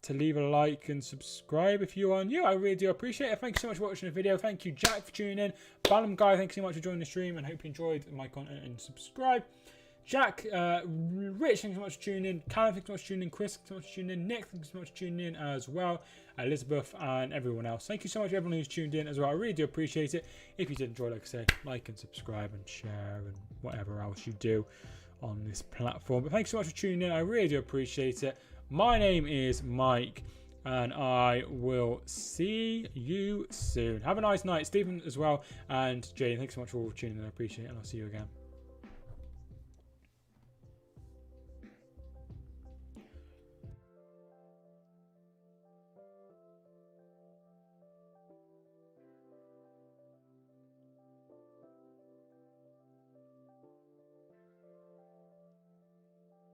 to leave a like and subscribe if you are new. I really do appreciate it. Thank you so much for watching the video. Thank you, Jack, for tuning in. Ballum Guy, thank you so much for joining the stream, and hope you enjoyed my content and subscribe. Jack, Rich, thank you so much for tuning in. Callum, thank you so much for tuning in. Chris, thank you so much for tuning in. Nick, thank you so much for tuning in as well. Elizabeth and everyone else. Thank you so much for everyone who's tuned in as well. I really do appreciate it. If you did enjoy, like I say, like and subscribe and share and whatever else you do on this platform. But thanks so much for tuning in. I really do appreciate it. My name is Mike, and I will see you soon. Have a nice night. Stephen as well, and Jane, thanks so much for tuning in. I appreciate it, and I'll see you again.